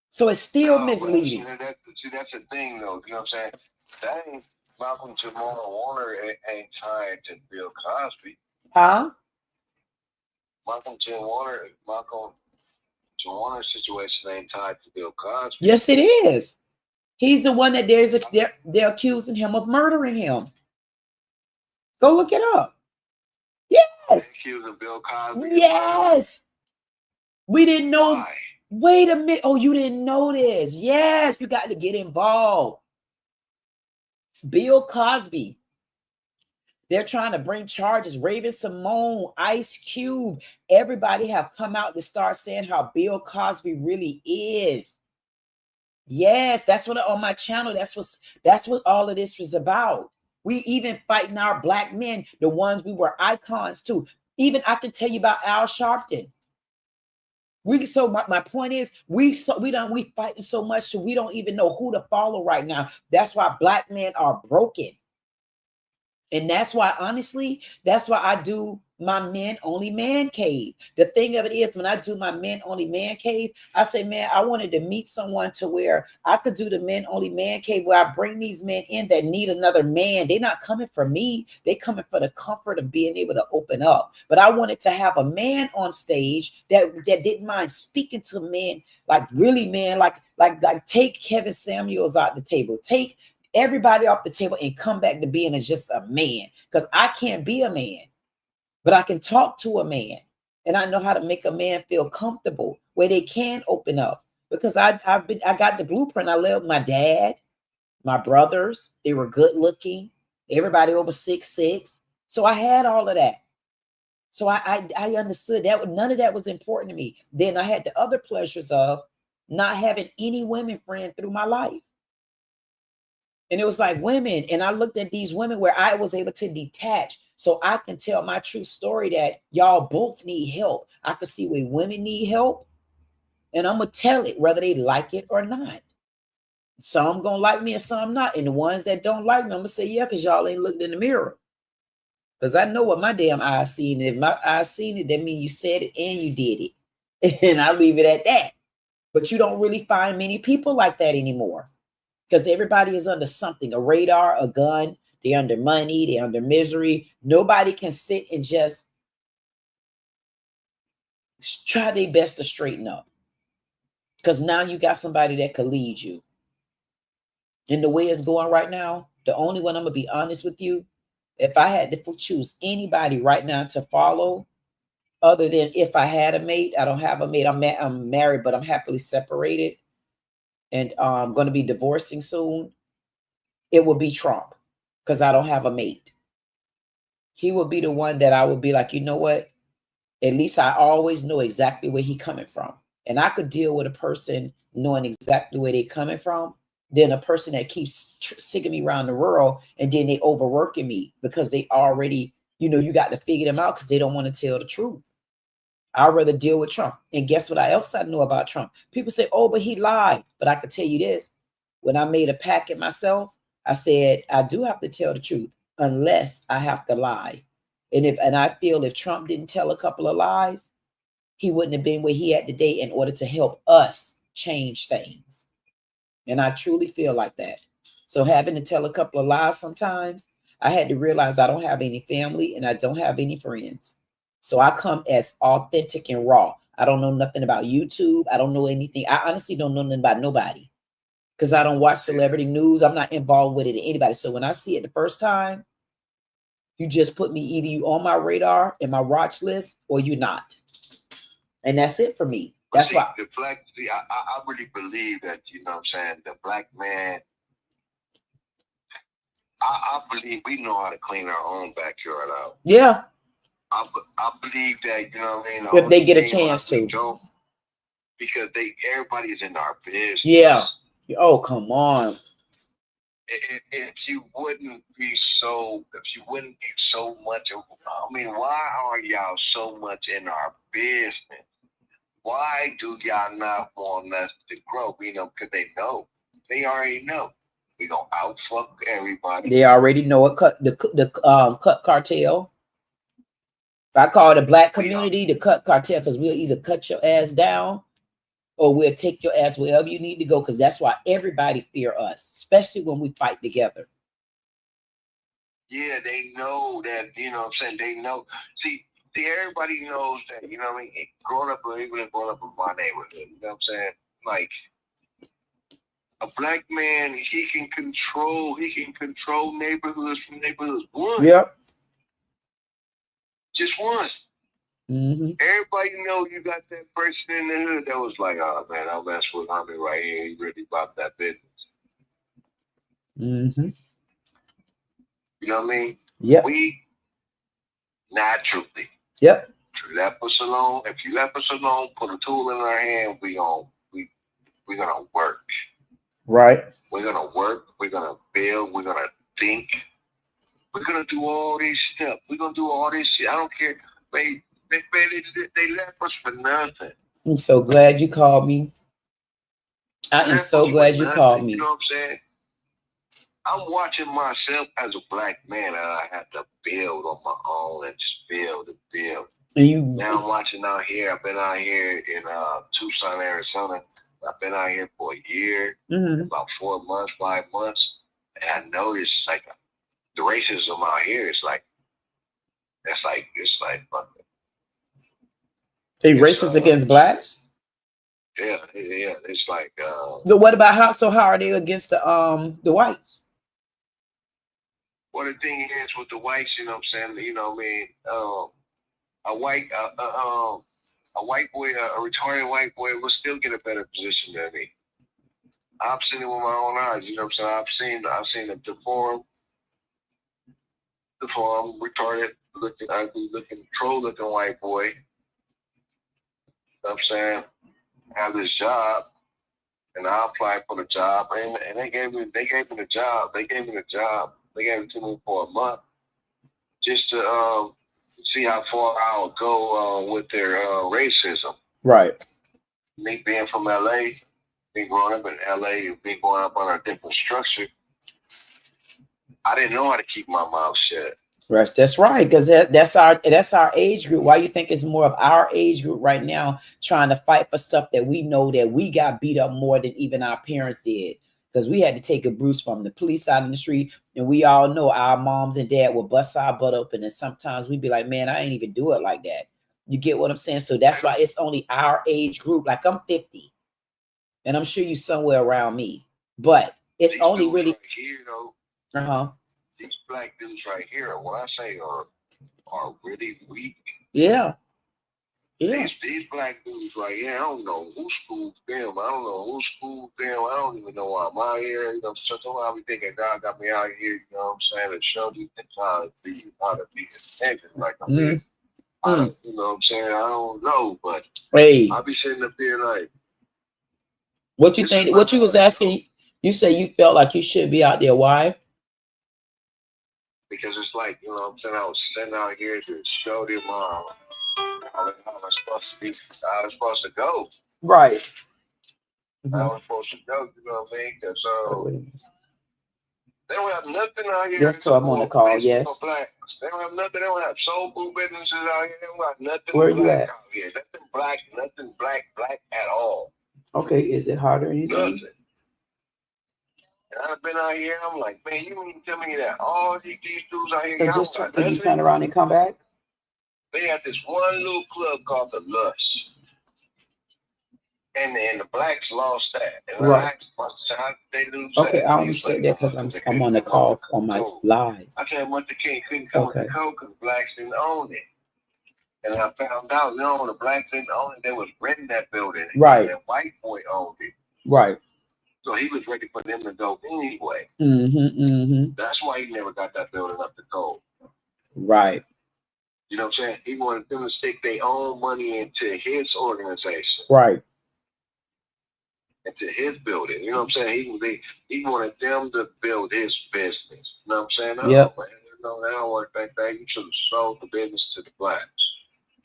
So it's still misleading. See, that's the thing, though. You know what I'm saying? That ain't Malcolm Jamal Warner ain't tied to Bill Cosby. Huh? Malcolm Jamal Warner's situation ain't tied to Bill Cosby. Yes, it is. He's the one that they're accusing him of murdering him. Go look it up. Yes. Accusing Bill Cosby. Yes. We didn't know. Why? Wait a minute. Oh, you didn't know this. Yes, you got to get involved. Bill Cosby. They're trying to bring charges. Raven Simone, Ice Cube, everybody have come out to start saying how Bill Cosby really is. Yes, that's what on my channel. That's what all of this was about. We even fighting our black men, the ones we were icons to. Even I can tell you about Al Sharpton. My point is we fighting so much so we don't even know who to follow right now. That's why black men are broken. And that's why, honestly, that's why I do my men only man cave. The thing of it is, when I do my men only man cave, I say, man, I wanted to meet someone to where I could do the men only man cave where I bring these men in that need another man. They're not coming for me. They're coming for the comfort of being able to open up. But I wanted to have a man on stage that didn't mind speaking to men, like really men, like take Kevin Samuels out the table, take everybody off the table and come back to being just a man, because I can't be a man, but I can talk to a man, and I know how to make a man feel comfortable where they can open up, because I got the blueprint. I love my dad, my brothers, they were good looking, everybody over 6'6", so I had all of that. So I understood that none of that was important to me. Then I had the other pleasures of not having any women friend through my life. And it was like women. And I looked at these women where I was able to detach so I can tell my true story that y'all both need help. I could see where women need help, and I'm going to tell it whether they like it or not. Some going to like me and some not. And the ones that don't like me, I'm going to say, yeah, because y'all ain't looked in the mirror. Because I know what my damn eyes seen. If my eyes seen it, that means you said it and you did it. And I leave it at that. But you don't really find many people like that anymore. Because everybody is under something, a radar, a gun. They're under money. They're under misery. Nobody can sit and just try their best to straighten up. Because now you got somebody that could lead you. And the way it's going right now, the only one, I'm going to be honest with you, if I had to choose anybody right now to follow, other than if I had a mate, I don't have a mate. I'm married, but I'm happily separated. And I'm going to be divorcing soon. It will be Trump, because I don't have a mate. He will be the one that I would be like, you know what? At least I always know exactly where he's coming from. And I could deal with a person knowing exactly where they're coming from than a person that keeps sigging me around the world and then they overworking me because they already, you got to figure them out because they don't want to tell the truth. I'd rather deal with Trump. And guess what else I know about Trump? People say, oh, but he lied. But I could tell you this. When I made a packet myself, I said, I do have to tell the truth unless I have to lie. And I feel if Trump didn't tell a couple of lies, he wouldn't have been where he at today in order to help us change things. And I truly feel like that. So having to tell a couple of lies sometimes, I had to realize I don't have any family and I don't have any friends. So I come as authentic and raw. I don't know nothing about YouTube. I don't know anything. I honestly don't know nothing about nobody because I don't watch celebrity news. I'm not involved with it to anybody. So when I see it the first time, you just put me either you on my radar and my watch list or you're not. And that's it for me. That's why the black. See, I really believe that, you know what I'm saying, the black man. I believe we know how to clean our own backyard out. Yeah. I believe that, you know what I mean. If they get a chance to, because everybody is in our business. Yeah. Oh, come on. If you wouldn't be so much, I mean, why are y'all so much in our business? Why do y'all not want us to grow? Because they already know. We gonna outfuck everybody. They already know it. The cut cartel. I call it a black community, the cut cartel, because we'll either cut your ass down or we'll take your ass wherever you need to go, because that's why everybody fear us, especially when we fight together. Yeah, they know that, you know what I'm saying? They know. See, everybody knows that, you know what I mean? Growing up, even growing up in my neighborhood, you know what I'm saying? Like, a black man, he can control neighborhoods from neighborhoods. One. Yep. Just one. Mm-hmm. Everybody know you got that person in the hood that was like, oh man, I'll mess with Homie right here. He really about that business. Mm-hmm. You know what I mean? Yep. We naturally. Yep. If you left us alone, put a tool in our hand, we're gonna work. Right. We're gonna work, we're gonna build, we're gonna think. We're gonna do all these steps. We're gonna do all this shit. I don't care. They left us for nothing. I'm so glad you called me. I am so glad you called me. You know what I'm saying? I'm watching myself as a black man, and I have to build on my own and just build and build. And now I'm watching out here. I've been out here in Tucson, Arizona. I've been out here for a year, about 4 months, 5 months, and I noticed like the racism out here is like, it's like fucking. They racist against blacks? Yeah, it's like. But what about how are they against the whites? Well, the thing is with the whites, you know what I'm saying? You know what I mean? A white boy, a retarded white boy will still get a better position than me. I've seen it with my own eyes. You know what I'm saying? I've seen the deformed, retarded looking, ugly looking, troll looking white boy. You know what I'm saying? Have this job, and I applied for the job, and they gave me the job. They gave it to me for a month, just to see how far I'll go with their racism. Right. Me being from LA, being growing up in LA, being growing up under a different structure, I didn't know how to keep my mouth shut. Right, that's right, because that's our age group. Why you think it's more of our age group right now trying to fight for stuff that we know that we got beat up more than even our parents did? Because we had to take a bruise from the police out in the street, and we all know our moms and dad would bust our butt open, and sometimes we'd be like, man, I ain't even do it like that. You get what I'm saying? So that's why it's only our age group. Like I'm 50, and I'm sure you somewhere around me, but it's these only really right here, though, these black dudes right here, what I say are really weak. Yeah. Yeah. These black dudes right here, I don't know who schooled them. I don't even know why I'm out here. You know, so I be thinking God got me out here, you know what I'm saying, to show these things how to be connected. Like I'm here. You know what I'm saying? I don't know, but hey, I'll be sitting up here like, what you think? What you was asking? You say you felt like you should be out there. Why? Because it's like, you know what I'm saying, I was sitting out here to show them how I'm supposed to be, how I'm supposed to go. Right. How I'm supposed to go, you know what I mean? Because they don't have nothing out here. Yes, so I'm on the call, yes. They don't have nothing. They don't have soul food businesses out here. They don't have nothing. Where you at? Out here. Nothing black at all. Okay, is it harder or anything? Nothing. And I've been out here, I'm like, man, you mean to tell me that all these dudes out here? So just can you turn around and come back? They had this one little club called the Lush. And the blacks lost that. And right. I asked myself, how did they lose okay, that? I only said that because I'm on the call on my live. I said, what the king couldn't come with the code because blacks didn't own it. And I found out, you know, the blacks didn't own it. They was renting that building. Right. And white boy owned it. Right. So he was ready for them to go anyway. That's why he never got that building up to code. Right. You know what I'm saying? He wanted them to stick their own money into his organization. Right. Into his building. You know what I'm saying? He wanted them to build his business. You know what I'm saying? No, yep. Man, no, they don't want that thing. You should have sold the business to the blacks.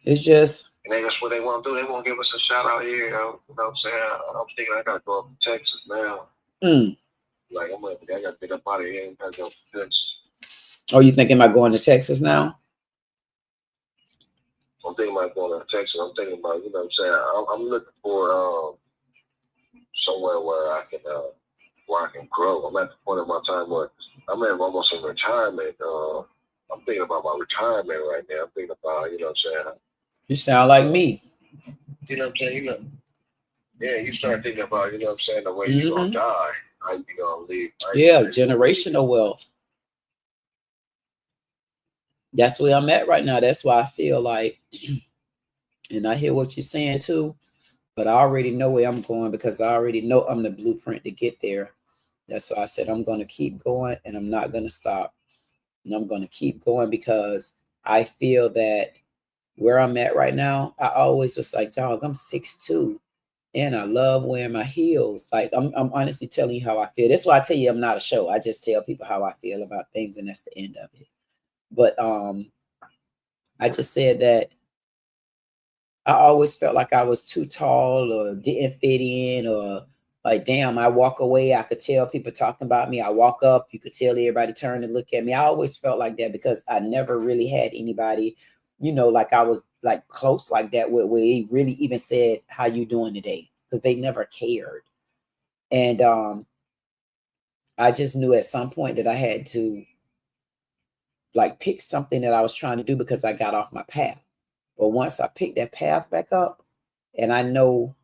It's just. And that's what they want to do. They want to give us a shout out here. You know what I'm saying? I'm thinking I got to go up to Texas now. Like, I got to get up out of here and got to go to Texas. Oh, you thinking about going to Texas now? I'm thinking about going to Texas. I'm thinking about, you know what I'm saying? I'm looking for somewhere where I can grow. I'm at the point of my time where I'm almost in retirement. I'm thinking about my retirement right now. I'm thinking about, you know what I'm saying? You sound like me. You know what I'm saying? You know, yeah, you start thinking about, you know what I'm saying, the way you're going to die, how you going to leave. Yeah, generational wealth. That's where I'm at right now. That's why I feel like, and I hear what you're saying too, but I already know where I'm going because I already know I'm the blueprint to get there. That's why I said I'm going to keep going and I'm not going to stop. And I'm going to keep going because I feel that where I'm at right now, I always was like, dog, I'm 6'2", and I love wearing my heels. Like I'm honestly telling you how I feel. That's why I tell you I'm not a show. I just tell people how I feel about things, and that's the end of it. But I just said that I always felt like I was too tall or didn't fit in, or like, damn, I walk away, I could tell people talking about me. I walk up, you could tell everybody turn and look at me. I always felt like that because I never really had anybody, you know, like I was like close like that where he really even said, how you doing today? Because they never cared. And I just knew at some point that I had to like pick something that I was trying to do because I got off my path. But once I picked that path back up, and I know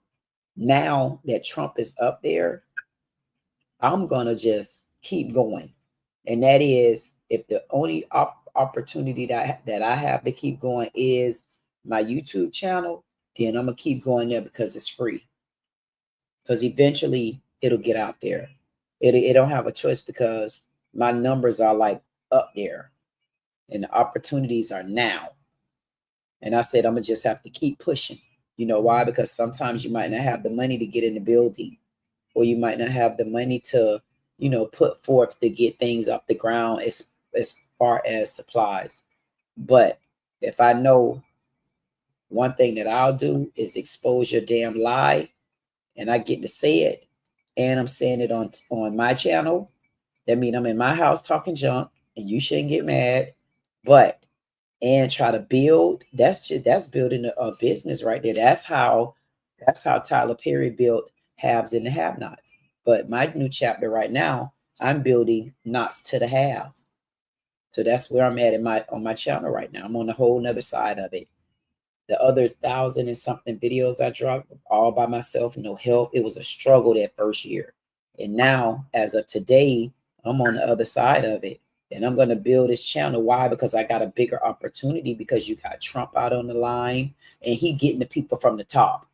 now that Trump is up there, I'm going to just keep going. And that is, if the only opportunity that I have to keep going is my YouTube channel, then I'm going to keep going there because it's free. Because eventually it'll get out there. It don't have a choice because my numbers are like up there and the opportunities are now. And I said, I'm going to just have to keep pushing. You know why? Because sometimes you might not have the money to get in the building, or you might not have the money to, you know, put forth to get things off the ground as far as supplies. But if I know one thing that I'll do is expose your damn lie, and I get to say it, and I'm saying it on my channel, that means I'm in my house talking junk, and you shouldn't get mad. But and try to build, that's building a business right there. That's how Tyler Perry built haves and the have-nots. But my new chapter right now, I'm building knots to the have. So that's where I'm at on my channel right now. I'm on a whole nother side of it. The other 1,000 and something videos I dropped all by myself, no help. It was a struggle that first year. And now, as of today, I'm on the other side of it. And I'm going to build this channel. Why? Because I got a bigger opportunity, because you got Trump out on the line and he getting the people from the top.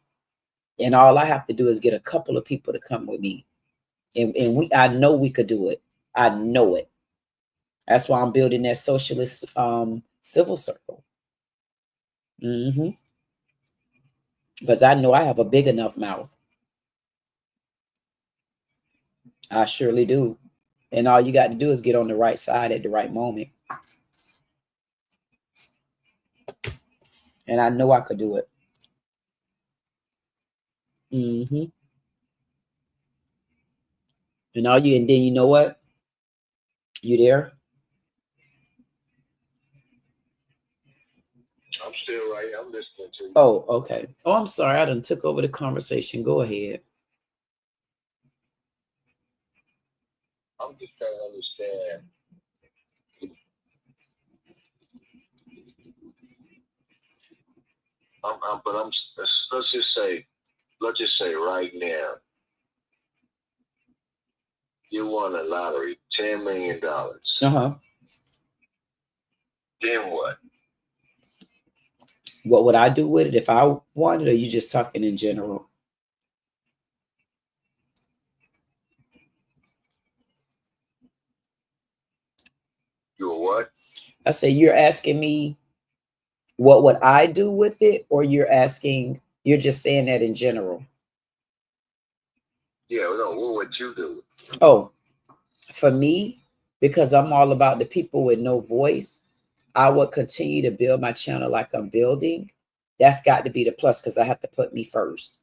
And all I have to do is get a couple of people to come with me. And I know we could do it. I know it. That's why I'm building that socialist civil circle. Because I know I have a big enough mouth. I surely do. And all you got to do is get on the right side at the right moment. And I know I could do it. And then you know what? You there? I'm still right here. I'm listening to you. Oh, okay. Oh, I'm sorry. I done took over the conversation. Go ahead. I'm just trying to understand. Let's just say right now, you won a lottery, $10 million. Then what? What would I do with it if I wanted, or you just talking in general? You a what? I say, you're asking me what would I do with it, or you're just saying that in general? Yeah, no, what would you do? Oh, for me, because I'm all about the people with no voice, I would continue to build my channel like I'm building. That's got to be the plus, because I have to put me first.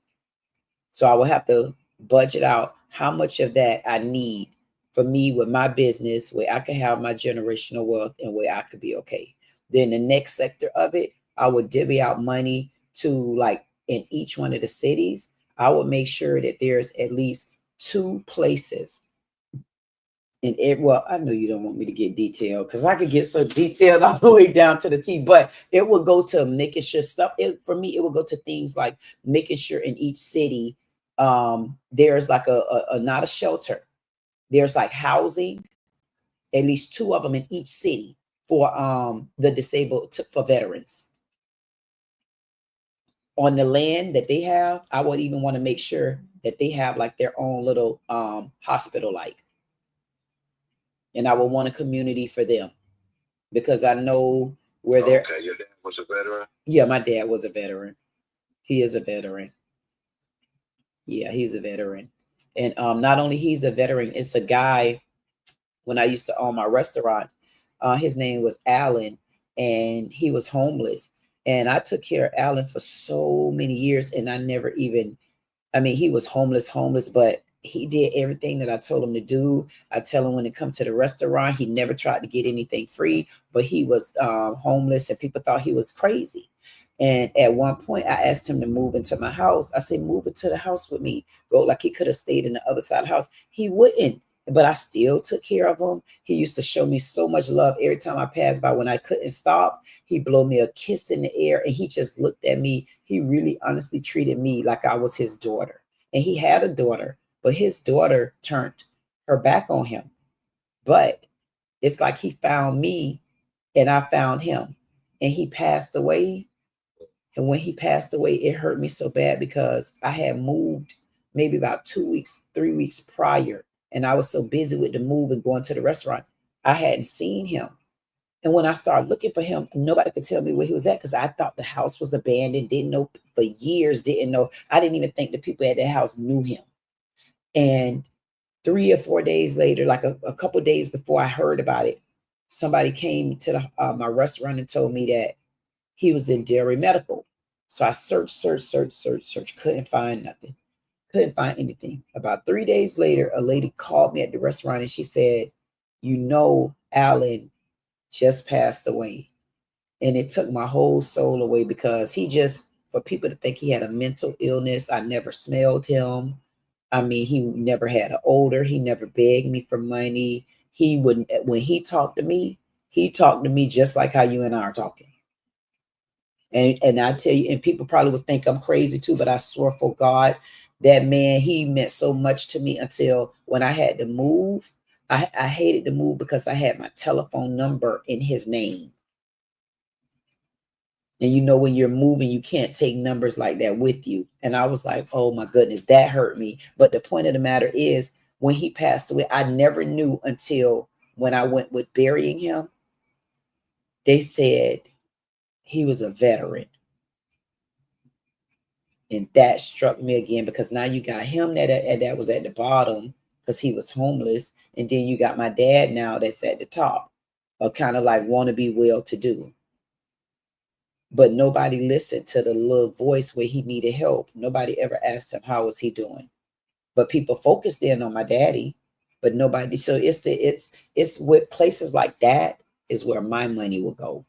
So I will have to budget out how much of that I need for me with my business, where I can have my generational wealth and where I could be okay. Then the next sector of it, I would divvy out money to, like, in each one of the cities. I would make sure that there's at least 2 places. And well, I know you don't want me to get detailed because I could get so detailed all the way down to the T, but it will go to making sure stuff. For me, it will go to things like making sure in each city, there's like a not a shelter. There's like housing, at least 2 of them in each city for the disabled, for veterans. On the land that they have, I would even want to make sure that they have like their own little hospital, like. And I would want a community for them because I know where they're. Okay, your dad was a veteran? Yeah, my dad was a veteran. He is a veteran. Yeah, he's a veteran. And not only he's a veteran, it's a guy, when I used to own my restaurant, his name was Alan, and he was homeless. And I took care of Alan for so many years, and I never even, I mean, he was homeless, but he did everything that I told him to do. I tell him when it comes to the restaurant, he never tried to get anything free, but he was homeless and people thought he was crazy. And at one point I asked him to move into my house. I said, move into the house with me. Go, like he could have stayed in the other side of the house. He wouldn't, but I still took care of him. He used to show me so much love every time I passed by. When I couldn't stop, he'd blow me a kiss in the air and he just looked at me. He really honestly treated me like I was his daughter. And he had a daughter, but his daughter turned her back on him. But it's like he found me and I found him, and he passed away. And when he passed away, it hurt me so bad because I had moved maybe about 2 weeks, 3 weeks prior. And I was so busy with the move and going to the restaurant, I hadn't seen him. And when I started looking for him, nobody could tell me where he was at because I thought the house was abandoned, didn't know for years, didn't know. I didn't even think the people at that house knew him. And 3 or 4 days later, like a couple of days before I heard about it, somebody came to my restaurant and told me that he was in Dairy Medical. So I searched, couldn't find nothing, couldn't find anything. About 3 days later, a lady called me at the restaurant and she said, you know, Alan just passed away. And it took my whole soul away because he just, for people to think he had a mental illness, I never smelled him. I mean, he never had an odor. He never begged me for money. He wouldn't, when he talked to me just like how you and I are talking. And I tell you, and people probably would think I'm crazy too, but I swear for God, that man, he meant so much to me until when I had to move. I hated to move because I had my telephone number in his name. And you know, when you're moving, you can't take numbers like that with you. And I was like, oh my goodness, that hurt me. But the point of the matter is, when he passed away, I never knew until when I went with burying him. They said he was a veteran. And that struck me again, because now you got him that was at the bottom because he was homeless. And then you got my dad now that's at the top, of kind of like want to be well-to-do. But nobody listened to the little voice where he needed help. Nobody ever asked him, how was he doing? But people focused in on my daddy, but nobody. So it's with places like that is where my money will go.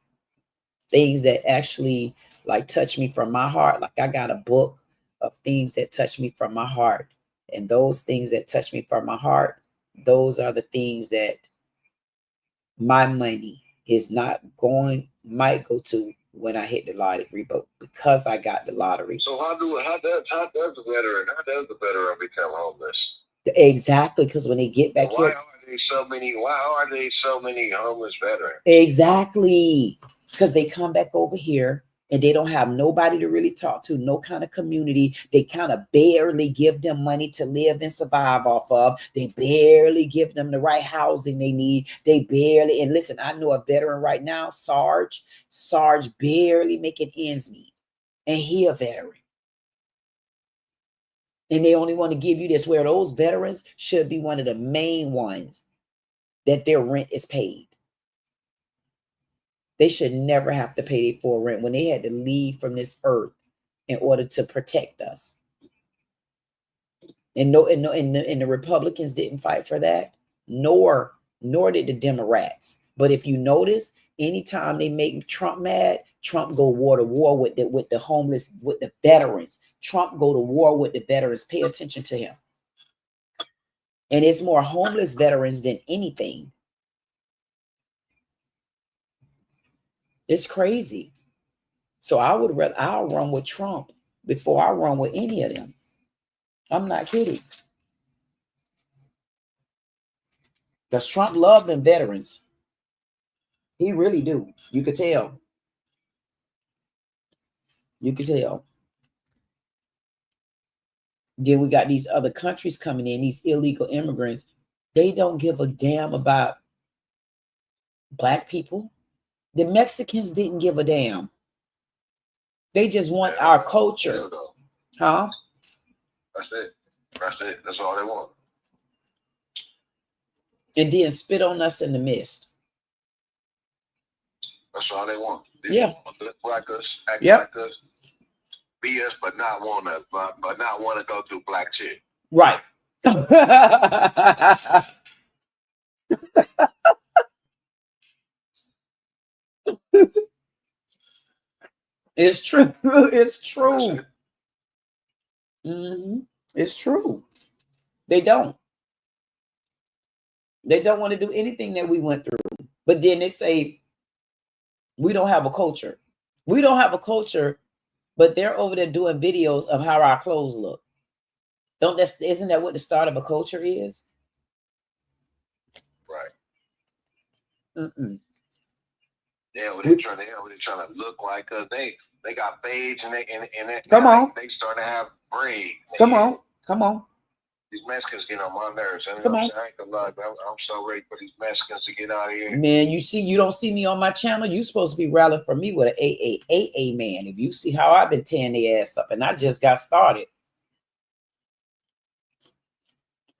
Things that actually like touch me from my heart. Like I got a book of things that touch me from my heart. And those things that touch me from my heart, those are the things that my money is not going, might go to when I hit the lottery, but because I got the lottery. So how does the veteran become homeless? Exactly, because when they get back Why here, are there so many homeless veterans? exactly, because they come back over here and they don't have nobody to really talk to, no kind of community. They kind of barely give them money to live and survive off of. They barely give them the right housing they need. They barely, and listen, I know a veteran right now, Sarge barely making ends meet, and he a veteran. And they only want to give you this, where those veterans should be one of the main ones that their rent is paid. They should never have to pay for rent when they had to leave from this earth in order to protect us. And the Republicans didn't fight for that, nor did the Democrats. But if you notice, anytime they make Trump mad, Trump go to war with the homeless, with the veterans. Trump go to war with the veterans. Pay attention to him. And it's more homeless veterans than anything. It's crazy. So I'll run with Trump before I run with any of them. I'm not kidding. Because Trump loved them veterans. He really do. You could tell. You could tell. Then we got these other countries coming in, these illegal immigrants. They don't give a damn about Black people. The Mexicans didn't give a damn. They just want our culture. Huh? That's it. That's it. That's all they want. And then spit on us in the mist. That's all they want. They Yeah. want to look like us, act Yep. like us, be us, but not want us, but not want to go through black shit. Right. It's true. It's true. It's true. They don't. They don't want to do anything that we went through. But then they say we don't have a culture. We don't have a culture, but they're over there doing videos of how our clothes look. Isn't that what the start of a culture is? Right. Mm-mm. Yeah, they're trying to look like us. They got fades and they Come on. They starting to have braids. Come on. These Mexicans get on my nerves. I Come on. I ain't gonna lie, but I'm so ready for these Mexicans to get out of here. Man, you don't see me on my channel. You supposed to be rallying for me with an AA man. If you see how I've been tearing their ass up, and I just got started.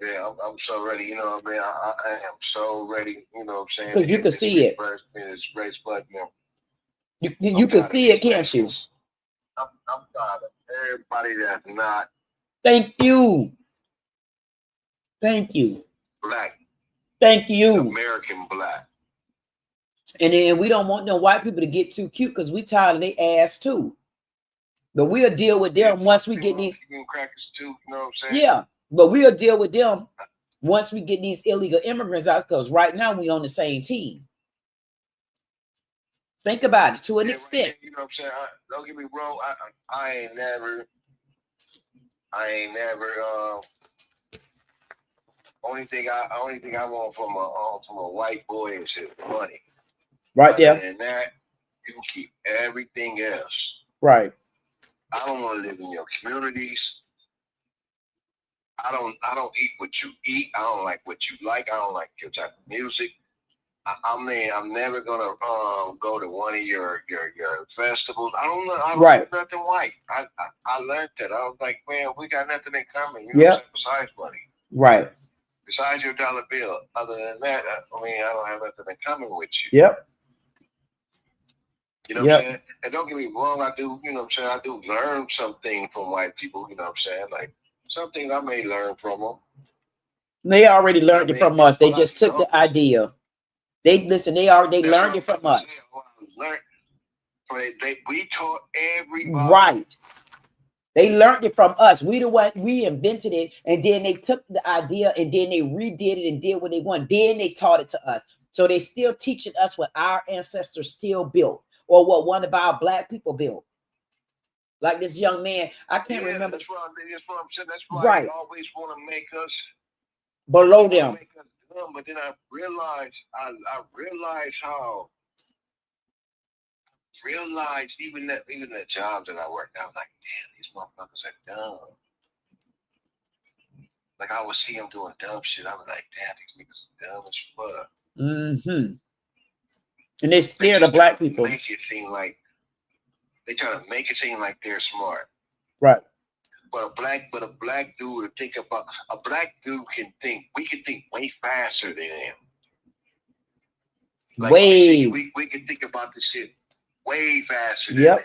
Yeah, I'm so ready. You know what I mean? I am so ready. You know what I'm saying? Because you can see it. It's race blood now. You can see it, can't you? I'm tired of everybody that's not Thank you. Thank you. black. Thank you. American black. And then we don't want no white people to get too cute because we tired of their ass too. But we'll deal with them once we get these crackers too. You know what I'm saying? Yeah, but we'll deal with them once we get these illegal immigrants out, because right now we on the same team. Think about it to an extent. Right, you know what I'm saying? Don't get me wrong. I ain't never. Only thing I want from a white boy is his money. Right there. And that you can keep everything else. Right. I don't want to live in your communities. I don't eat what you eat. I don't like what you like. I don't like your type of music. I mean, I'm never gonna go to one of your festivals. I don't right. do nothing white. I learned that. I was like, man, we got nothing in common. You know yep. Besides money. Right. Besides your dollar bill. Other than that, I mean, I don't have nothing in common with you. Yep. You know what I'm saying? And don't get me wrong, I do, you know what I'm saying? I do learn something from white people, you know what I'm saying? Like, something I may learn from them. They already learned it from us. They just took the idea. They learned it from us. We taught everybody. Right. They learned it from us. We invented it, and then they took the idea and then they redid it and did what they want. Then they taught it to us. So they still teaching us what our ancestors still built, or what one of our black people built. Like this young man, I can't remember. That's what I'm saying. That's why right. They always want to make us below them. But then I realized even the jobs that I worked, I was like, damn, these motherfuckers are dumb. Like I would see them doing dumb shit. I was like, damn, these niggas are dumb as fuck. Mm-hmm. And they're scared of black people. Make it seem like they try to make it seem like they're smart. Right. But a black dude can think. We can think way faster than him. Like way. We can think about this shit way faster. Yep. Than him.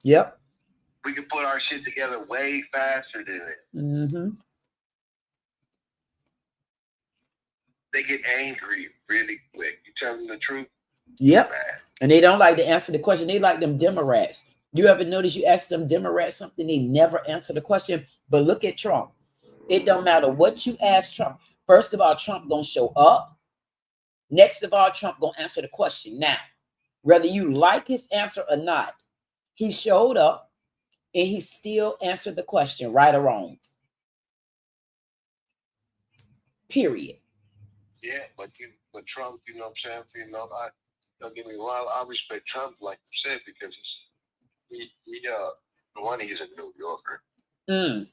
Yep. We can put our shit together way faster than it. Mm-hmm. they get angry really quick. You tell them the truth. Yep. Man. And they don't like to answer the question. They like them Democrats. You ever notice you ask them Democrats something, they never answer the question? But look at Trump. It don't matter what you ask Trump. First of all, Trump gonna show up. Next of all, Trump gonna answer the question. Now, whether you like his answer or not, he showed up and he still answered the question, right or wrong. Period. Yeah, but Trump, you know what I'm saying? You know, don't get me wrong, I respect Trump, like you said, because one, he's a New Yorker. Mm.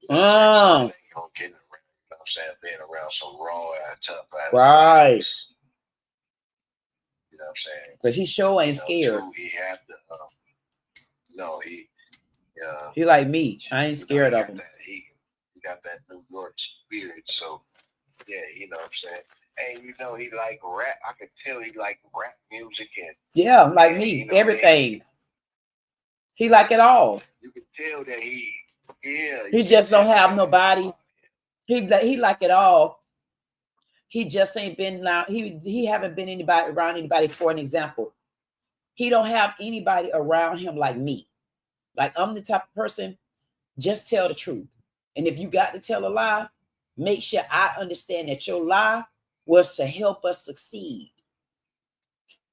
You know, getting around, you know what I'm saying, being around some raw ass, tough ass. Right. You know what I'm saying? Because he sure ain't scared. Too, he had to, no, he like me. I ain't scared of him. He got that New York spirit, so yeah, you know what I'm saying? And you know, he like rap. I could tell he like rap music and yeah, like me, you know, everything. He like it all. You can tell that he just don't have nobody. He like it all. He just ain't been now. He haven't been around anybody. For an example, he don't have anybody around him like me. Like I'm the type of person, just tell the truth. And if you got to tell a lie, make sure I understand that your lie was to help us succeed.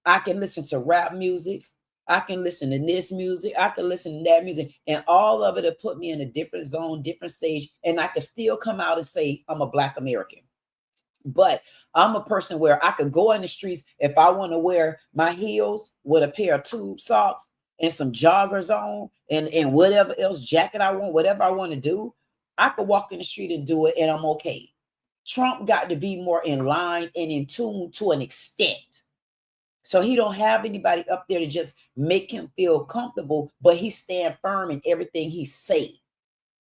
I can listen to rap music. I can listen to this music. I can listen to that music. And all of it will put me in a different zone, different stage. And I can still come out and say, I'm a Black American. But I'm a person where I could go in the streets if I want to wear my heels with a pair of tube socks and some joggers on and whatever else jacket I want, whatever I want to do. I could walk in the street and do it and I'm okay. Trump got to be more in line and in tune to an extent. So he don't have anybody up there to just make him feel comfortable, but he stand firm in everything he say.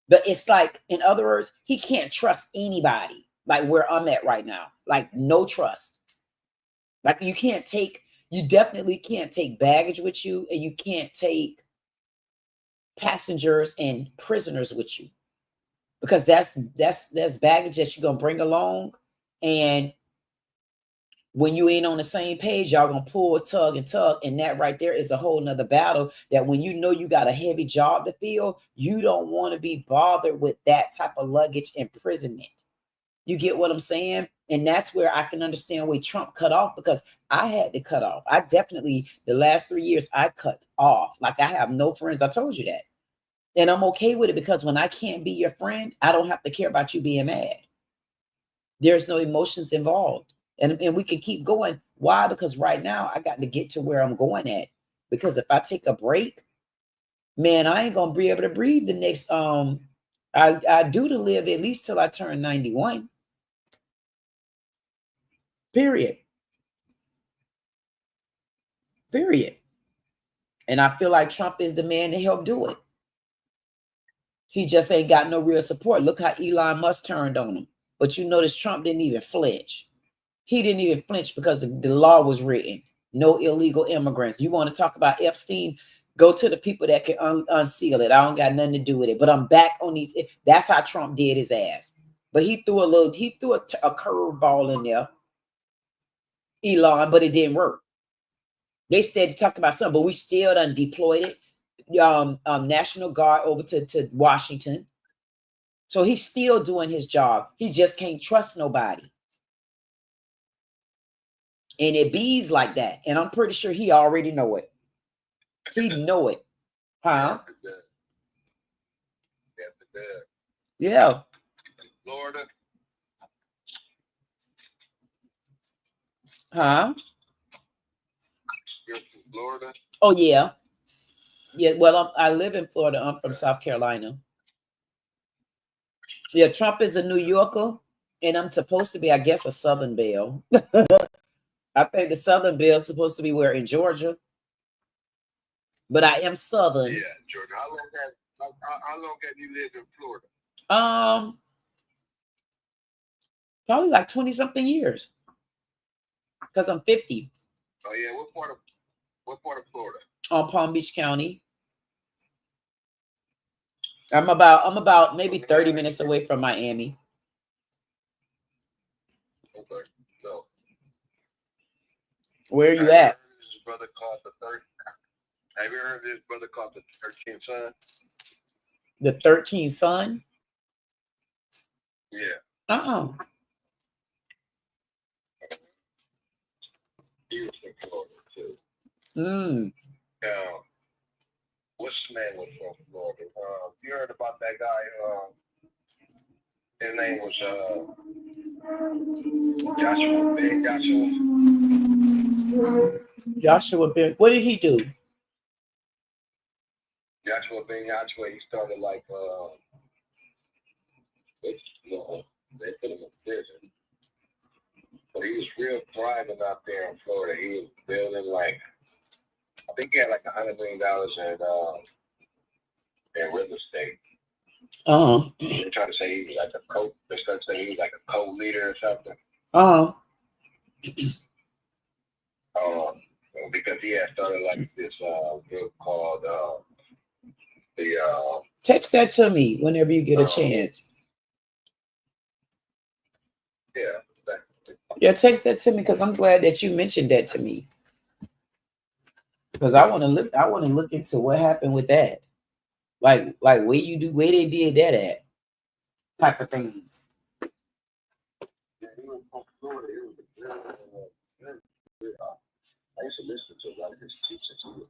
But it's like, in other words, he can't trust anybody, like where I'm at right now. Like no trust. Like you definitely can't take baggage with you, and you can't take passengers and prisoners with you. Because that's baggage that you're gonna bring along. And when you ain't on the same page, y'all gonna pull a tug. And that right there is a whole nother battle, that when you know you got a heavy job to fill, you don't want to be bothered with that type of luggage imprisonment. You get what I'm saying? And that's where I can understand where Trump cut off, because I had to cut off. I definitely, the last 3 years, I cut off. Like I have no friends. I told you that. And I'm okay with it, because when I can't be your friend, I don't have to care about you being mad. There's no emotions involved. And we can keep going. Why? Because right now I got to get to where I'm going at. Because if I take a break, man, I ain't gonna be able to breathe the next I do to live at least till I turn 91. Period. And I feel like Trump is the man to help do it. He just ain't got no real support. Look how Elon Musk turned on him. But you notice Trump didn't even flinch. He didn't even flinch because the law was written. No illegal immigrants. You want to talk about Epstein? Go to the people that can unseal it. I don't got nothing to do with it. But I'm back on these. That's how Trump did his ass. But he threw a curveball in there, Elon, but it didn't work. They started to talk about something, but we still done deployed it. National Guard over to Washington. So he's still doing his job. He just can't trust nobody. And it bees like that. And I'm pretty sure he already know it. He know it. Huh? Yeah. Florida. Huh? You're from Florida? Oh, yeah. Yeah, well, I live in Florida. I'm from South Carolina. Yeah, Trump is a New Yorker, and I'm supposed to be, I guess, a Southern Belle. I think the Southern Belle is supposed to be where? In Georgia. But I am Southern. Yeah, Georgia. How long have you lived in Florida? Probably like 20-something years. Because I'm 50. Oh yeah, what part of Florida? Palm Beach County. I'm about maybe 30 minutes away from Miami. Okay. Where you Have at? heard of this brother called the third? Have you heard of this brother called the 13th Son? The 13th Son? Yeah, he was from Florida too. What's his name was from Florida? You heard about that guy? His name was Joshua Ben Joshua. Joshua Ben. What did he do? Joshua Ben Joshua. He started like they put him in prison, but he was real thriving out there in Florida. He was building like, I think he had like $100 million in real estate. They're trying to say he was like a co. They're trying to say he was like a co-leader or something. Because he had started like this group called Text that to me whenever you get a chance. Yeah. Yeah, text that to me because I'm glad that you mentioned that to me. Because I want to look into what happened with that. Like where they did that at, type of thing. Yeah, he was from Florida. He was I used to listen to a lot of his teachings. He was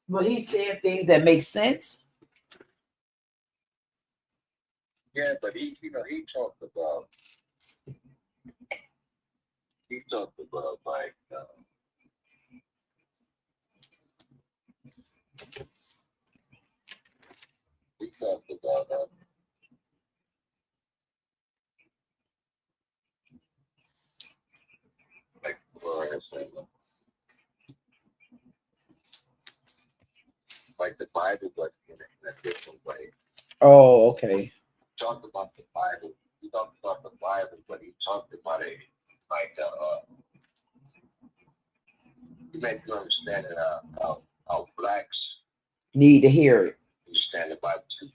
But he said things that make sense. Yeah, but he talked about like he talked about like for instance, like the Bible, but in a different way. Oh, okay. Talked about the Bible. He talked about the Bible, but he talked about it like he made you understand how blacks need to hear it. Understand the Bible too.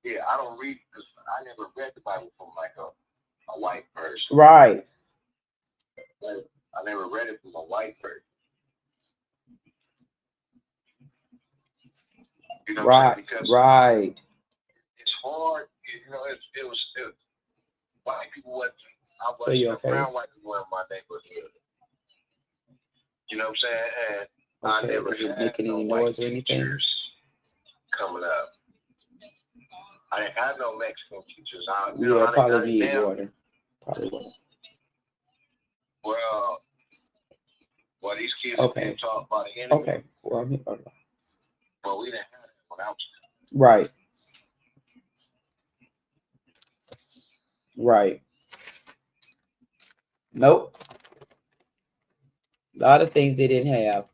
Yeah, I don't read because I never read the Bible from like a white person. Right. I never read it from a white person. You know right. Because right. It's hard. You know, it was white people wasn't. I wasn't so you okay? Brown white people in my neighborhood. You know what I'm saying? And okay. I never Is it had making any noise or anything? Coming up. I didn't have no Mexican teachers. Probably need water. Probably water. Well, these kids okay. Being taught by the enemy. Okay. Well, we didn't have it when I was. Right. Right. Nope. A lot of things they didn't have.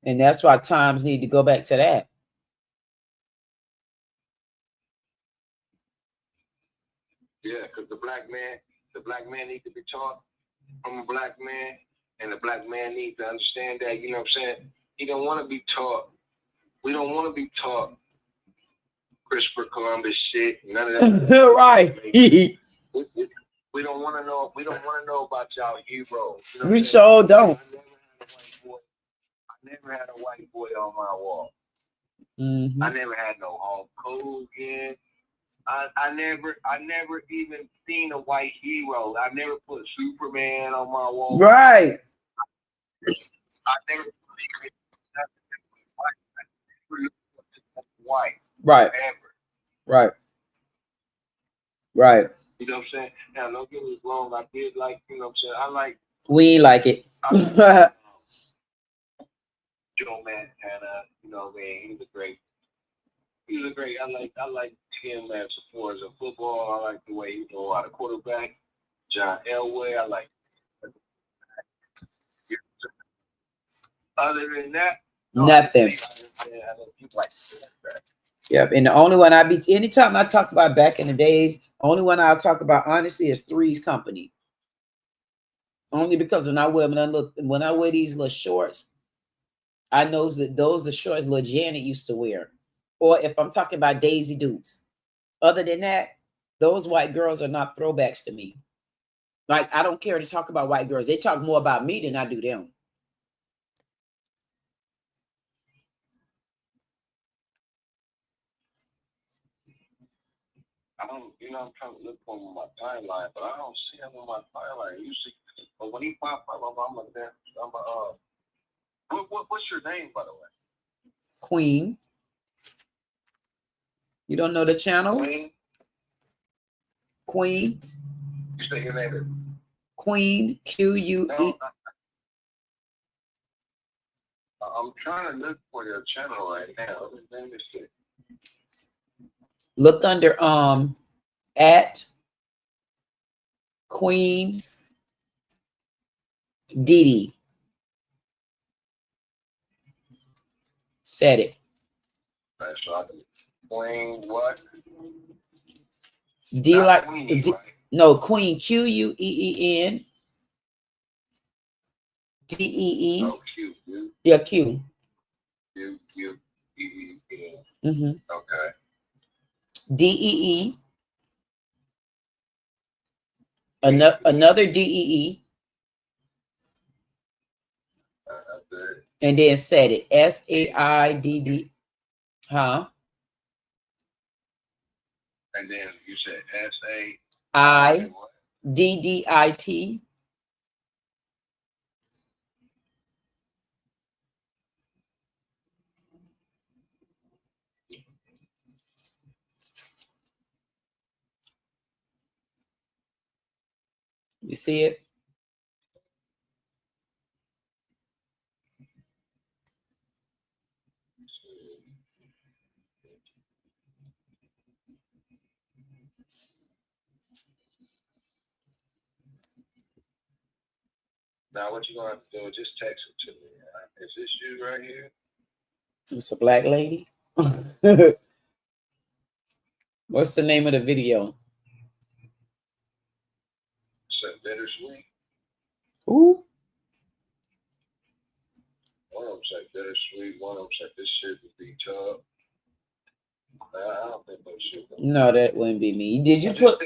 And that's why times need to go back to that. Yeah, because the black man needs to be taught from a black man, and the black man needs to understand that, you know what I'm saying? He don't want to be taught. We don't want to be taught Christopher Columbus shit. None of that. Right. We don't want to know. We don't want to know about y'all heroes. You know we sure don't. I never had a white boy on my wall. Mm-hmm. I never had no Hulk Hogan. I never even seen a white hero. I never put Superman on my wall. Right. I never white. Right. Ever. Right. Right. You know what I'm saying? Now, don't get me wrong. I did like, you know what I'm saying? I like. We like it. Joe Montana, you know what I mean? He was great. I like him as far as a football. I like the way he go out of quarterback. John Elway, I like. Other than that, nothing. Yep. And the only one anytime I talk about back in the days, only one I'll talk about honestly is Three's Company. Only because when I wear these little shorts, I know that those are shorts little Janet used to wear. Or if I'm talking about Daisy Dukes. Other than that, Those white girls are not throwbacks to me. Like, I don't care to talk about white girls. They talk more about me than I do them. I don't, I'm trying to look for him on my timeline, but I don't see him on my timeline. Usually, but when he pop up, what's your name, by the way? Queen. You don't know the channel? Queen? Queen. You say your name is? Queen, Q-U-E. No, I'm trying to look for your channel right now. Let me see. Look under at Queen Didi. Said it. Right, so I can Queen what? D Not like Queen, D, right? no, Queen, Queen Dee. Oh, Q. Yeah, Q. Q. Mm-hmm. Okay. Dee. Another Dee. And then said it. SAIDD. Huh? And then you said SAIDDIT. You see it? Now what you gonna have to do is just text it to me. Is this you right here? It's a black lady. What's the name of the video? Said bittersweet. Who? One of them said bittersweet. One of them said this shit would be tough. I don't think that shit. No, that wouldn't be me. Did you Just put?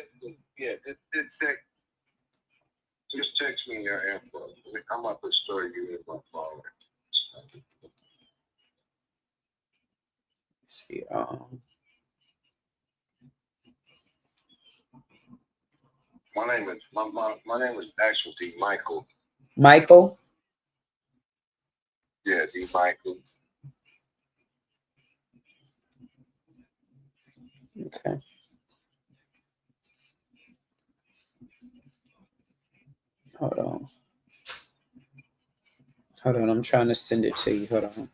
Just text me your info. I'm about to store you in my phone. Let's see. My name is actually D. Michael. Michael. Yeah, D. Michael. Okay. Hold on. I'm trying to send it to you. Hold on.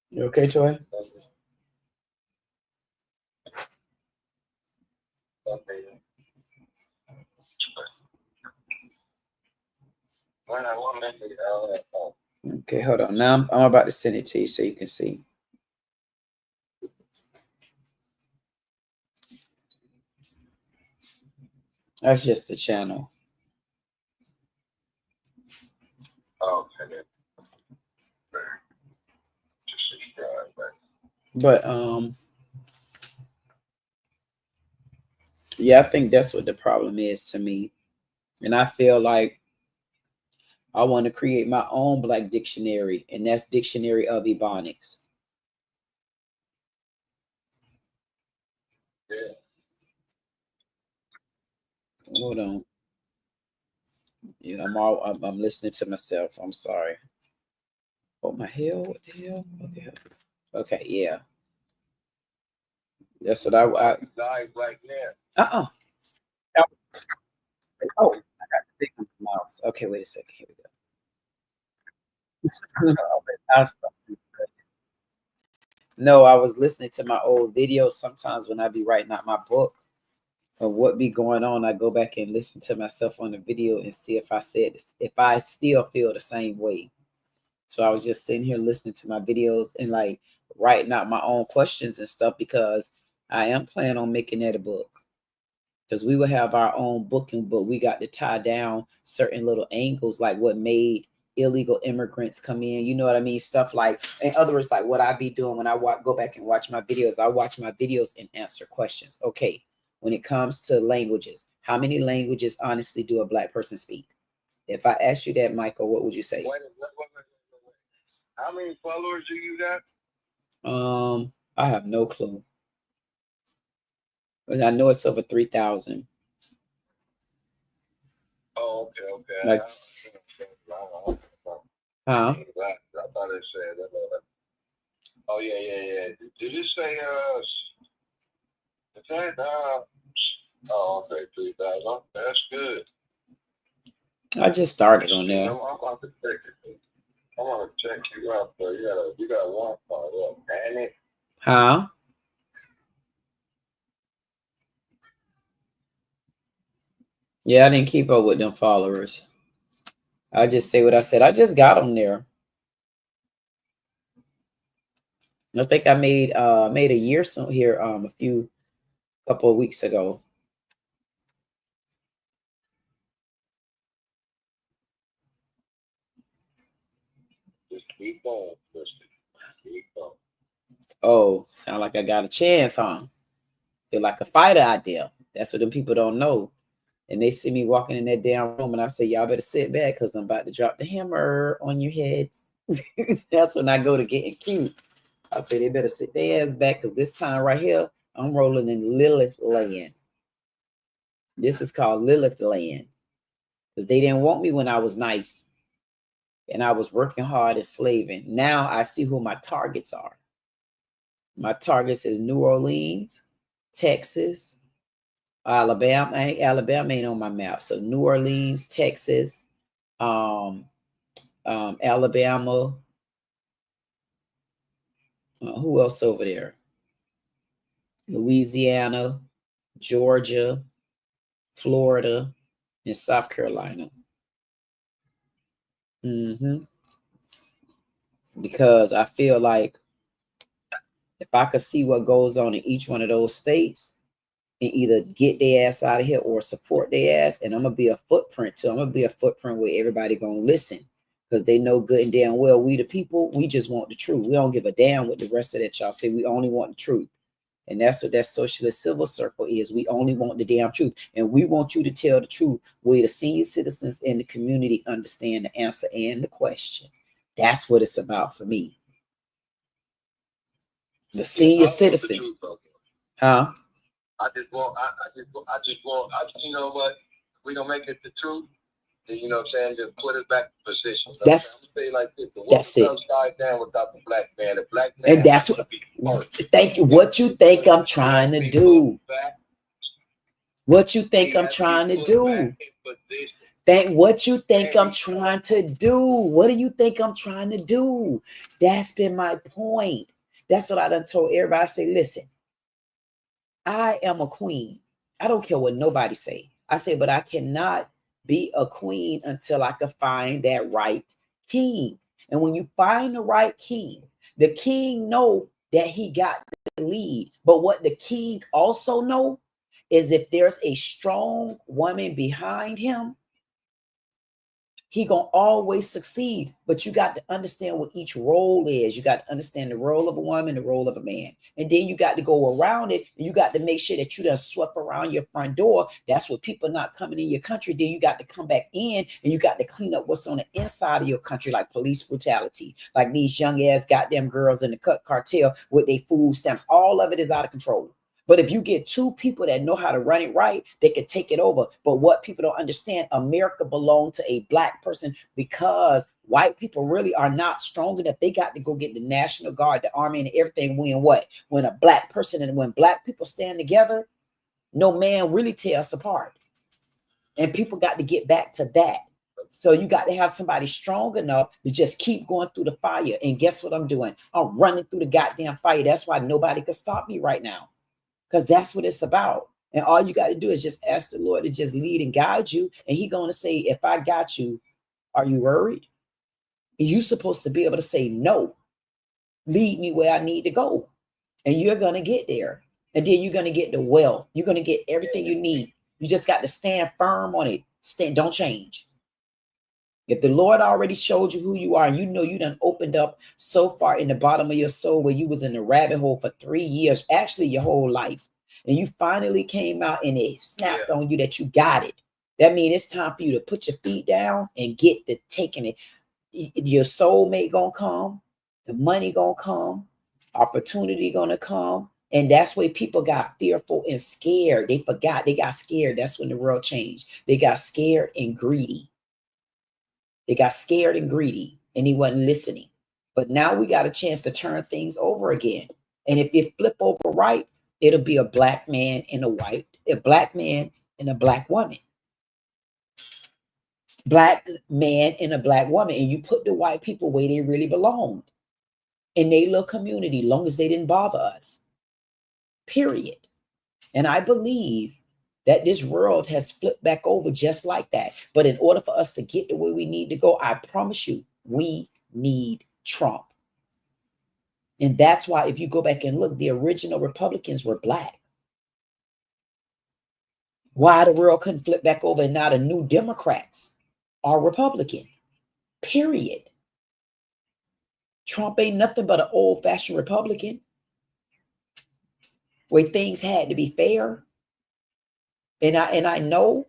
You okay, Joy? Okay, hold on. Now I'm about to send it to you so you can see. That's just the channel. Okay. But yeah, I think that's what the problem is to me. And I feel like I want to create my own black dictionary, and that's Dictionary of Ebonics. Yeah. Hold on. Yeah, I'm listening to myself. I'm sorry. Oh my hell! What the hell? Okay, yeah. That's what I Guys like that. Oh, I got to think of the mouse. Okay, wait a second. Here we go. No, I was listening to my old videos. Sometimes when I be writing out my book of what be going on, I go back and listen to myself on the video and see if I said this, if I still feel the same way. So I was just sitting here listening to my videos and like writing out my own questions and stuff, because I am planning on making that a book. Because we will have our own booking, but we got to tie down certain little angles, like what made illegal immigrants come in. You know what I mean? Stuff like, in other words, like what I be doing when I go back and watch my videos. I watch my videos and answer questions. Okay, when it comes to languages, how many languages honestly do a Black person speak? If I asked you that, Michael, what would you say? Wait. How many followers do you got? I have no clue. But I know it's over 3,000. Oh, okay. Like, huh? I thought it said that. Oh, yeah. Did it say, oh, okay, 3,000. That's good. I just started on there. I'm about to check it. I want to check you out, though. You got one follow up, man. Huh? Yeah, I didn't keep up with them followers. I just say what I said. I just got them there. I think I made a year here a couple of weeks ago. Just keep going, Christy. Keep going. Oh, sound like I got a chance, huh? Feel like a fighter out there. That's what them people don't know. And they see me walking in that damn room and I say, y'all better sit back because I'm about to drop the hammer on your heads. That's when I go to getting cute. I say they better sit their ass back because this time right here, I'm rolling in Lilith land. This is called Lilith land. Because they didn't want me when I was nice. And I was working hard and slaving. Now I see who my targets are. My targets is New Orleans, Texas, Alabama. Alabama ain't on my map. So New Orleans, Texas, Alabama. Who else over there? Louisiana, Georgia, Florida, and South Carolina. Because I feel like if I could see what goes on in each one of those states and either get their ass out of here or support their ass, and I'm going to be a footprint too. I'm going to be a footprint where everybody going to listen because they know good and damn well we the people, we just want the truth. We don't give a damn what the rest of that y'all say. We only want the truth. And that's what that socialist civil circle is. We only want the damn truth. And we want you to tell the truth where the senior citizens in the community understand the answer and the question. That's what it's about for me. The senior citizen. The truth, huh? I just want, you know what? We don't make it the truth. You know what I'm saying? Just put it back in position. That's say like this. That's it. Down without the black man. The black man. And that's what. Thank you. What you think I'm trying to do? What you think I'm trying to do? What you think I'm trying to do? What do you think I'm trying to do? That's been my point. That's what I done told everybody. I say, listen, I am a queen. I don't care what nobody say. I say, but I cannot be a queen until I can find that right king. And when you find the right king, the king know that he got the lead. But what the king also know is if there's a strong woman behind him, he gonna always succeed. But you got to understand what each role is. You got to understand the role of a woman, the role of a man. And then you got to go around it. And you got to make sure that you done swept around your front door. That's what people not coming in your country. Then you got to come back in and you got to clean up what's on the inside of your country, like police brutality, like these young ass goddamn girls in the cut cartel with their food stamps. All of it is out of control. But if you get two people that know how to run it right, they can take it over. But what people don't understand, America belonged to a black person because white people really are not strong enough. They got to go get the National Guard, the army, and everything. When what? When a black person and when black people stand together, no man really tear us apart. And people got to get back to that. So you got to have somebody strong enough to just keep going through the fire. And guess what I'm doing? I'm running through the goddamn fire. That's why nobody can stop me right now. Because that's what it's about. And all you got to do is just ask the Lord to just lead and guide you. And he's going to say, if I got you, are you worried? You're supposed to be able to say, no, lead me where I need to go. And you're going to get there. And then you're going to get the wealth. You're going to get everything you need. You just got to stand firm on it. Don't change. If the Lord already showed you who you are, and you know you done opened up so far in the bottom of your soul where you was in the rabbit hole for 3 years, actually your whole life, and you finally came out and it snapped on you that you got it. That means it's time for you to put your feet down and get the taking it. Your soulmate gonna come, the money gonna come, opportunity gonna come. And that's where people got fearful and scared. They forgot, they got scared. That's when the world changed. They got scared and greedy. They got scared and greedy, and he wasn't listening. But now we got a chance to turn things over again. And if you flip over right, it'll be a black man and a black man and a black woman. Black man and a black woman. And you put the white people where they really belonged in their little community, long as they didn't bother us. Period. And I believe that this world has flipped back over just like that. But in order for us to get to where we need to go, I promise you, we need Trump. And that's why if you go back and look, the original Republicans were black. Why the world couldn't flip back over and now the new Democrats are Republican. Period. Trump ain't nothing but an old-fashioned Republican where things had to be fair. And I know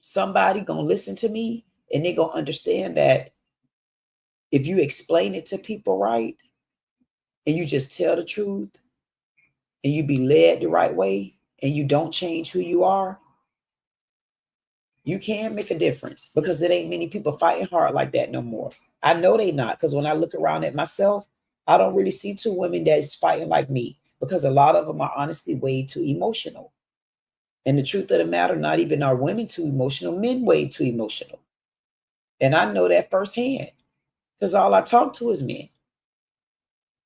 somebody gonna listen to me and they're gonna understand that if you explain it to people right and you just tell the truth and you be led the right way and you don't change who you are, you can make a difference, because it ain't many people fighting hard like that no more. I know they not, because when I look around at myself, I don't really see two women that's fighting like me, because a lot of them are honestly way too emotional. And the truth of the matter, not even are women too emotional, men way too emotional. And I know that firsthand, because all I talk to is men.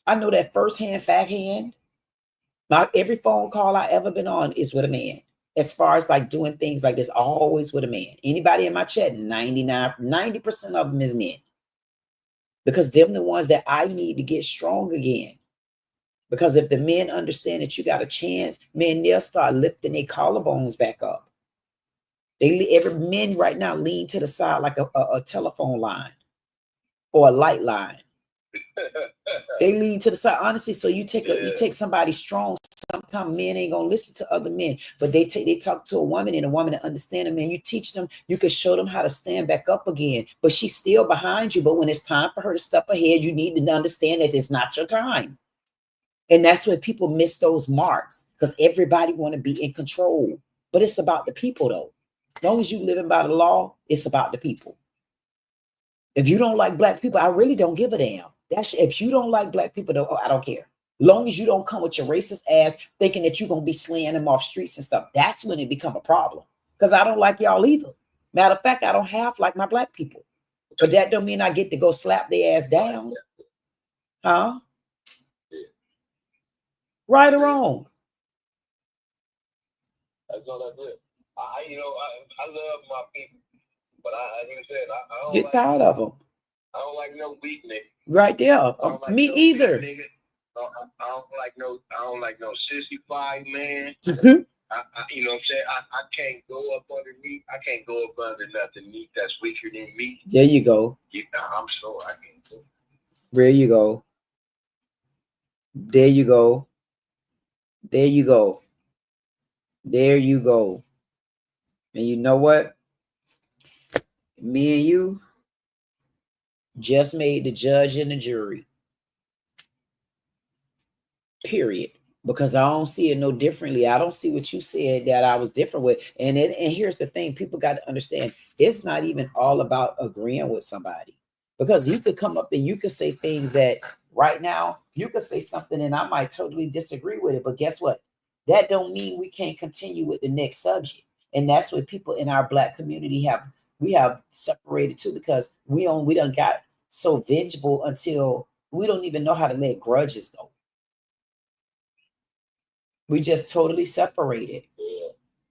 I know that firsthand, fact hand. Every phone call I ever been on is with a man. As far as like doing things like this, always with a man. Anybody in my chat, 90% of them is men. Because them the ones that I need to get strong again. Because if the men understand that you got a chance, man, they'll start lifting their collarbones back up. Every men right now lean to the side like a telephone line or a light line. They lean to the side, honestly. So you take somebody strong. Sometimes men ain't gonna listen to other men, but they talk to a woman, and a woman that understand them. Man, you teach them, you can show them how to stand back up again. But she's still behind you. But when it's time for her to step ahead, you need to understand that it's not your time. And that's where people miss those marks, because everybody want to be in control. But it's about the people, though. As long as you living by the law, it's about the people. If you don't like black people, I really don't give a damn. If you don't like black people, though, I don't care. Long as you don't come with your racist ass thinking that you're going to be slaying them off streets and stuff, that's when it become a problem. Because I don't like y'all either. Matter of fact, I don't half like my black people. But that don't mean I get to go slap their ass down. Huh? Right or wrong? That's all that's it. I love my people, but like I said, I don't Get tired of them. I don't like no weak nigga. Right there. Me either. I don't like no sissy-fied man. You know what I'm saying? I can't go up underneath. I can't go up under nothing that's weaker than me. There you go. I'm sure I can't do it. There you go. There you go. There you go. There you go. And you know what? Me and you just made the judge and the jury. Period. Because I don't see it no differently. I don't see what you said that I was different with. And here's the thing. People got to understand. It's not even all about agreeing with somebody. Because you could come up and you could say things that right now, you could say something and I might totally disagree with it. But guess what? That don't mean we can't continue with the next subject. And that's what people in our black community we have separated too, because we done got so vengeful until we don't even know how to let grudges go. We just totally separated.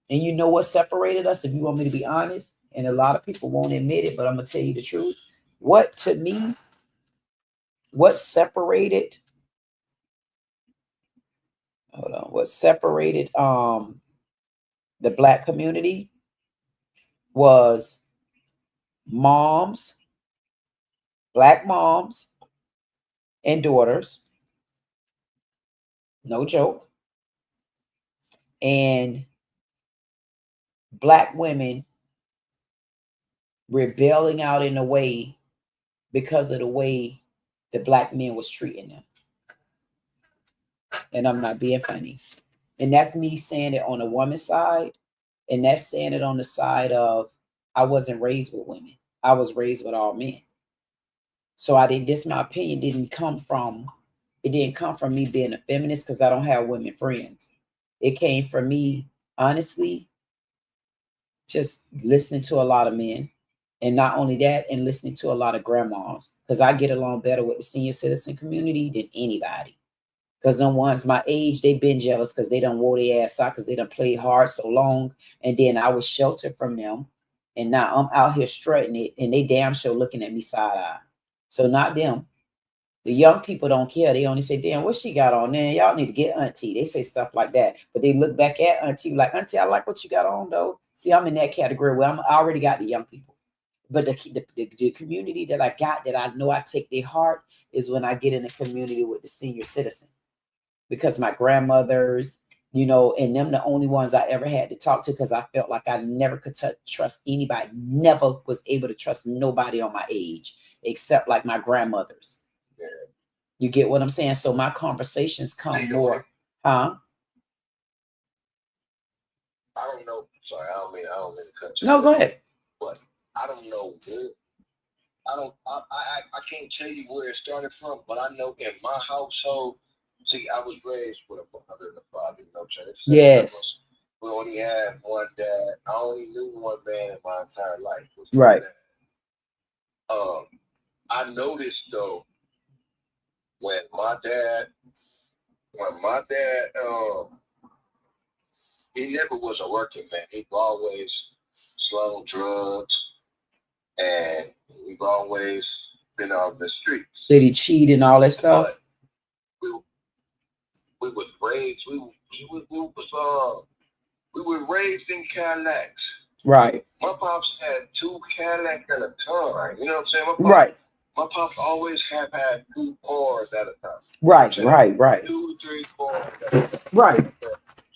And you know what separated us, if you want me to be honest, and a lot of people won't admit it, but I'm going to tell you the truth. What separated the black community was moms, black moms and daughters, no joke, and black women rebelling out in a way because of the way the black men was treating them. And I'm not being funny. And that's me saying it on the woman's side. And that's saying it on the side of, I wasn't raised with women. I was raised with all men. So I didn't, this, my opinion it didn't come from me being a feminist because I don't have women friends. It came from me, honestly, just listening to a lot of men. And not only that, and listening to a lot of grandmas, because I get along better with the senior citizen community than anybody. Because them ones my age, they been jealous because they done wore their ass out because they done played hard so long. And then I was sheltered from them. And now I'm out here strutting it and they damn sure looking at me side eye. So not them. The young people don't care. They only say, damn, what she got on there? Y'all need to get auntie. They say stuff like that. But they look back at auntie like, auntie, I like what you got on though. See, I'm in that category where I already got the young people. But the community that I got that I know I take their heart is when I get in a community with the senior citizen. Because my grandmothers, you know, and them the only ones I ever had to talk to because I felt like I never could trust anybody, never was able to trust nobody on my age except like my grandmothers. Yeah. You get what I'm saying? So my conversations come more, huh? I don't know. Sorry, I don't mean to cut you. No, go ahead. But I don't know where. I can't tell you where it started from, but I know in my household. See, I was raised with a mother and a father, you know what I'm saying? Yes. We only had one dad. I only knew one man in my entire life. Right. I noticed though, when my dad, he never was a working man. He always slung drugs, and we've always been on the streets. Did he cheat and all that stuff? But we was raised. We were raised in Cadillacs. Right. My pops had 2 Cadillacs at a time. You know what I'm saying? Right. My pops always have had 2 cars at a time. Right. You know Right. 2, 3, 4. At a time. Right.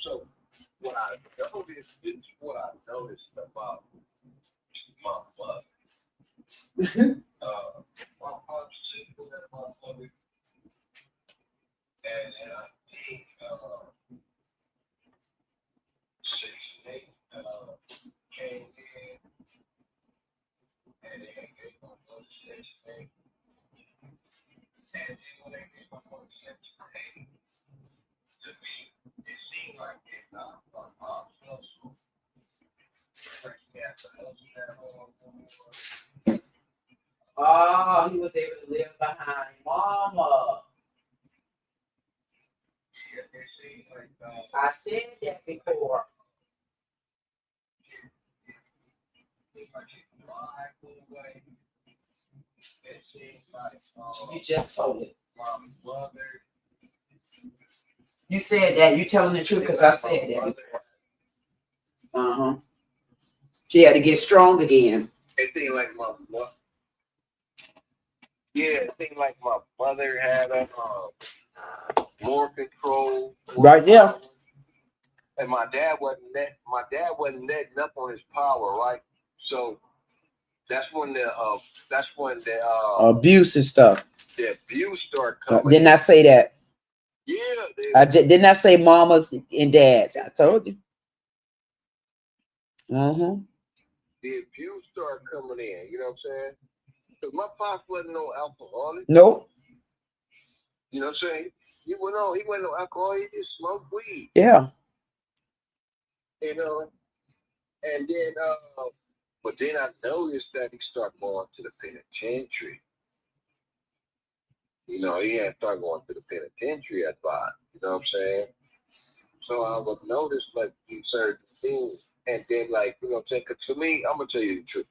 So what I noticed is what I noticed about my mother. My pops single and my mother, and I think 6 and 8 came in, and then gave my mother 6 and 8. And then when they gave my mother 6 and 8, to me, it seemed like it my pops hustle. Like he had to hustle at home. Oh, he was able to live behind mama. Yeah, they seem like I said that before. You just told it. You said that. You telling the truth because I said that before. Uh-huh. She had to get strong again. It seemed like my mother. Yeah, it seemed like my mother had more control. Right there. And my dad wasn't letting up on his power, right? So that's when the abuse and stuff. The abuse started coming. Didn't I say that? Yeah. Didn't I say mamas and dads? I told you. Uh-huh. The abuse started coming in, you know what I'm saying? Because my pops wasn't no alcoholic. Nope. You know what I'm saying? He wasn't no alcoholic, he just smoked weed. Yeah. You know? And then but then I noticed that he started going to the penitentiary. You know, he had started going to the penitentiary at 5. You know what I'm saying? So I would notice like these certain things. And then, like, you know what I'm saying? Because to me, I'm going to tell you the truth.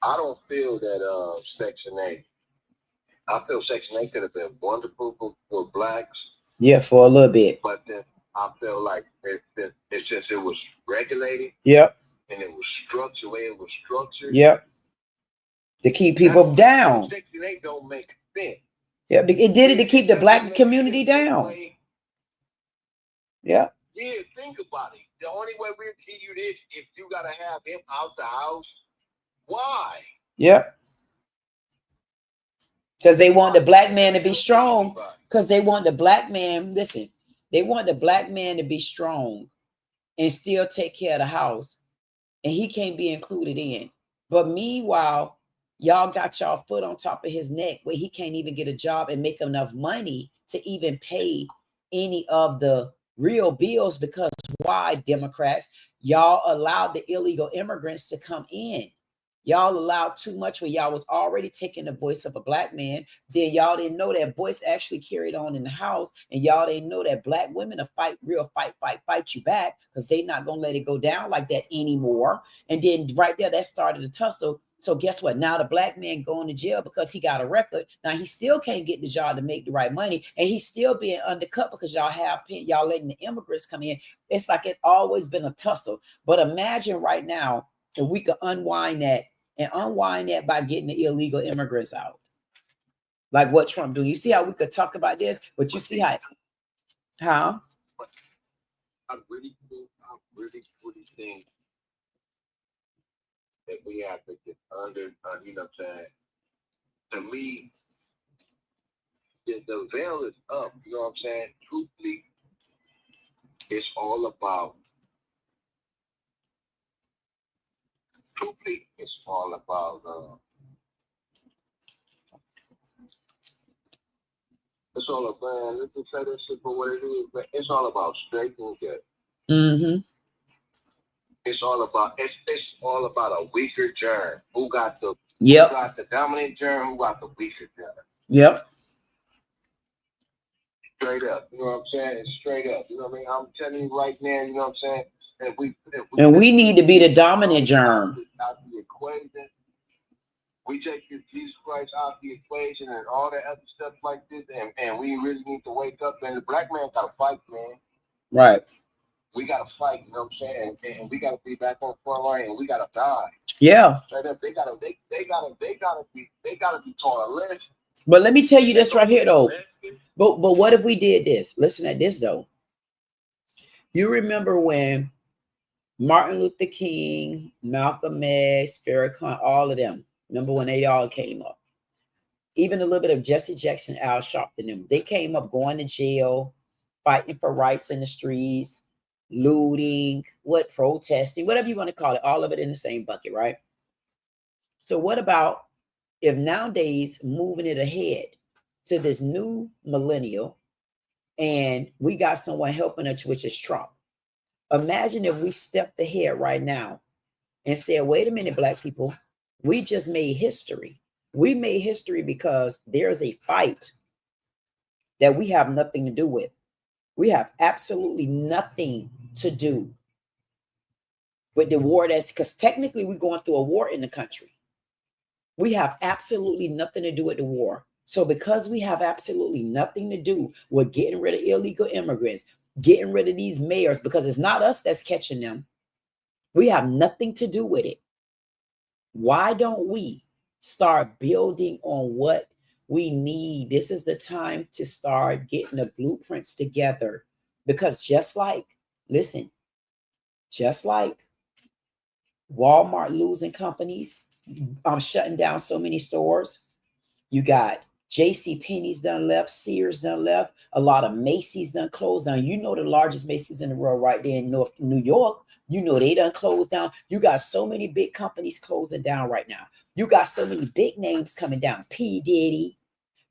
I don't feel that Section 8. I feel Section 8 could have been wonderful for blacks. Yeah, for a little bit. But then I feel like since it was regulated. Yep. and it was structured, the way it was structured. Yep. To keep people down. Section 8 don't make sense. Yep. It did it to keep the black community down. Yep. Yeah, think about it. The only way we'll give you this if you gotta have him out the house. Why? Yep. Because they want the black man to be strong. Because they want the black man, listen, they want the black man to be strong and still take care of the house. And he can't be included in. But meanwhile, y'all got y'all foot on top of his neck where he can't even get a job and make enough money to even pay any of the real bills. Because why, Democrats? Y'all allowed the illegal immigrants to come in. Y'all allowed too much when y'all was already taking the voice of a black man. Then y'all didn't know that voice actually carried on in the house. And y'all didn't know that black women will fight you back, because they not going to let it go down like that anymore. And then right there, that started a tussle. So guess what? Now the black man going to jail because he got a record. Now he still can't get the job to make the right money. And he's still being undercut because y'all letting the immigrants come in. It's like it always been a tussle. But imagine right now if we could unwind that by getting the illegal immigrants out. Like what Trump doing. You see how we could talk about this, but you see how? I really think that we have to get under, you know what I'm saying? To me, the veil is up, you know what I'm saying? Truthfully, it's all about, it's all about, let's just say this shit for what it is, but it's all about straightening that. Mm-hmm. It's all about a weaker germ. Who got the dominant germ? Who got the weaker germ? Yep. Straight up. You know what I'm saying? It's straight up. You know what I mean? I'm telling you right now, you know what I'm saying? And we need to be the dominant germ. Out the equation. We take Jesus Christ out the equation and all that other stuff like this, and we really need to wake up. And the black man gotta fight, man. Right. We gotta fight, you know what I'm saying? And we gotta be back on the front line, and we gotta die. Yeah. Straight up, they gotta be taught a lesson. But let me tell you this right here, though. But what if we did this? Listen at this, though. You remember when Martin Luther King, Malcolm X, Farrakhan, all of them, remember when they all came up? Even a little bit of Jesse Jackson, Al Sharpton, them. They came up going to jail, fighting for rights in the streets, looting, protesting, whatever you want to call it, all of it in the same bucket, right? So what about if nowadays moving it ahead to this new millennial, and we got someone helping us, which is Trump? Imagine if we stepped ahead right now and said, wait a minute, black people, we just made history. We made history because there's a fight that we have nothing to do with. We have absolutely nothing to do with the war because technically we're going through a war in the country. We have absolutely nothing to do with the war. So because we have absolutely nothing to do with getting rid of illegal immigrants, getting rid of these mayors, because it's not us that's catching them. We have nothing to do with it. Why don't we start building on what we need? This is the time to start getting the blueprints together, because just like Walmart losing companies, shutting down so many stores. You got JCPenney's done left, Sears done left, a lot of Macy's done closed down. You know the largest Macy's in the world right there in North New York. You know they done closed down. You got so many big companies closing down right now. You got so many big names coming down. P. Diddy,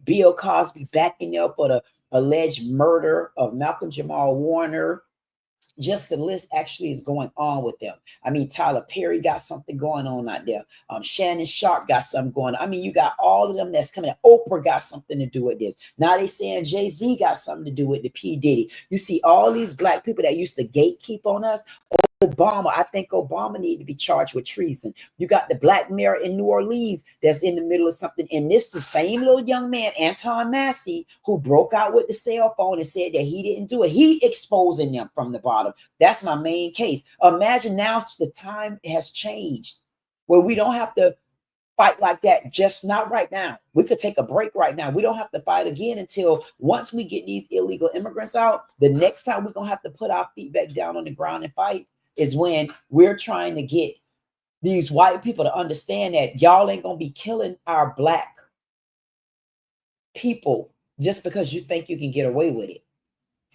Bill Cosby backing up for the alleged murder of Malcolm Jamal Warner. Just the list actually is going on with them. I mean, Tyler Perry got something going on out there. Shannon Sharp got something going on. I mean, you got all of them that's coming out. Oprah got something to do with this. Now they saying Jay-Z got something to do with the P. Diddy. You see all these black people that used to gatekeep on us. Obama, I think Obama need to be charged with treason. You got the black mayor in New Orleans that's in the middle of something. And this the same little young man, Anton Massey, who broke out with the cell phone and said that he didn't do it. He exposing them from the bottom. That's my main case. Imagine now the time has changed where we don't have to fight like that, just not right now. We could take a break right now. We don't have to fight again until once we get these illegal immigrants out. The next time we're going to have to put our feet back down on the ground and fight is when we're trying to get these white people to understand that y'all ain't going to be killing our black people just because you think you can get away with it.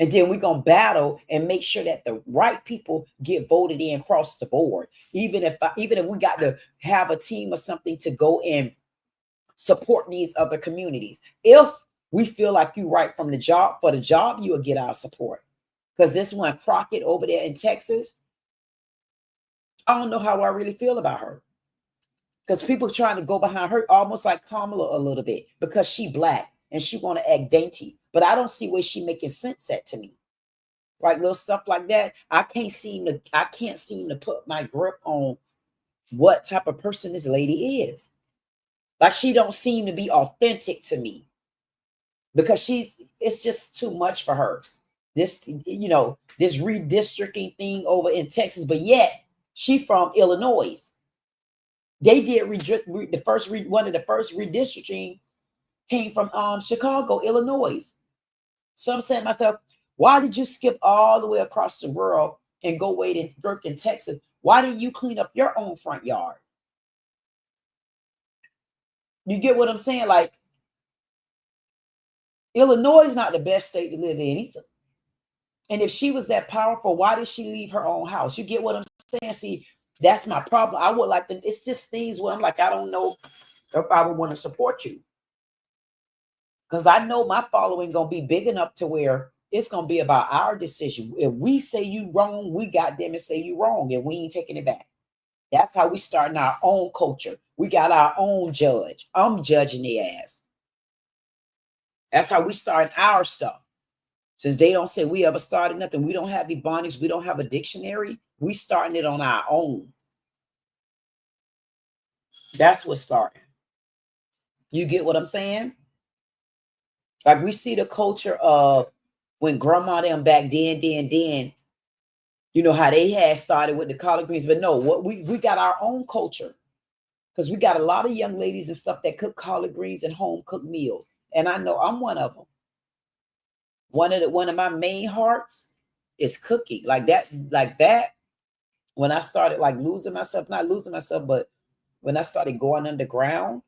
And then we're going to battle and make sure that the right people get voted in across the board. Even if we got to have a team or something to go and support these other communities. If we feel like you right from the job, for the job, you will get our support. Because this one, Crockett over there in Texas, I don't know how I really feel about her. Because people trying to go behind her, almost like Kamala a little bit, because she black and she want to act dainty. But I don't see where she making sense at to me. Right, little stuff like that. I can't seem to put my grip on what type of person this lady is. Like she don't seem to be authentic to me. Because it's just too much for her. This, this redistricting thing over in Texas, but yet she from Illinois. They did one of the first redistricting came from Chicago, Illinois. So I'm saying to myself, why did you skip all the way across the world and go wait and work in Texas? Why didn't you clean up your own front yard? You get what I'm saying? Like, Illinois is not the best state to live in either. And if she was that powerful, why did she leave her own house? You get what I'm saying? See, that's my problem. I would like to, it's just things where I'm like, I don't know if I would want to support you. Because I know my following going to be big enough to where it's going to be about our decision. If we say you wrong, we got them and say you wrong, and we ain't taking it back. That's how we starting our own culture. We got our own judge. I'm judging their ass. That's how we start our stuff. Since they don't say we ever started nothing, we don't have Ebonics, we don't have a dictionary, we starting it on our own. That's what's starting. You get what I'm saying? Like we see the culture of when grandma them back then, you know how they had started with the collard greens, but no, what we got our own culture because we got a lot of young ladies and stuff that cook collard greens and home cooked meals. And I know I'm one of them. One of my main hearts is cooking like that. When I started like not losing myself, but when I started going underground,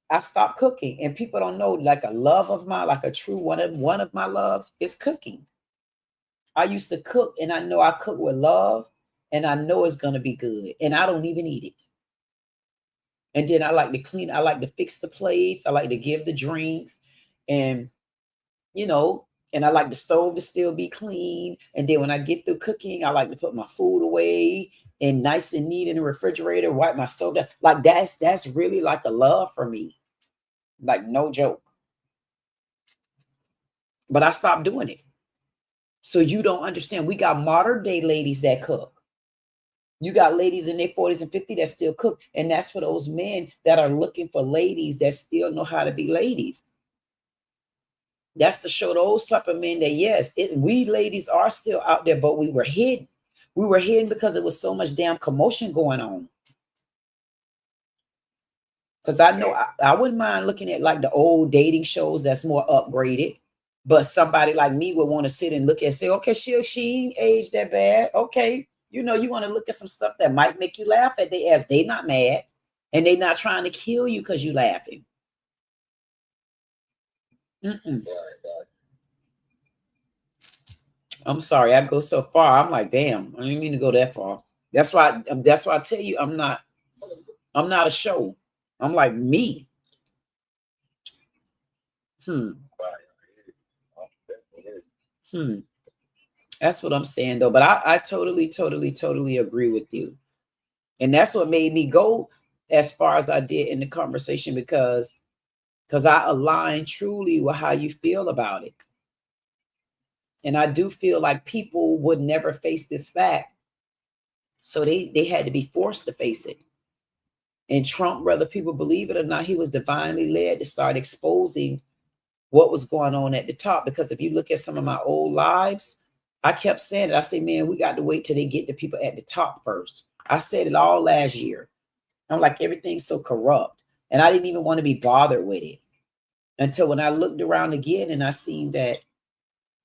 I stopped cooking. And people don't know, like a love of mine, like a true one of my loves is cooking. I used to cook and I know I cook with love and I know it's going to be good and I don't even eat it. And then I like to clean. I like to fix the plates. I like to give the drinks and, and I like the stove to still be clean. And then when I get through cooking, I like to put my food away and nice and neat in the refrigerator, wipe my stove down. Like that's really like a love for me. Like no joke. But I stopped doing it. So you don't understand. We got modern day ladies that cook. You got ladies in their 40s and 50s that still cook. And that's for those men that are looking for ladies that still know how to be ladies. That's to show those type of men that, yes, we ladies are still out there, but we were hidden. We were hidden because there was so much damn commotion going on. Because I know I wouldn't mind looking at like the old dating shows that's more upgraded. But somebody like me would want to sit and look and say, okay, she ain't aged that bad. Okay. You want to look at some stuff that might make you laugh at their ass. They not mad and they not trying to kill you because you laughing. I'm sorry. I go so far. I'm like, damn, I didn't mean to go that far. That's why I tell you, I'm not a show. I'm like me. That's what I'm saying though. But I totally agree with you. And that's what made me go as far as I did in the conversation because I align truly with how you feel about it. And I do feel like people would never face this fact So they had to be forced to face it. And Trump, whether people believe it or not, he was divinely led to start exposing what was going on at the top. Because if you look at some of my old lives, I kept saying it. I say, man, we got to wait till they get the people at the top first. I said it all last year. I'm like, everything's so corrupt. And I didn't even want to be bothered with it until when I looked around again and I seen that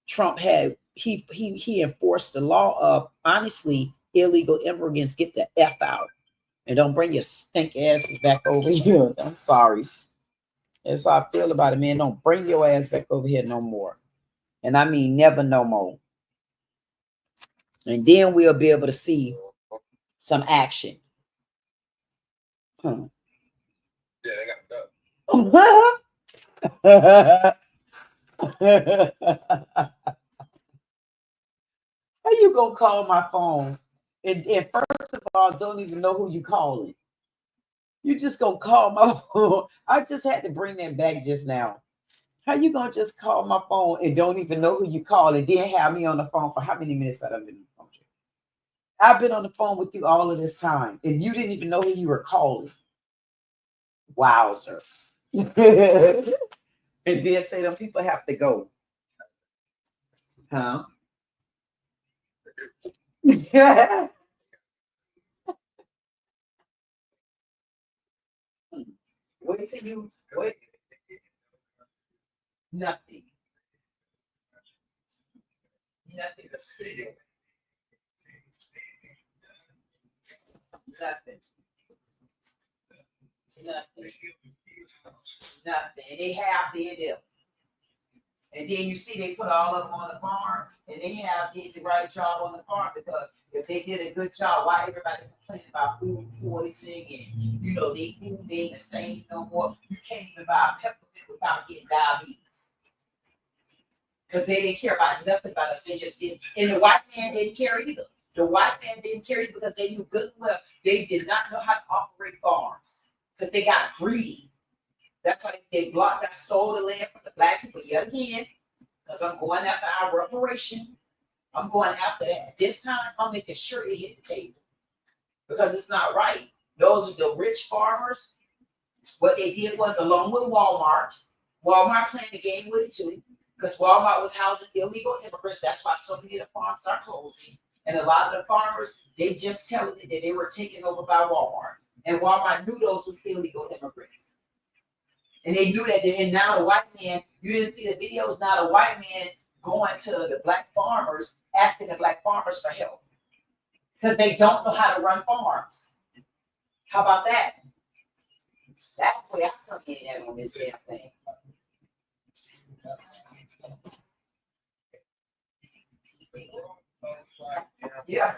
Trump had, he enforced the law of, honestly, illegal immigrants get the F out and don't bring your stink asses back over here. I'm sorry. That's how I feel about it, man. Don't bring your ass back over here no more. And I mean, never no more. And then we'll be able to see some action. Huh. Yeah, they got How you gonna call my phone? And first of all, don't even know who you calling. You just gonna call my phone. I just had to bring that back just now. How you gonna just call my phone and don't even know who you call and then have me on the phone for how many minutes I've been on the phone? I've been on the phone with you all of this time and you didn't even know who you were calling. Wowzer. And then say them people have to go. Huh? Yeah. Wait till you wait. Nothing. Nothing to see. Nothing. Nothing. Nothing. And they have did them. And then you see they put all of them on the farm and they have did the right job on the farm, because if they did a good job, why everybody complaining about food poisoning and they food ain't the same no more. You can't even buy a peppermint without getting diabetes. Because they didn't care about nothing about us. They just didn't. And the white man didn't care either. The white man didn't care either because they knew good and well they did not know how to operate farms. Because they got greedy. That's why they stole the land from the black people yet again. Because I'm going after our reparation. I'm going after that. This time, I'm making sure it hit the table. Because it's not right. Those are the rich farmers. What they did was, along with Walmart playing the game with it too. Because Walmart was housing illegal immigrants. That's why so many of the farms are closing. And a lot of the farmers, they just telling it that they were taken over by Walmart. And Walmart knew those was illegal immigrants. And they knew that. And now the white man, you didn't see the videos, now the white man going to the black farmers, asking the black farmers for help. Because they don't know how to run farms. How about that? That's the way I come in at on this damn thing. Yeah.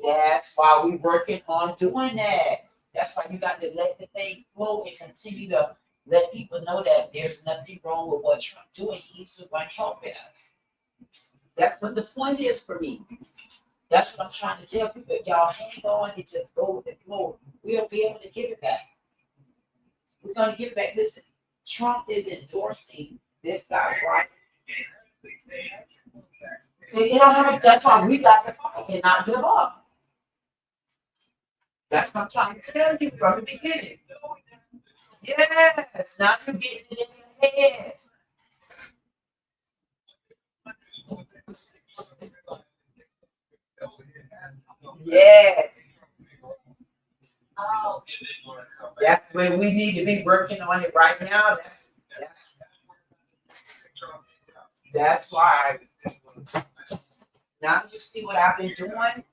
That's why we're working on doing that. That's why you got to let the thing flow and continue to let people know that there's nothing wrong with what Trump doing. He's the one helping us. That's what the point is for me. That's what I'm trying to tell people. Y'all hang on and just go with the flow. We'll be able to give it back. We're going to give it back. Listen, Trump is endorsing this guy, right? So they don't have. That's why we got to fight and not give up. That's what I'm trying to tell you from the beginning. Yes, now you're getting it in your head. Yes. That's where we need to be working on it right now. That's why. Now you see what I've been doing.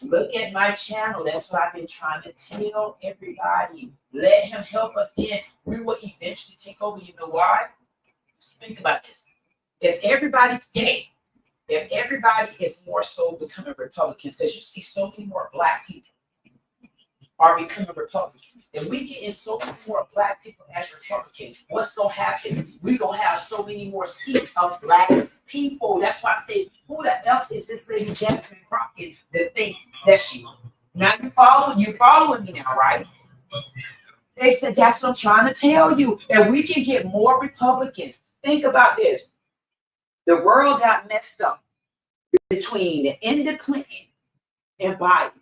Look at my channel. That's what I've been trying to tell everybody. Let him help us in. We will eventually take over. You know why? Think about this. If everybody is more so becoming Republicans, because you see so many more black people are becoming Republicans. If we get in so many more black people as Republicans, what's going to happen? We're going to have so many more seats of black people. That's why I say, who the F is this lady Jasmine Crockett that think that she? Now you following me now, right? They said, that's what I'm trying to tell you. And we can get more Republicans. Think about this. The world got messed up between the end of Clinton and Biden.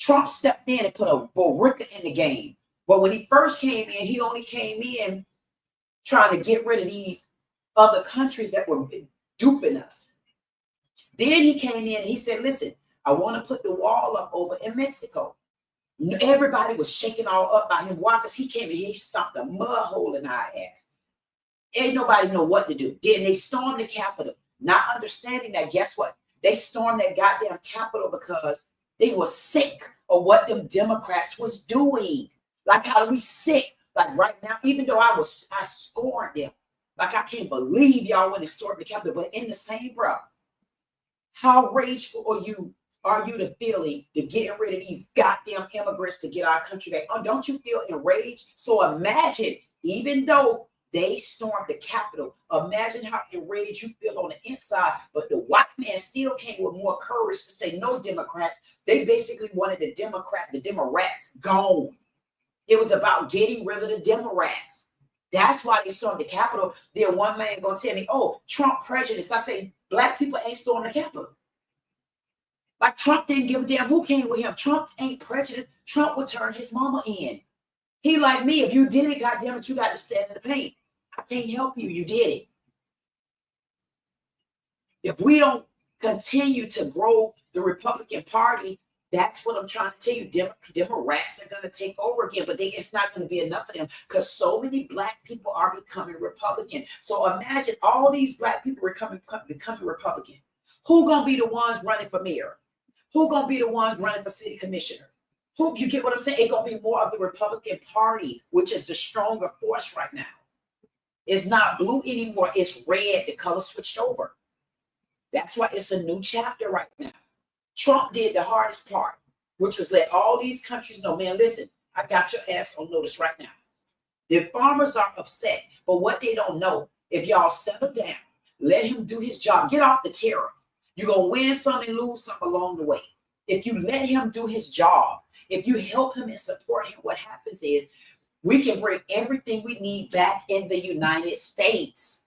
Trump stepped in and put a Borica in the game. But when he first came in, he only came in trying to get rid of these other countries that were duping us. Then he came in and he said, listen, I want to put the wall up over in Mexico. Everybody was shaking all up by him. Why? Because he came in, he stomped a mud hole in our ass. Ain't nobody know what to do. Then they stormed the Capitol, not understanding that, guess what? They stormed that goddamn Capitol because they were sick of what them Democrats was doing. Like how we sick. Like right now, even though I scorned them. Like I can't believe y'all when they stormed the Capitol. But in the same breath, how rageful are you to feeling to getting rid of these goddamn immigrants to get our country back? Oh, don't you feel enraged? So imagine, even though they stormed the Capitol, imagine how enraged you feel on the inside. But the white man still came with more courage to say no Democrats. They basically wanted the Democrats gone. It was about getting rid of the Democrats. That's why they stormed the Capitol. Then one man gonna tell me, oh, Trump prejudice. I say, black people ain't storming the Capitol. Like Trump didn't give a damn who came with him. Trump ain't prejudiced. Trump would turn his mama in. He like me. If you did it, goddamn it, you got to stand in the pain. I can't help you. You did it. If we don't continue to grow the Republican Party, that's what I'm trying to tell you. Democrats are going to take over again, but it's not going to be enough of them because so many black people are becoming Republican. So imagine all these black people becoming Republican. Who going to be the ones running for mayor? Who going to be the ones running for city commissioner? Who, you get what I'm saying? It's going to be more of the Republican Party, which is the stronger force right now. It's not blue anymore. It's red. The color switched over. That's why it's a new chapter right now. Trump did the hardest part, which was let all these countries know, man, listen, I got your ass on notice right now. The farmers are upset, but what they don't know, if y'all settle down, let him do his job, get off the tariff. You're going to win some and lose some along the way. If you let him do his job, if you help him and support him, what happens is we can bring everything we need back in the United States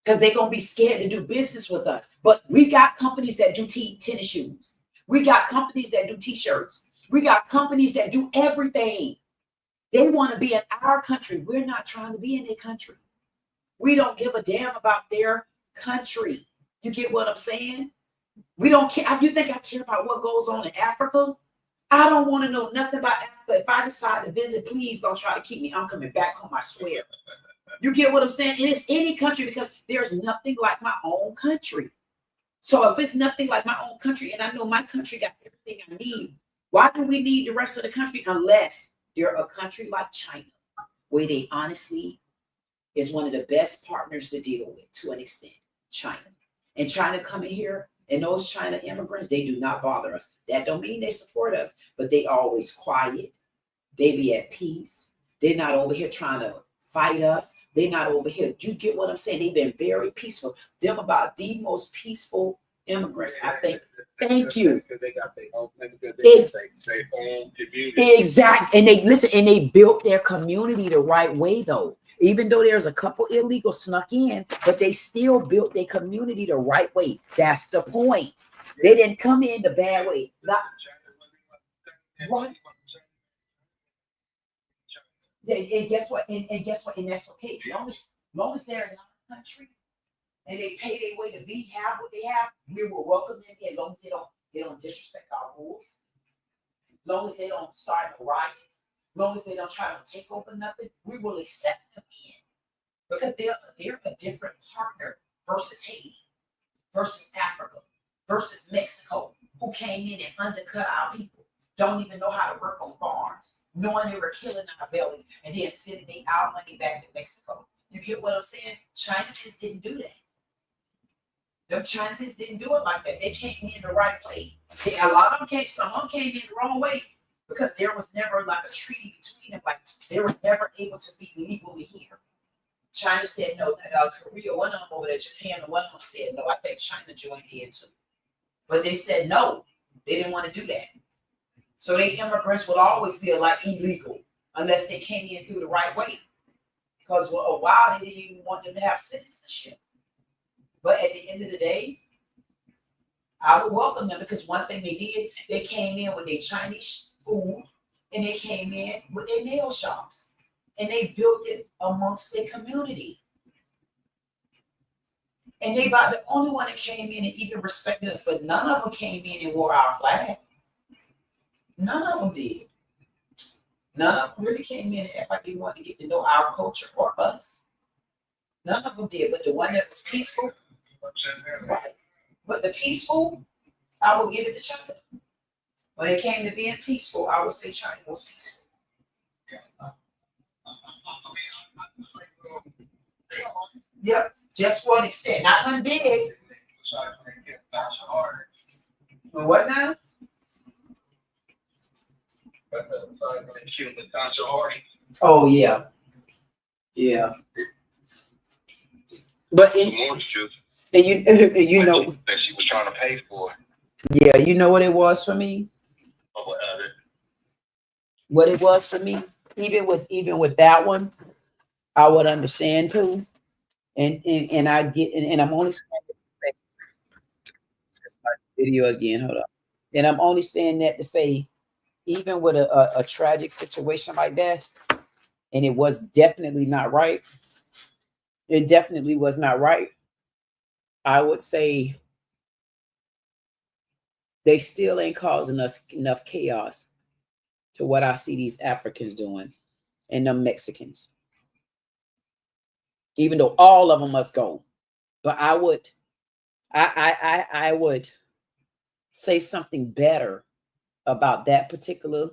because they're going to be scared to do business with us. But we got companies that do tennis shoes. We got companies that do T-shirts. We got companies that do everything. They want to be in our country. We're not trying to be in their country. We don't give a damn about their country. You get what I'm saying? We don't care. You think I care about what goes on in Africa? I don't want to know nothing about Africa. If I decide to visit, please don't try to keep me. I'm coming back home, I swear. You get what I'm saying? And it's any country because there's nothing like my own country. So if it's nothing like my own country, and I know my country got everything I need, why do we need the rest of the country unless they're a country like China, where they honestly is one of the best partners to deal with to an extent, China. And China coming here, and those China immigrants, they do not bother us. That don't mean they support us, but they always quiet. They be at peace. They're not over here trying to fight us. They're not over here. You get what I'm saying? They've been very peaceful. Them about the most peaceful immigrants, I think. Thank you. Because they got their own community. Exactly. And they listen, and they built their community the right way, though. Even though there's a couple illegals snuck in, but they still built their community the right way. That's the point. They didn't come in the bad way. Not, right. And guess what? And guess what? And that's okay. As long as they're in our country and they pay their way to have what they have, we will welcome them in. As long as they don't disrespect our rules. As long as they don't start riots. As long as they don't try to take over nothing, we will accept them in. Because they're a different partner versus Haiti, versus Africa, versus Mexico, who came in and undercut our people, don't even know how to work on farms, knowing they were killing our bellies, and then sending our money back to Mexico. You get what I'm saying? Chinese didn't do that. Them Chinese didn't do it like that. They came in the right way. A lot of them came, some of them came in the wrong way. Because there was never like a treaty between them, like they were never able to be legally here. China said no. Korea, one of them over there, Japan, and one of them said no. I think China joined in too, but they said no. They didn't want to do that. So they immigrants will always be like illegal unless they came in through the right way. Because for a while they didn't even want them to have citizenship. But at the end of the day, I would welcome them because one thing they did, they came in with their Chinese food and they came in with their nail shops and they built it amongst their community. And they about the only one that came in and even respected us, but none of them came in and wore our flag. None of them did. None of them really came in and acted like they wanted to get to know our culture or us. None of them did, but the one that was peaceful, right? But the peaceful, I will give it to China. When it came to being peaceful, I would say China was peaceful. Yep, just for an extent, not one big. Well, what now? Oh yeah, yeah. But The orange juice and you know, that she was trying to pay for. yeah, you know what it was for me. What it was for me, even with that one, I would understand too. And I get and I'm only saying this to say, just like video again. Hold up. And I'm only saying that to say, even with a tragic situation like that, and it was definitely not right. It definitely was not right. I would say they still ain't causing us enough chaos to what I see these Africans doing and them Mexicans. Even though all of them must go, but I would say something better about that particular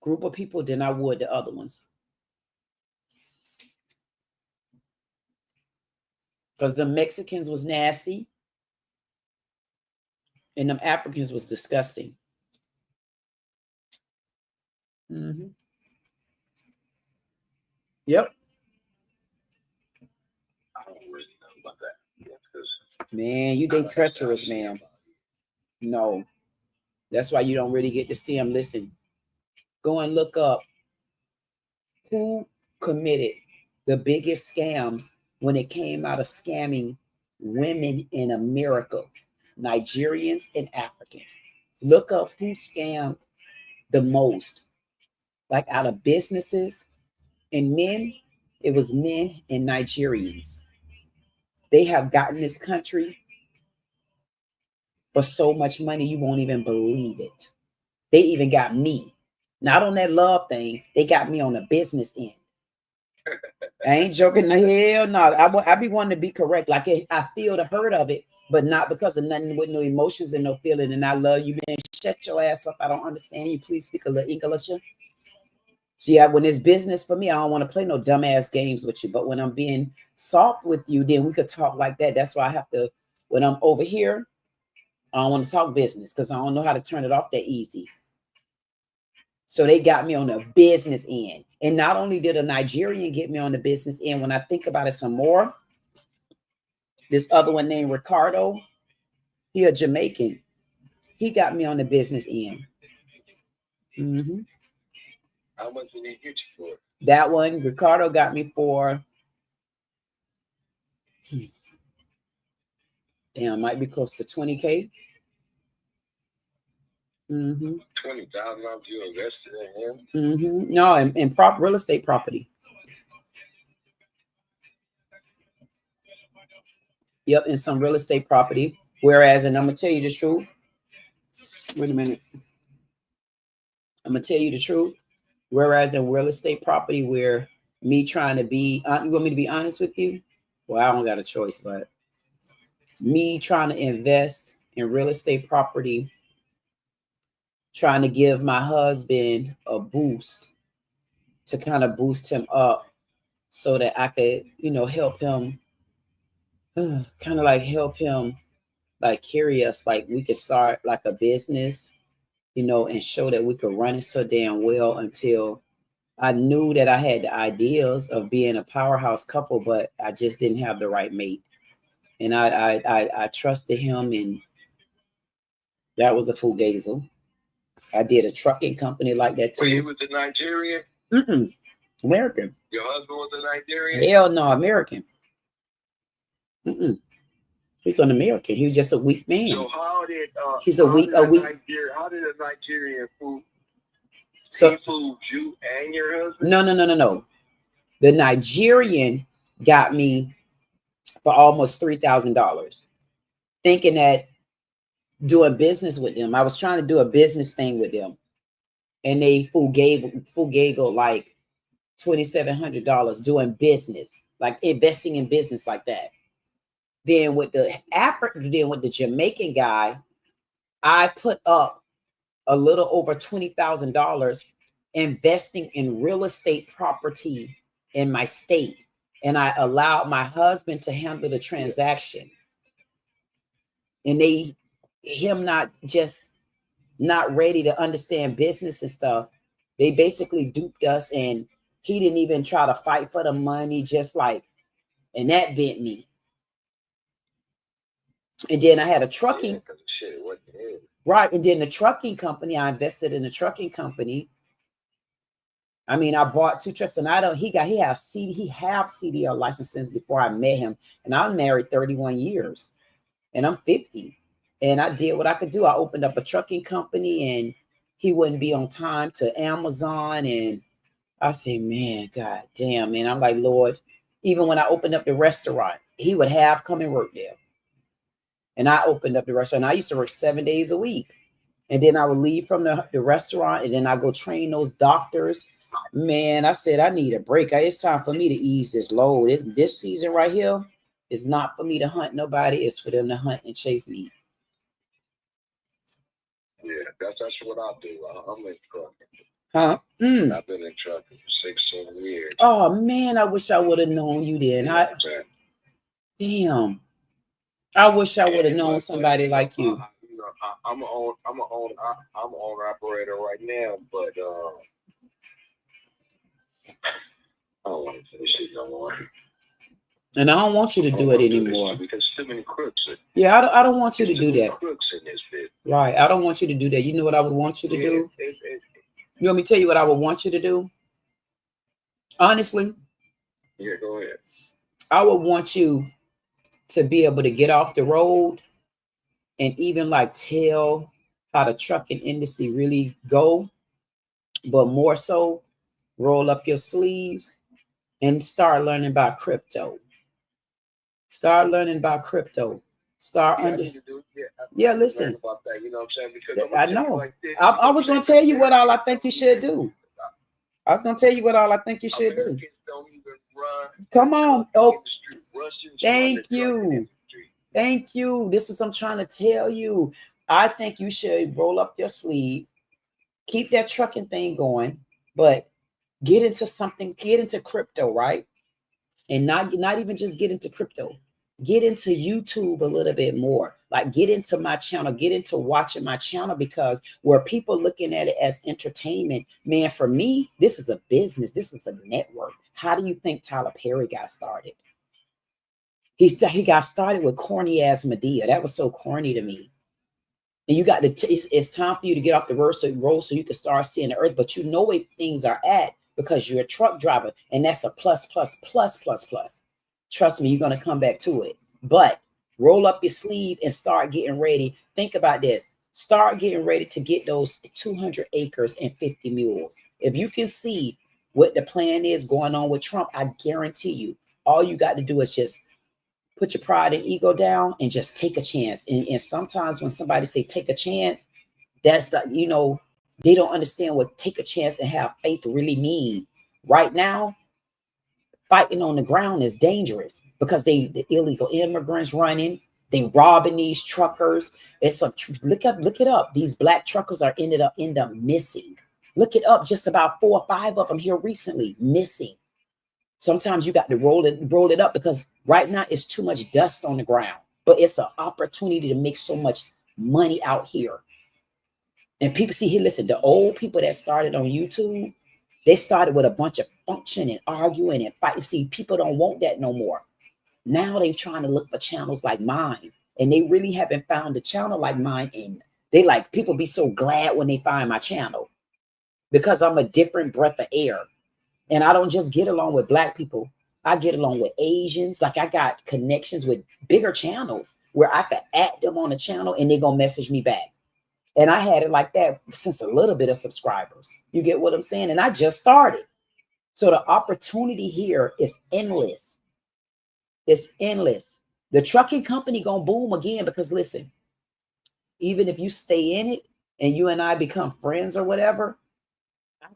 group of people than I would the other ones. Because the Mexicans was nasty and them Africans was disgusting. Mm-hmm. Yep. I don't really know about that. Man, you they treacherous, man. No. That's why you don't really get to see them. Listen, go and look up who committed the biggest scams when it came out of scamming women in America, Nigerians and Africans. Look up who scammed the most, like out of businesses and men. It was men and Nigerians. They have gotten this country for so much money, you won't even believe it. They even got me, not on that love thing. They got me on the business end. I ain't joking. The hell no. I be wanting to be correct. Like I feel the hurt of it, but not because of nothing with no emotions and no feeling. And I love you, man. Shut your ass up. I don't understand you. Please speak a little English. See, when it's business for me, I don't want to play no dumbass games with you. But when I'm being soft with you, then we could talk like that. That's why I have to, when I'm over here, I don't want to talk business because I don't know how to turn it off that easy. So they got me on the business end. And not only did a Nigerian get me on the business end, when I think about it some more, this other one named Ricardo, he a Jamaican. He got me on the business end. Mm-hmm. How much did he get you for? That one, Ricardo got me for, damn, it might be close to 20K. Mm-hmm. $20,000 you invested in him? Mm-hmm. No, in real estate property. Yep, in some real estate property. Whereas, and I'm gonna tell you the truth. Wait a minute. I'm gonna tell you the truth. Whereas in real estate property, where me trying to be, you want me to be honest with you? Well, I don't got a choice, but me trying to invest in real estate property, trying to give my husband a boost to kind of boost him up so that I could, help him, kind of like help him, like carry us, like we could start like a business, and show that we could run it so damn well until I knew that I had the ideas of being a powerhouse couple, but I just didn't have the right mate. And I trusted him, and that was a fugazel. I did a trucking company like that too. So you was a Nigerian? Mm-mm. American. Your husband was a Nigerian? Hell no, American. Mm-mm. He's an American. He was just a weak man. So how did He's a weak. how did a Nigerian food seafood you and your husband? No. The Nigerian got me for almost $3,000, thinking that doing business with them. I was trying to do a business thing with them, and they full gave like $2,700 doing business, like investing in business like that. Then with the Jamaican guy, I put up a little over $20,000 investing in real estate property in my state. And I allowed my husband to handle the transaction. And him not ready to understand business and stuff. They basically duped us, and he didn't even try to fight for the money, and that bent me. And then I had a trucking, right? And then the trucking company, I invested in the trucking company. I mean, I bought 2 trucks, and he have CDL license since before I met him, and I'm married 31 years, and I'm 50, and I did what I could do. I opened up a trucking company, and he wouldn't be on time to Amazon, and I say, man, God damn, man. I'm like, Lord, even when I opened up the restaurant, he would have come and work there. And I opened up the restaurant. I used to work 7 days a week. And then I would leave from the restaurant, and then I go train those doctors. Man, I said, I need a break. It's time for me to ease this load. This season right here is not for me to hunt nobody. It's for them to hunt and chase me. Yeah, that's what I do. I'm in trucking. Huh? I've been in trucking for 16 years. Oh, man, I wish I would have known you then. Damn. I wish I would have known somebody like you. I'm an owner operator right now, but I don't want to finish it no more. And I don't want you to do it anymore because too many crooks. Yeah, I don't want you to do that. Crooks in this bit. Right, I don't want you to do that. You know what I would want you to do? You want me to tell you what I would want you to do? Honestly? Yeah, go ahead. I would want you to be able to get off the road and even tell how the trucking industry really go, but more so roll up your sleeves and start learning about crypto. Start learning about crypto. Listen. About that, you know what I'm saying? Because I know. I was going to tell you what all I think you should do. I was going to tell you what all I think you should do. Come on. Oh, thank you. Thank you. This is what I'm trying to tell you. I think you should roll up your sleeve, keep that trucking thing going, but get into crypto, right? And not even just get into crypto. Get into YouTube a little bit more. Get into my channel, get into watching my channel, because where people looking at it as entertainment, man, for me, this is a business. This is a network. How do you think Tyler Perry got started? He got started with corny ass Medea. That was so corny to me. And you got it's time for you to get off the road so you can start seeing the earth. But you know where things are at because you're a truck driver, and that's a plus. Trust me, you're going to come back to it. But roll up your sleeve and start getting ready. Think about this. Start getting ready to get those 200 acres and 50 mules. If you can see what the plan is going on with Trump, I guarantee you, all you got to do is just put your pride and ego down and just take a chance. And sometimes when somebody say take a chance, that's they don't understand what take a chance and have faith really mean. Right now, fighting on the ground is dangerous because the illegal immigrants running, they robbing these truckers. Look it up. These black truckers are end up missing. Look it up. Just about 4 or 5 of them here recently missing. Sometimes you got to roll it up because right now it's too much dust on the ground, but it's an opportunity to make so much money out here. And people see here, listen, the old people that started on YouTube, they started with a bunch of function and arguing and fighting. See, people don't want that no more. Now they're trying to look for channels like mine, and they really haven't found a channel like mine. And people be so glad when they find my channel because I'm a different breath of air. And I don't just get along with black people. I get along with Asians. I got connections with bigger channels. where I could add them on the channel and they're gonna message me back. And I had it like that since a little bit of subscribers. You get what I'm saying? And I just started. So the opportunity here is endless. It's endless. The trucking company gonna boom again because listen, even if you stay in it and you and I become friends or whatever,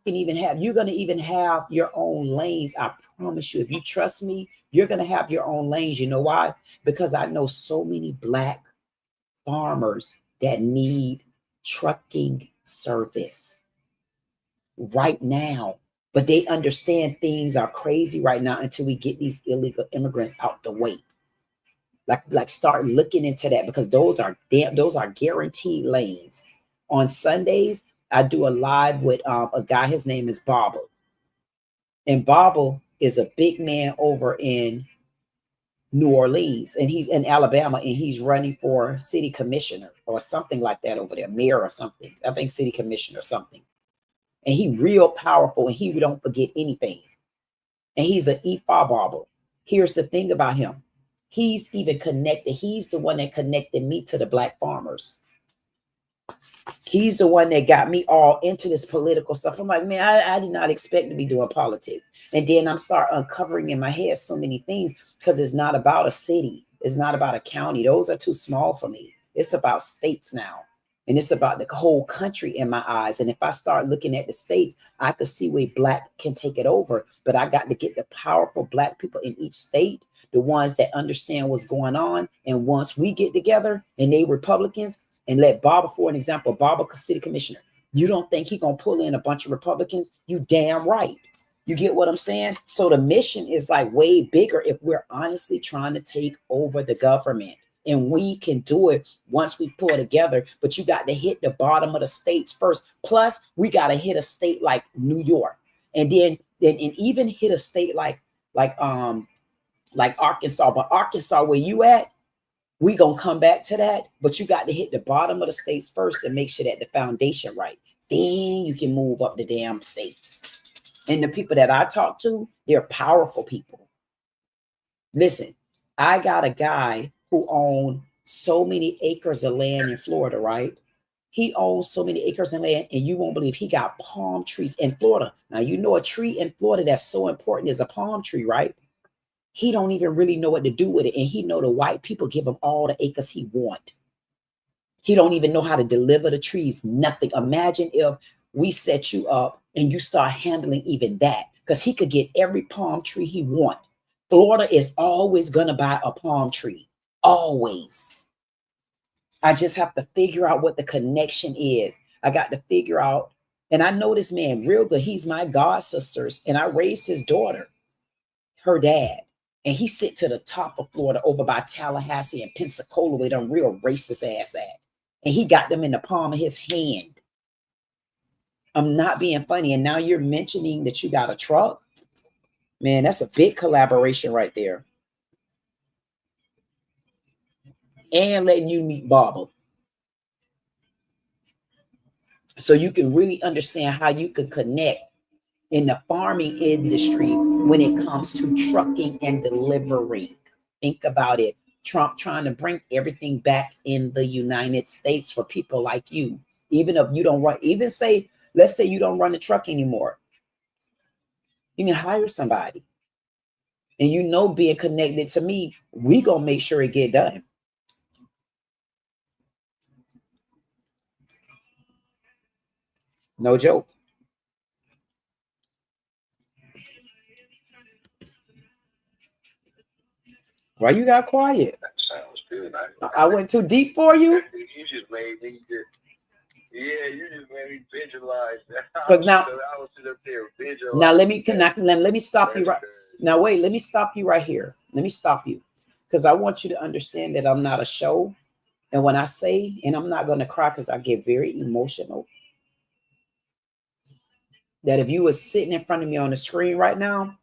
you're gonna even have your own lanes. I promise you, if you trust me, you're gonna have your own lanes. You know why? Because I know so many Black farmers that need trucking service right now. But they understand things are crazy right now until we get these illegal immigrants out the way. Like start looking into that because those are guaranteed lanes. On Sundays, I do a live with a guy. His name is Bobble. And Bobble is a big man over in New Orleans and he's in Alabama and he's running for city commissioner or something like that over there, mayor or something. I think city commissioner or something. And he real powerful and he don't forget anything. And he's an EFA barber. Here's the thing about him. He's even connected. He's the one that connected me to the Black farmers. He's the one that got me all into this political stuff. I'm like, man, I did not expect to be doing politics. And then I'm start uncovering in my head so many things because it's not about a city. It's not about a county. Those are too small for me. It's about states now. And it's about the whole country in my eyes. And if I start looking at the states, I could see where Black can take it over. But I got to get the powerful Black people in each state, the ones that understand what's going on. And once we get together and they Republicans, and let Bobble, for an example, Bobble city commissioner, you don't think he gonna pull in a bunch of Republicans? You damn right. You get what I'm saying? So the mission is like way bigger if we're honestly trying to take over the government. And we can do it once we pull together, but you got to hit the bottom of the states first. Plus, we got to hit a state like New York, and then even hit a state like Arkansas. But Arkansas, where you at, we gonna come back to that. But you got to hit the bottom of the states first and make sure that the foundation right. Then you can move up the damn states. And the people that I talk to, they're powerful people. Listen, I got a guy who owns so many acres of land in Florida, right? He owns so many acres of land, and you won't believe he got palm trees in Florida. Now, you know a tree in Florida that's so important is a palm tree, right? He don't even really know what to do with it, and he know the white people give him all the acres he want. He don't even know how to deliver the trees, nothing. Imagine if we set you up and you start handling even that, because he could get every palm tree he want. Florida is always going to buy a palm tree. Always. I just have to figure out what the connection is. I got to figure out, and I know this man real good. He's my god sisters, and I raised his daughter, her dad, and he sit to the top of Florida over by Tallahassee and Pensacola where them real racist ass at, and he got them in the palm of his hand. I'm not being funny. And now you're mentioning that you got a truck. Man, that's a big collaboration right there. And letting you meet Bobble. So you can really understand how you can connect in the farming industry when it comes to trucking and delivering. Think about it. Trump trying to bring everything back in the United States for people like you. Even if you don't run, even say, let's say you don't run the truck anymore. You can hire somebody. And you know, being connected to me, we gonna make sure it get done. No joke. Why you got quiet? That sounds good. I went too deep for you? You just made me you just made me visualize that. But now, I was sitting up there visualizing. now let me stop you right now. Wait, let me stop you right here. Let me stop you, because I want you to understand that I'm not a show. And when I say, and I'm not going to cry because I get very emotional, that if you were sitting in front of me on the screen right now,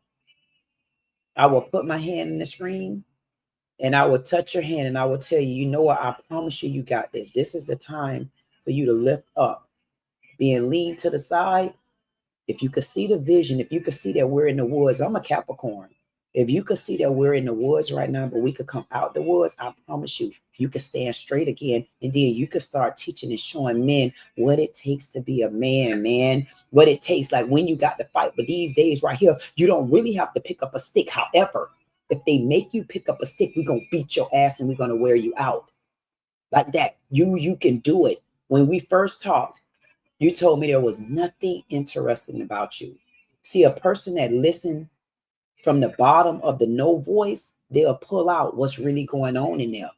I will put my hand in the screen and I will touch your hand and I will tell you, you know what? I promise you, you got this. This is the time for you to lift up, being leaned to the side. If you could see the vision, if you could see that we're in the woods, I'm a Capricorn. If you could see that we're in the woods right now, but we could come out the woods, I promise you, you can stand straight again, and then you can start teaching and showing men what it takes to be a man, what it takes, like when you got to fight. But these days right here, you don't really have to pick up a stick. However, if they make you pick up a stick, we're gonna beat your ass and we're gonna wear you out. Like that. You can do it. When we first talked, you told me there was nothing interesting about you. See, a person that listened from the bottom of the no voice, they'll pull out what's really going on in there.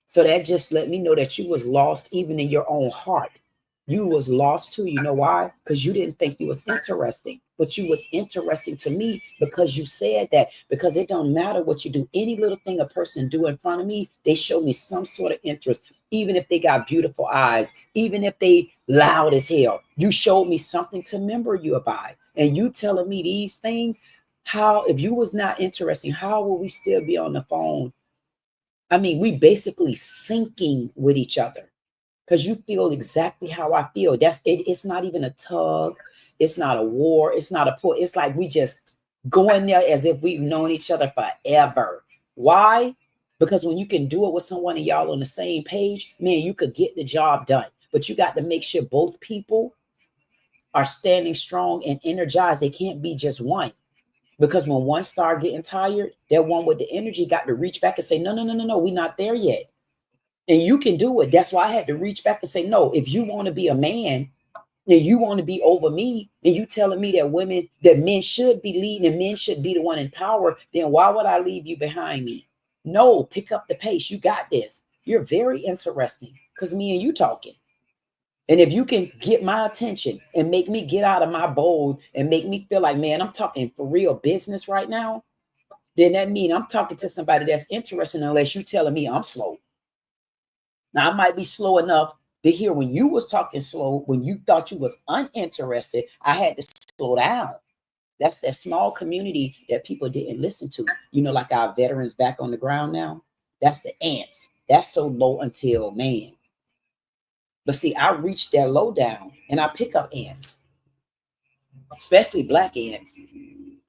So that just let me know that you was lost even in your own heart. You was lost too. You know why? Because you didn't think you was interesting, but you was interesting to me because you said that. Because it don't matter what you do. Any little thing a person do in front of me, they show me some sort of interest. Even if they got beautiful eyes, even if they loud as hell, you showed me something to remember you by. And you telling me these things, how, if you was not interesting, how will we still be on the phone? I mean, we basically syncing with each other because you feel exactly how I feel. That's it. It's not even a tug. It's not a war. It's not a pull. It's like we just go in there as if we've known each other forever. Why? Because when you can do it with someone and y'all on the same page, man, you could get the job done. But you got to make sure both people are standing strong and energized. They can't be just one. Because when one start getting tired, that one with the energy got to reach back and say, no, we're not there yet. And you can do it. That's why I had to reach back and say, no, if you want to be a man and you want to be over me, and you telling me that men should be leading and men should be the one in power, then why would I leave you behind me? No, pick up the pace. You got this. You're very interesting because me and you talking. And if you can get my attention and make me get out of my bowl and make me feel like, man, I'm talking for real business right now, then that means I'm talking to somebody that's interested, unless you telling me I'm slow. Now, I might be slow enough to hear when you was talking slow, when you thought you was uninterested, I had to slow down. That's that small community that people didn't listen to. You know, like our veterans back on the ground now. That's the ants. That's so low until, man. But see, I reach that low down and I pick up ants, especially black ants.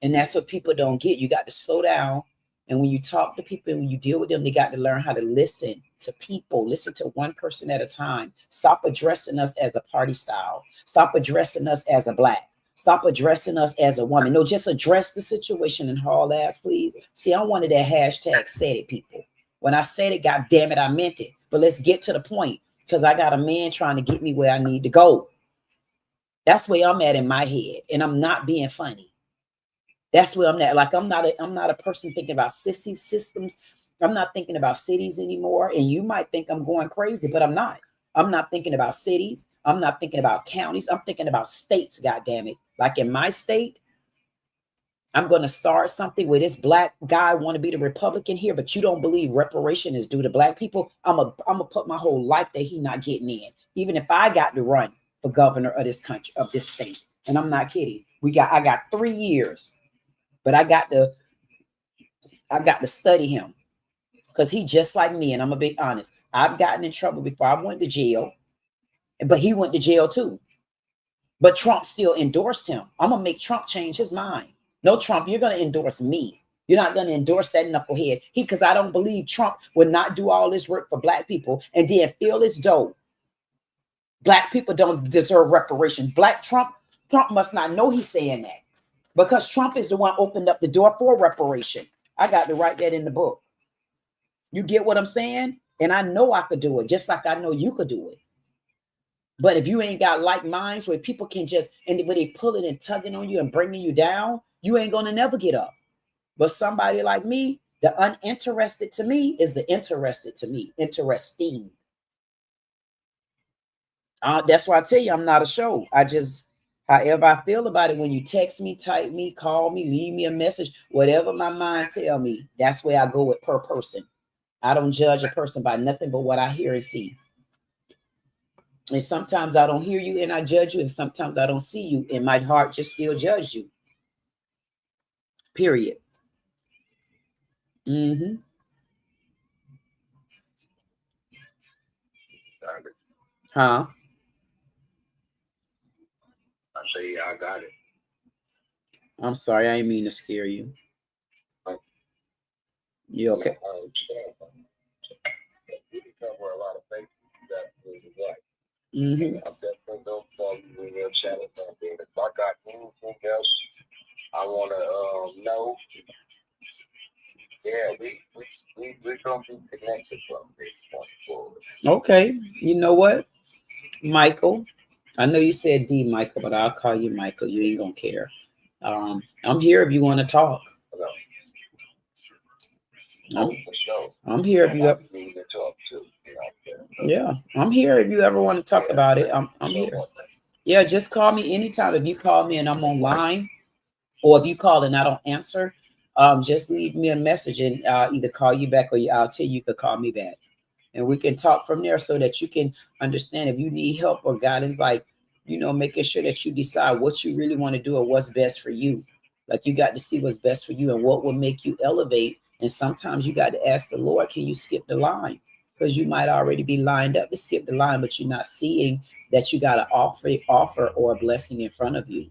And that's what people don't get. You got to slow down. And when you talk to people and when you deal with them, they got to learn how to listen to people. Listen to one person at a time. Stop addressing us as a party style. Stop addressing us as a black. Stop addressing us as a woman. No, just address the situation and haul ass, please. See, I wanted that hashtag said it, people. When I said it, God damn it, I meant it. But let's get to the point, because I got a man trying to get me where I need to go. That's where I'm at in my head. And I'm not being funny. That's where I'm at. Like, I'm not a person thinking about sissy systems. I'm not thinking about cities anymore. And you might think I'm going crazy, but I'm not. I'm not thinking about cities. I'm not thinking about counties. I'm thinking about states, goddammit. Like in my state, I'm going to start something where this black guy want to be the Republican here, but you don't believe reparation is due to black people. I'm gonna put my whole life that he not getting in, even if I got to run for governor of this country, of this state. And I'm not kidding. I got 3 years. But I got to study him because he just like me. And I'm gonna be honest. I've gotten in trouble before. I went to jail, but he went to jail too. But Trump still endorsed him. I'm gonna make Trump change his mind. No, Trump, you're gonna endorse me. You're not gonna endorse that knucklehead. Because I don't believe Trump would not do all this work for black people and then feel as though black people don't deserve reparation. Trump must not know he's saying that. Because Trump is the one opened up the door for reparation. I got to write that in the book. You get what I'm saying? And I know I could do it, just like I know you could do it. But if you ain't got like minds where people can just, and when they pulling and tugging on you and bringing you down, you ain't going to never get up. But somebody like me, the uninterested to me is the interested to me. Interesting. That's why I tell you, I'm not a show. However I feel about it, when you text me, type me, call me, leave me a message, whatever my mind tell me, that's where I go with per person. I don't judge a person by nothing but what I hear and see. And sometimes I don't hear you and I judge you, and sometimes I don't see you and my heart just still judge you. Period. Mm-hmm. Huh? I say, yeah, I got it. I'm sorry, I didn't mean to scare you. You okay? right. Mm-hmm. I'm definitely gonna follow you in your channel, man. If I got anything else I wanna know, yeah, we're gonna be connected from this point forward. Okay. You know what, Michael? I know you said D, Michael, but I'll call you Michael. You ain't gonna care. I'm here if you want to talk. No, I'm, for sure. I'm here if you. I need to talk to you know. Yeah, I'm here if you ever want to talk Yeah, about it. I'm so here. what? Yeah, just call me anytime. If you call me and I'm online, or if you call and I don't answer, just leave me a message and I'll either call you back or I'll tell you to call me back. And we can talk from there so that you can understand if you need help or guidance, like, making sure that you decide what you really want to do or what's best for you. Like, you got to see what's best for you and what will make you elevate. And sometimes you got to ask the Lord, can you skip the line? Because you might already be lined up to skip the line, but you're not seeing that you got to offer or a blessing in front of you.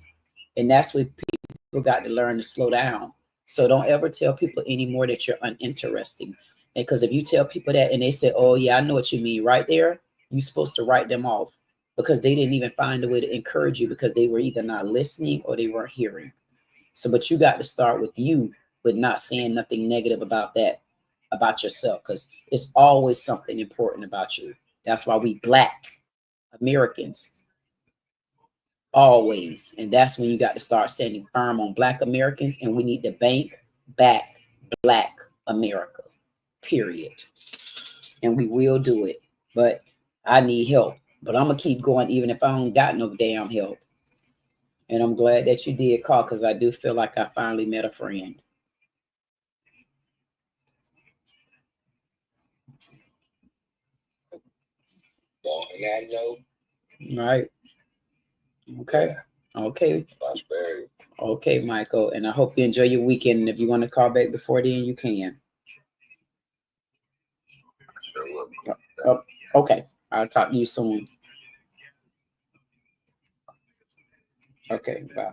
And that's what people got to learn to slow down. So don't ever tell people anymore that you're uninteresting. Because if you tell people that and they say, oh, yeah, I know what you mean right there, you're supposed to write them off because they didn't even find a way to encourage you because they were either not listening or they weren't hearing. So, but you got to start with you, but not saying nothing negative about that, about yourself, because it's always something important about you. That's why we Black Americans, always. And that's when you got to start standing firm on Black Americans, and we need to bank back Black America, period. And we will do it. But I need help. But I'm going to keep going even if I don't got no damn help. And I'm glad that you did call because I do feel like I finally met a friend. And I know. Right. Okay. Okay. Prosperity. Okay, Michael. And I hope you enjoy your weekend. And if you want to call back before then, you can. Sure will. Oh, okay. I'll talk to you soon. Okay. Bye.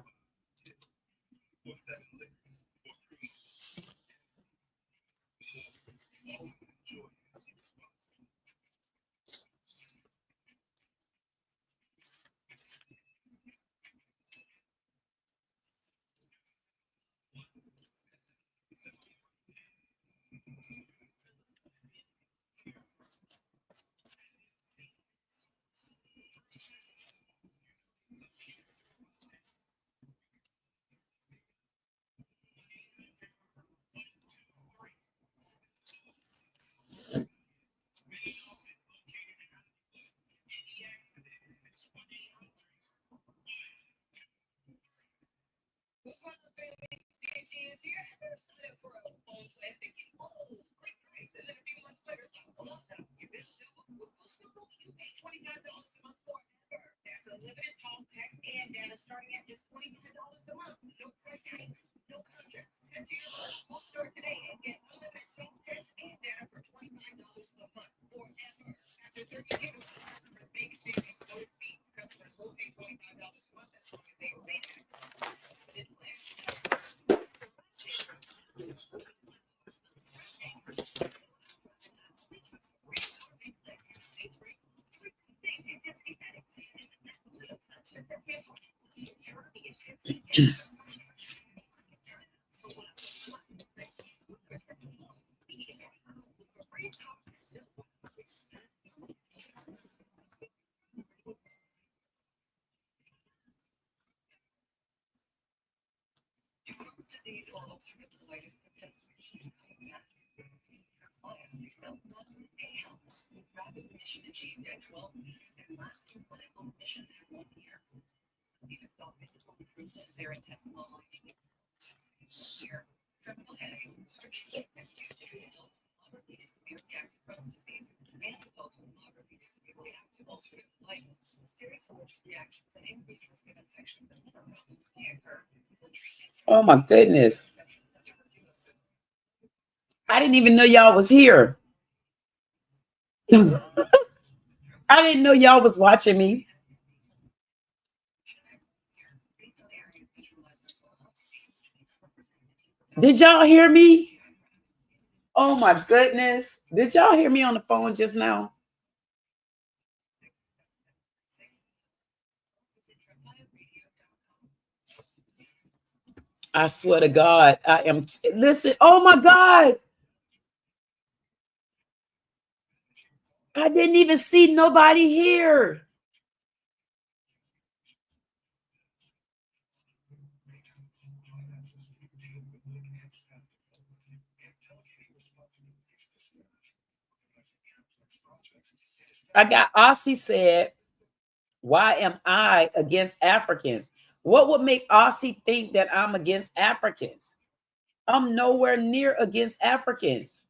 Oh my goodness. I didn't even know y'all was here. I didn't know y'all was watching me. Did y'all hear me? Oh my goodness. Did y'all hear me on the phone just now? I swear to God, I am. Listen, oh my God. I didn't even see nobody here. I got Aussie said, why am I against Africans? What would make Aussie think that I'm against Africans? I'm nowhere near against Africans.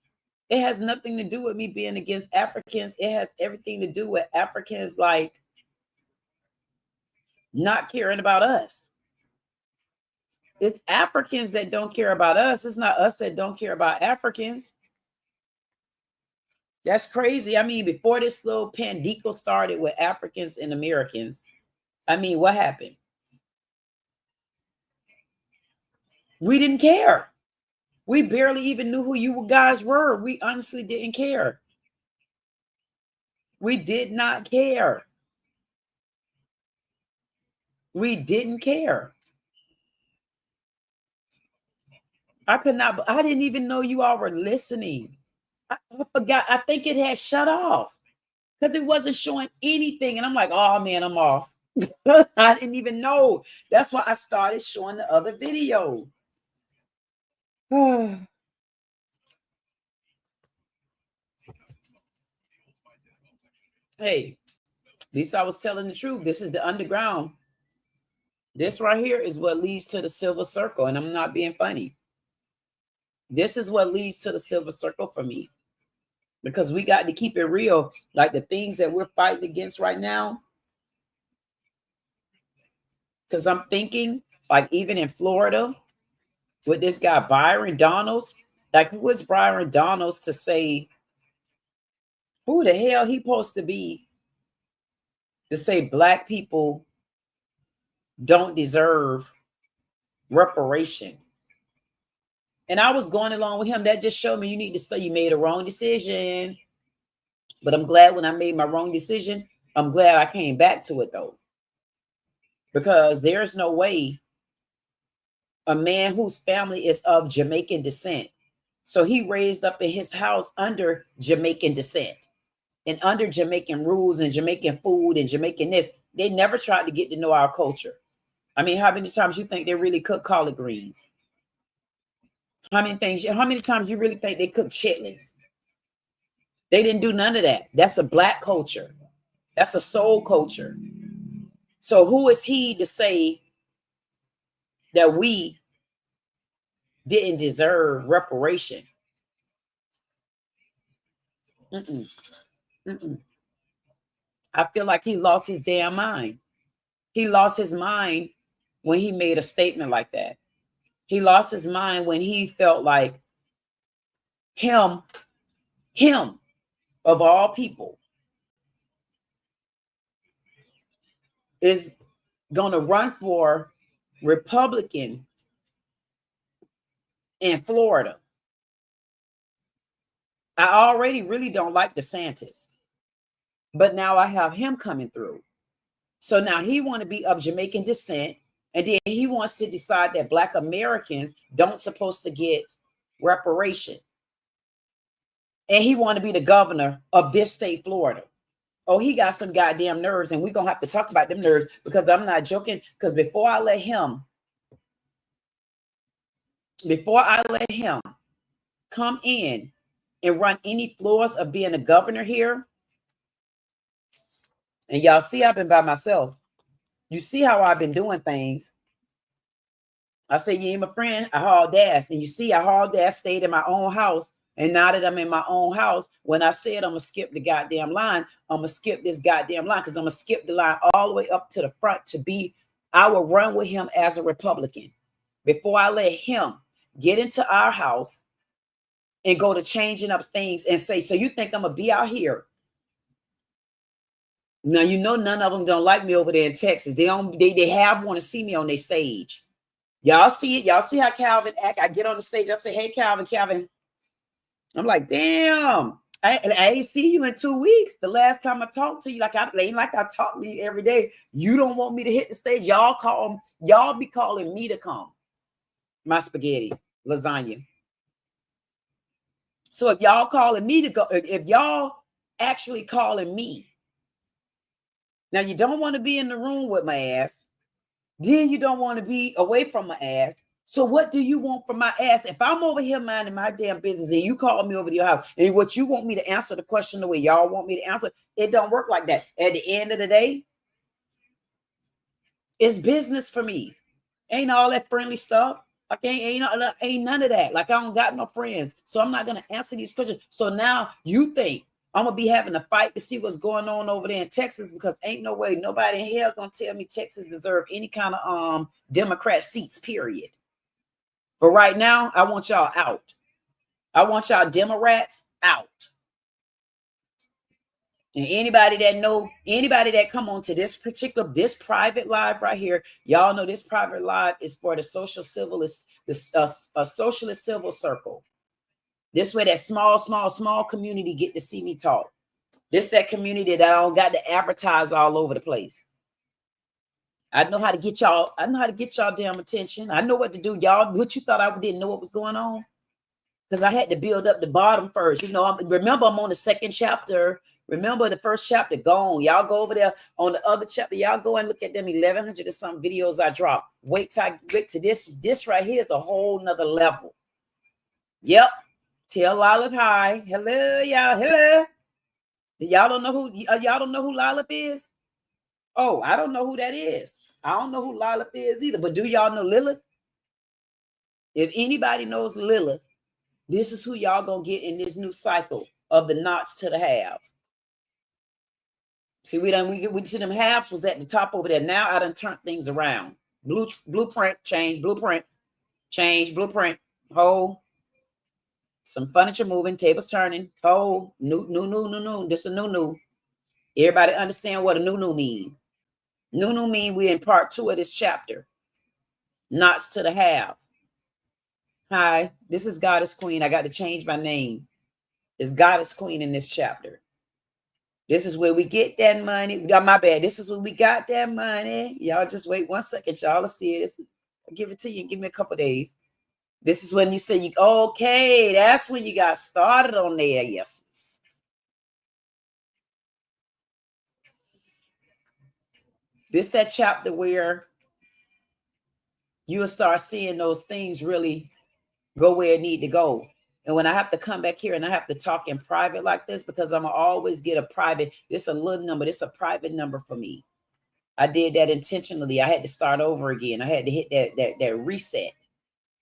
It has nothing to do with me being against Africans. It has everything to do with Africans like not caring about us. It's Africans that don't care about us. It's not us that don't care about Africans. That's crazy. I mean, before this little pandico started with Africans and Americans, I mean, what happened? We didn't care. We barely even knew who you guys were. We honestly didn't care. We did not care. We didn't care. I didn't even know you all were listening. I forgot. I think it had shut off because it wasn't showing anything. And I'm like, oh man, I'm off. I didn't even know. That's why I started showing the other video. Hey, at least I was telling the truth. This is the underground. This right here is what leads to the silver circle. And I'm not being funny. This is what leads to the silver circle for me. Because we got to keep it real. Like the things that we're fighting against right now. Because I'm thinking, like even in Florida, with this guy Byron Donalds, like who is Byron Donalds to say, who the hell he supposed to be to say black people don't deserve reparation? And I was going along with him. That just showed me you need to study. You made a wrong decision. But I'm glad when I made my wrong decision, I'm glad I came back to it though. Because there's no way a man whose family is of Jamaican descent. So he raised up in his house under Jamaican descent and under Jamaican rules and Jamaican food and Jamaican this. They never tried to get to know our culture. I mean, how many times you think they really cook collard greens? How many times you really think they cook chitlins? They didn't do none of that. That's a black culture. That's a soul culture. So who is he to say that we didn't deserve reparation? I feel like he lost his damn mind. He lost his mind when he made a statement like that. He lost his mind when he felt like him of all people is going to run for Republican in Florida. I already really don't like DeSantis, but now I have him coming through. So now he want to be of Jamaican descent, and then he wants to decide that Black Americans don't supposed to get reparation. And he want to be the governor of this state, Florida. Oh, he got some goddamn nerves, and we're going to have to talk about them nerves because I'm not joking. Because before I let him come in and run any floors of being a governor here, and y'all see I've been by myself. You see how I've been doing things. I say, you ain't my friend. I hauled ass. And you see, I hauled ass, stayed in my own house. And now that I'm in my own house, when I said I'm going to skip the goddamn line, I'm going to skip this goddamn line because I'm going to skip the line all the way up to the front to be, I will run with him as a Republican before I let him get into our house and go to changing up things and say, so you think I'm going to be out here? Now, you know, none of them don't like me over there in Texas. They have want to see me on their stage. Y'all see it. Y'all see how Calvin act. I get on the stage. I say, hey, Calvin. I'm like, damn, I ain't see you in 2 weeks. The last time I talked to you, like I ain't like I talk to you every day. You don't want me to hit the stage. Y'all be calling me to come. My spaghetti, lasagna. So if y'all calling me to go, if y'all actually calling me, now you don't want to be in the room with my ass, then you don't want to be away from my ass. So what do you want from my ass? If I'm over here minding my damn business and you call me over to your house and what you want me to answer the question the way y'all want me to answer, it don't work like that. At the end of the day, it's business for me. Ain't all that friendly stuff. Like ain't none of that. Like I don't got no friends. So I'm not gonna answer these questions. So now you think I'm gonna be having a fight to see what's going on over there in Texas, because ain't no way nobody in hell gonna tell me Texas deserve any kind of Democrat seats, period. But right now, I want y'all out. I want y'all Democrats out. And anybody that come on to this private live right here, y'all know this private live is for the socialist civil circle. This way that small community get to see me talk. This that community that I don't got to advertise all over the place. I know how to get y'all damn attention. I know what to do. Y'all, what you thought I didn't know what was going on? Because I had to build up the bottom first. Remember, I'm on the second chapter. Remember the first chapter gone. Y'all go over there on the other chapter. Y'all go and look at them 1,100 or some videos I dropped. Wait till I get to this. This right here is a whole nother level. Yep. Tell Lilith hi. Hello, y'all. Hello. Y'all don't know who Lilith is? Oh, I don't know who that is. I don't know who Lilith is either. But do y'all know Lilith? If anybody knows Lilith, this is who y'all gonna get in this new cycle of the knots to the half. See, we see them halves was at the top over there. Now I done turned things around. Blueprint, change, blueprint, change, blueprint. Whole. Some furniture moving, tables turning. Whole. New. This is a new. Everybody understand what a new mean. New mean we're in part 2 of this chapter. Knots to the half. Hi, this is Goddess Queen. I got to change my name. It's Goddess Queen in this chapter. This is where we get that money. My bad. This is where we got that money. Y'all just wait 1 second. Y'all will see it. I'll give it to you and give me a couple days. This is when you say, okay, that's when you got started on there. Yes. This that chapter where you will start seeing those things really go where it need to go. And when I have to come back here and I have to talk in private like this, because I'm gonna always get a private, this a little number, this a private number for me. I did that intentionally. I had to start over again. I had to hit that reset.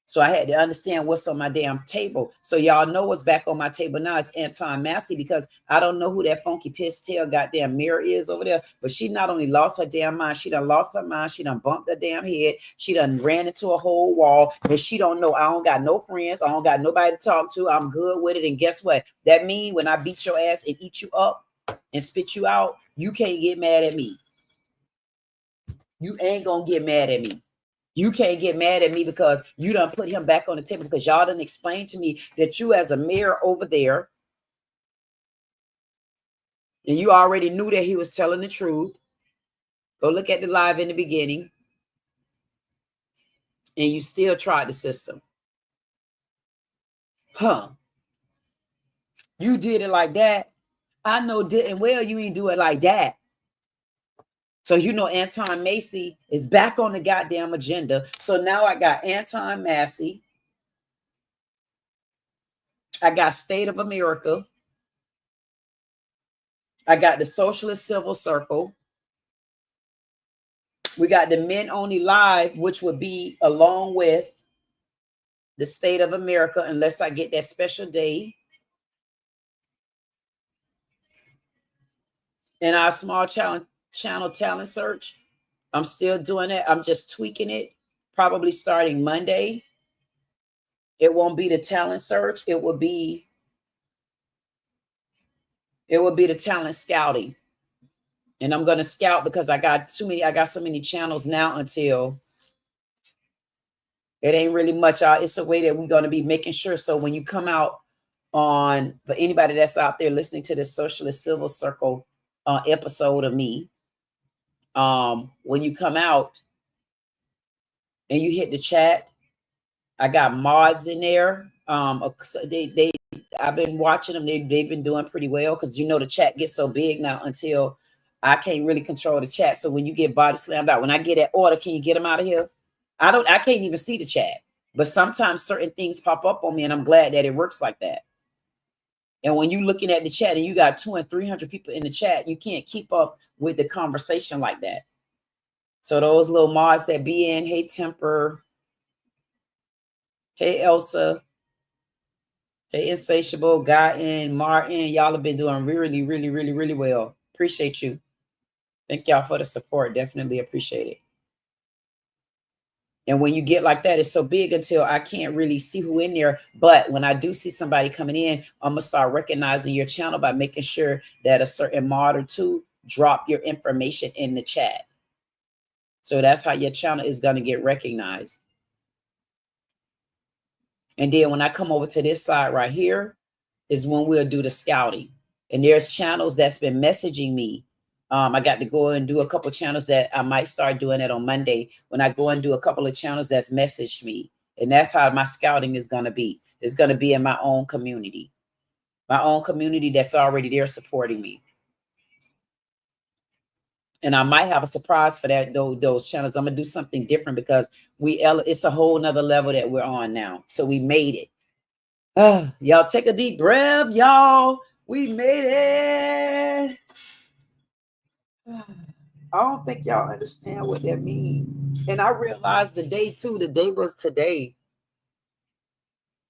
So I had to understand what's on my damn table. So y'all know what's back on my table now is Anton Massey, because I don't know who that funky piss tail goddamn mirror is over there, but she not only lost her damn mind, she done lost her mind. She done bumped her damn head. She done ran into a whole wall, and she don't know. I don't got no friends. I don't got nobody to talk to. I'm good with it. And guess what? That mean when I beat your ass and eat you up and spit you out, you can't get mad at me. You ain't gonna get mad at me. You can't get mad at me because you done put him back on the table, because y'all done explained to me that you as a mayor over there, and you already knew that he was telling the truth. Go look at the live in the beginning. And you still tried the system. Huh. You did it like that. I know didn't well you ain't do it like that. So you know Anton Massey is back on the goddamn agenda. So now I got Anton Massey. I got State of America. I got the Socialist Civil Circle. We got the Men Only Live, which would be along with the State of America, unless I get that special day. And our small channel talent search. I'm still doing it. I'm just tweaking it. Probably starting Monday. It won't be the talent search. It will be the talent scouting. And I'm going to scout because I got so many channels now until it ain't really much. It's a way that we're going to be making sure. So when you come out on, for anybody that's out there listening to this Socialist Civil Circle episode of me, when you come out and you hit the chat, I got mods in there. I've been watching them. They've been doing pretty well, because you know the chat gets so big now until I can't really control the chat. So when you get body slammed out, when I get that order, can you get them out of here? I can't even see the chat, but sometimes certain things pop up on me, and I'm glad that it works like that. And when you're looking at the chat and you got 200 and 300 people in the chat, you can't keep up with the conversation like that. So those little mods that be in, hey Temper, hey Elsa, hey Insatiable, Guy and Martin, y'all have been doing really, really, really, really well. Appreciate you. Thank y'all for the support. Definitely appreciate it. And when you get like that, it's so big until I can't really see who in there. But when I do see somebody coming in, I'm gonna start recognizing your channel by making sure that a certain mod or two drop your information in the chat. So that's how your channel is gonna get recognized. And then when I come over to this side right here is when we'll do the scouting. And there's channels that's been messaging me. I got to go and do a couple of channels that I might start doing it on Monday, when I go and do a couple of channels that's messaged me. And that's how my scouting is going to be. It's going to be in my own community that's already there supporting me. And I might have a surprise for that, those channels. I'm going to do something different, because it's a whole nother level that we're on now. So we made it. Y'all take a deep breath, y'all. We made it. I don't think y'all understand what that means. And I realized the day was today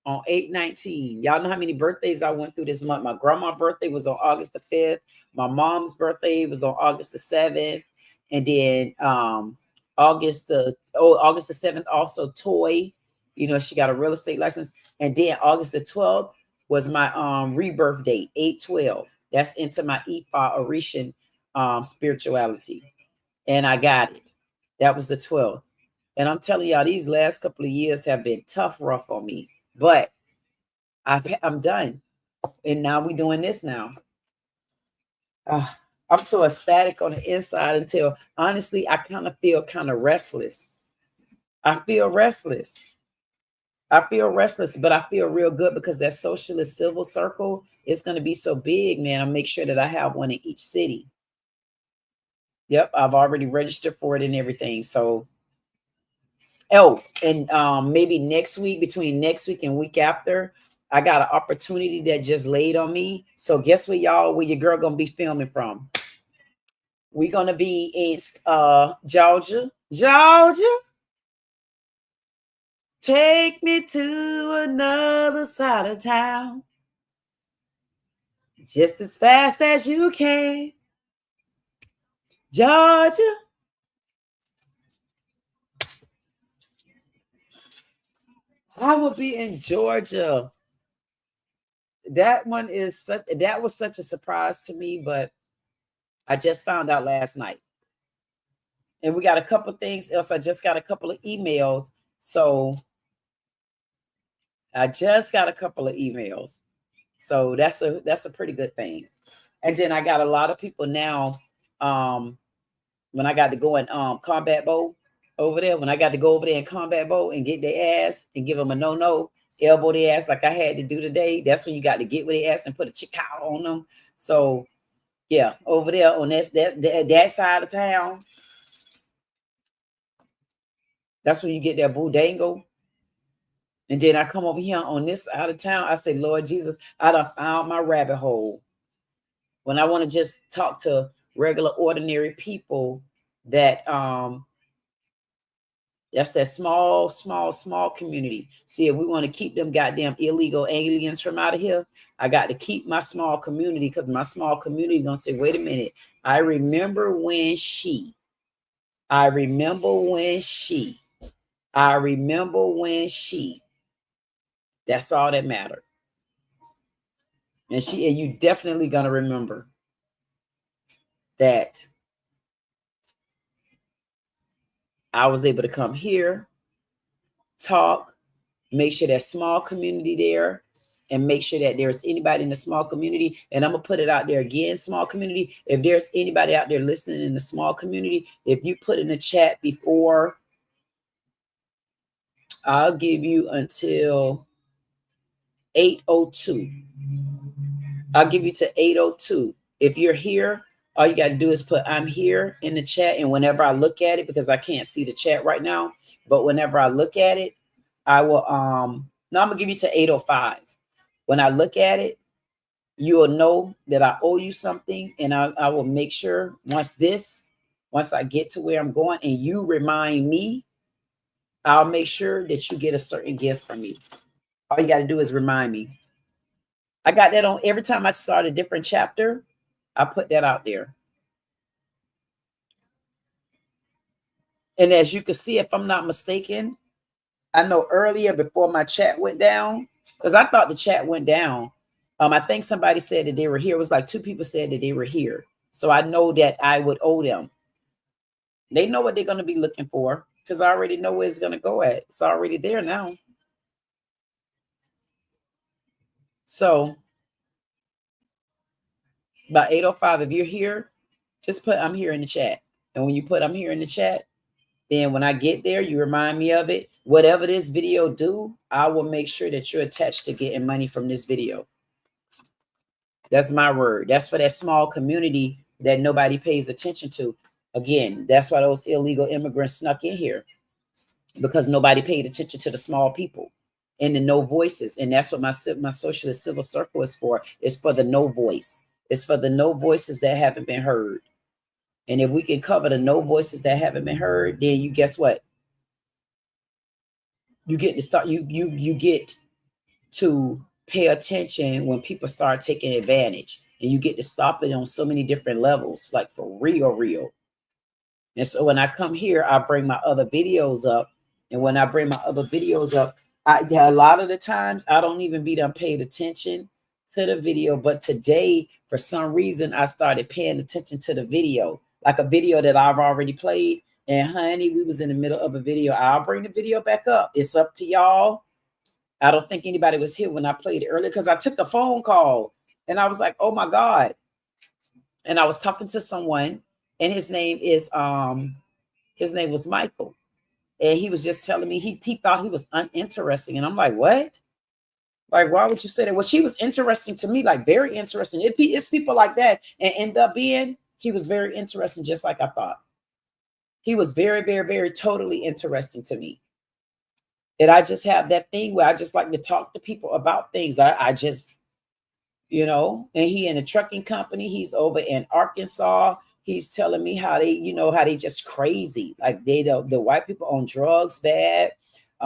on 8/19. Y'all know how many birthdays I went through this month. My grandma's birthday was on August the 5th. My mom's birthday was on August the 7th. And then August the 7th, also Toy. You know, she got a real estate license. And then August the 12th was my rebirth date, 8/12. That's into my Ifa Orishan spirituality. And I got it. That was the 12th. And I'm telling y'all, these last couple of years have been rough on me. But I'm done. And now we're doing this now. I'm so ecstatic on the inside until, honestly, I kind of feel kind of restless. I feel restless, but I feel real good, because that Socialist Civil Circle is going to be so big, man. I'll make sure that I have one in each city. Yep, I've already registered for it and everything. So, and maybe next week, between next week and week after, I got an opportunity that just laid on me. So guess what, y'all, where your girl gonna be filming from? We're gonna be in Georgia. Take me to another side of town, just as fast as you can. Georgia. I will be in Georgia. That was such a surprise to me, but I just found out last night. And we got a couple things else. I just got a couple of emails. So I just got a couple of emails. So that's a pretty good thing. And then I got a lot of people now. When I got to go in Combat Bowl over there, when I got to go over there in Combat Bowl and get their ass and give them a no, elbow their ass like I had to do today. That's when you got to get with their ass and put a chicow on them. So yeah, over there on that side of town, that's when you get that boodango. And then I come over here on this side of town. I say, Lord Jesus, I done found my rabbit hole. When I want to just talk to regular, ordinary people, that's that small community. See, if we want to keep them goddamn illegal aliens from out of here, I got to keep my small community, because my small community gonna say, wait a minute, I remember when she. That's all that mattered. And you definitely gonna remember that I was able to come here, talk, make sure that small community there and make sure that there's anybody in the small community. And I'm going to put it out there again, small community. If there's anybody out there listening in the small community, if you put in the chat before, I'll give you until 8:02. I'll give you to 8:02. If you're here, all you got to do is put I'm here in the chat. And whenever I look at it, because I can't see the chat right now, but whenever I look at it, I will, no, I'm going to give you to 8:05. When I look at it, you will know that I owe you something. And I will make sure once I get to where I'm going and you remind me, I'll make sure that you get a certain gift from me. All you got to do is remind me. I got that on every time I start a different chapter. I put that out there. And as you can see, if I'm not mistaken, I know earlier before my chat went down, because I thought the chat went down. I think somebody said that they were here. It was like 2 people said that they were here. So I know that I would owe them. They know what they're going to be looking for because I already know where it's going to go at. It's already there now. So by 8:05, if you're here, just put I'm here in the chat. And when you put I'm here in the chat, then when I get there, you remind me of it. Whatever this video do, I will make sure that you're attached to getting money from this video. That's my word. That's for that small community that nobody pays attention to. Again, that's why those illegal immigrants snuck in here, because nobody paid attention to the small people and the no voices. And that's what my socialist civil circle is for. It's for the no voice. It's for the no voices that haven't been heard. And if we can cover the no voices that haven't been heard, then you guess what? You get to start, you get to pay attention when people start taking advantage, and you get to stop it on so many different levels, like for real. And so when I come here, I bring my other videos up. And when I bring my other videos up, a lot of the times I don't even be done paid attention to the video. But today, for some reason, I started paying attention to the video, like a video that I've already played. And honey, we was in the middle of a video. I'll bring the video back up. It's up to y'all. I don't think anybody was here when I played it earlier because I took a phone call and I was like, oh my God. And I was talking to someone, and his name was Michael. And he was just telling me he thought he was uninteresting. And I'm like, what? Like, why would you say that? Well, she was interesting to me, like very interesting. It's people like that. And end up being, he was very interesting, just like I thought. He was very, very, very totally interesting to me. And I just have that thing where I just like to talk to people about things. I just, and he in a trucking company. He's over in Arkansas. He's telling me how they just crazy. Like the white people on drugs bad.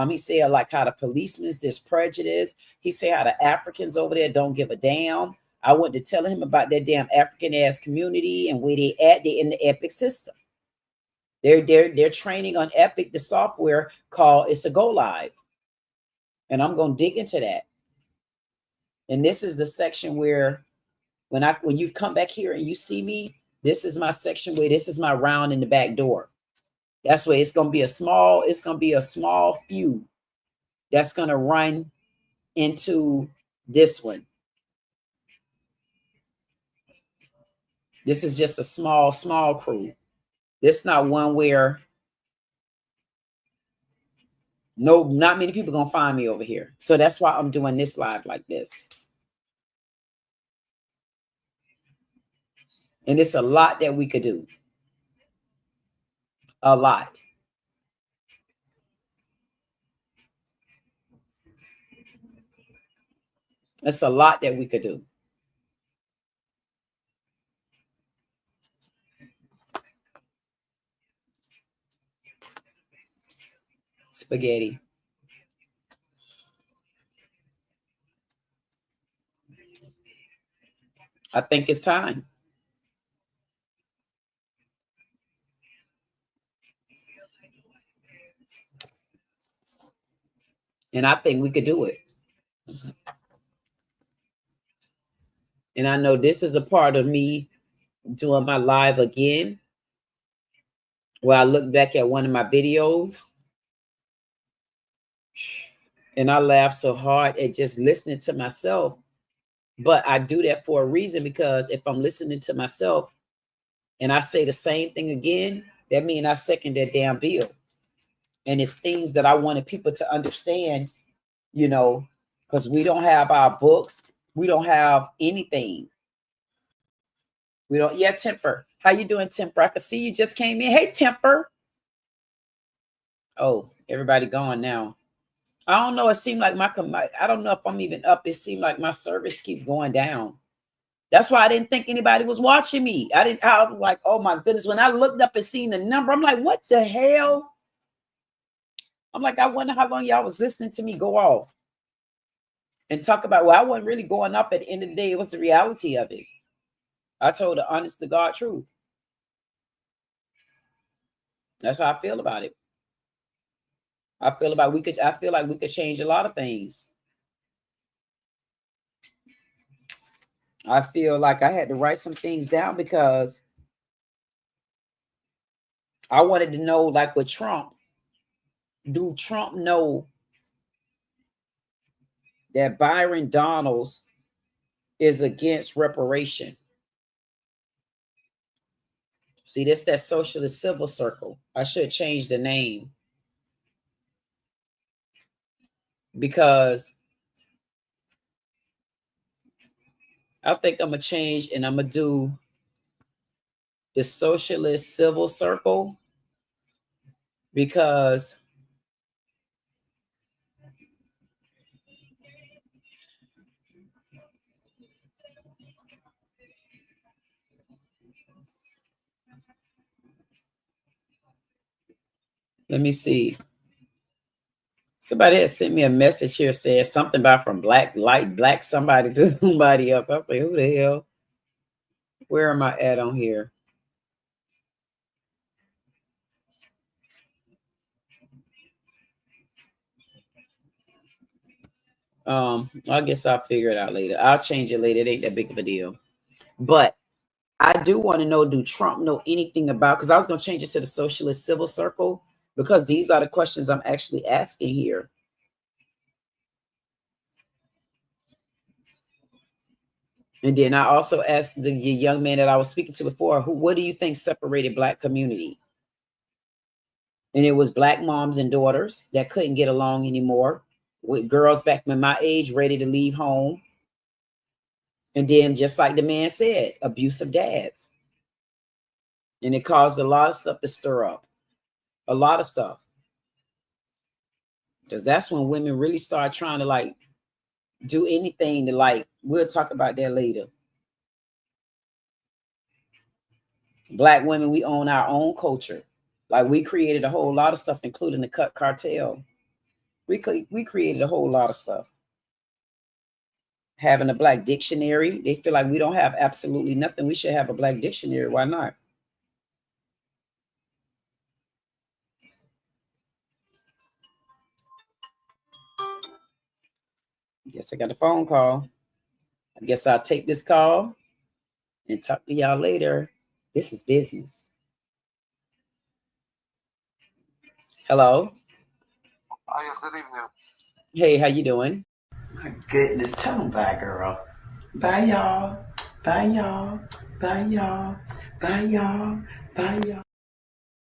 He said like how the policemen's just prejudice. He said how the Africans over there don't give a damn. I went to tell him about that damn African ass community and where they at. They in the Epic system. They're training on Epic, the software called It's a Go Live. And I'm going to dig into that. And this is the section where when you come back here and you see me, this is my section where this is my round in the back door. That's where it's going to be a small few that's going to run into this one. This is just a small crew. This is not one where not many people gonna find me over here. So that's why I'm doing this live like this. And it's a lot that we could do. A lot. It's a lot that we could do. Spaghetti. I think it's time. And I think we could do it. And I know this is a part of me doing my live again, where I look back at one of my videos. And I laugh so hard at just listening to myself. But I do that for a reason, because if I'm listening to myself and I say the same thing again, that means I second that damn bill. And it's things that I wanted people to understand, you know, because we don't have our books. We don't have anything. We don't. Yeah, Temper. How you doing, Temper? I can see you just came in. Hey, Temper. Oh, everybody gone now. I don't know. It seemed like I don't know if I'm even up. It seemed like my service keep going down. That's why I didn't think anybody was watching me. I was like, oh my goodness. When I looked up and seen the number, I'm like, what the hell? I'm like, I wonder how long y'all was listening to me go off and talk about, well, I wasn't really going up at the end of the day. It was the reality of it. I told the honest to God truth. That's how I feel about it. I feel like we could change a lot of things. I feel like I had to write some things down because I wanted to know, like with Trump, do Trump know that Byron Donalds is against reparation? See, this that socialist civil circle. I should change the name, because I think I'm going to change and I'm going to do the socialist civil circle, because let me see. Somebody had sent me a message here saying something about from black somebody to somebody else. I say, who the hell? Where am I at on here? I guess I'll figure it out later. I'll change it later. It ain't that big of a deal. But I do want to know, do Trump know anything about, because I was going to change it to the socialist civil circle, because these are the questions I'm actually asking here. And then I also asked the young man that I was speaking to before, what do you think separated Black community? And it was Black moms and daughters that couldn't get along anymore, with girls back in my age ready to leave home. And then, just like the man said, abusive dads. And it caused a lot of stuff to stir up. A lot of stuff. Because that's when women really start trying to like do anything to like, we'll talk about that later. Black women, we own our own culture. Like, we created a whole lot of stuff, including the cut cartel. We created a whole lot of stuff. Having a Black dictionary, they feel like we don't have absolutely nothing. We should have a Black dictionary. Why not? I guess I got a phone call. I guess I'll take this call and talk to y'all later. This is business. Hello. Yes, good evening. Hey, how you doing? My goodness, tell them bye, girl. Bye, y'all. Bye, y'all. Bye, y'all. Bye, y'all. Bye, y'all.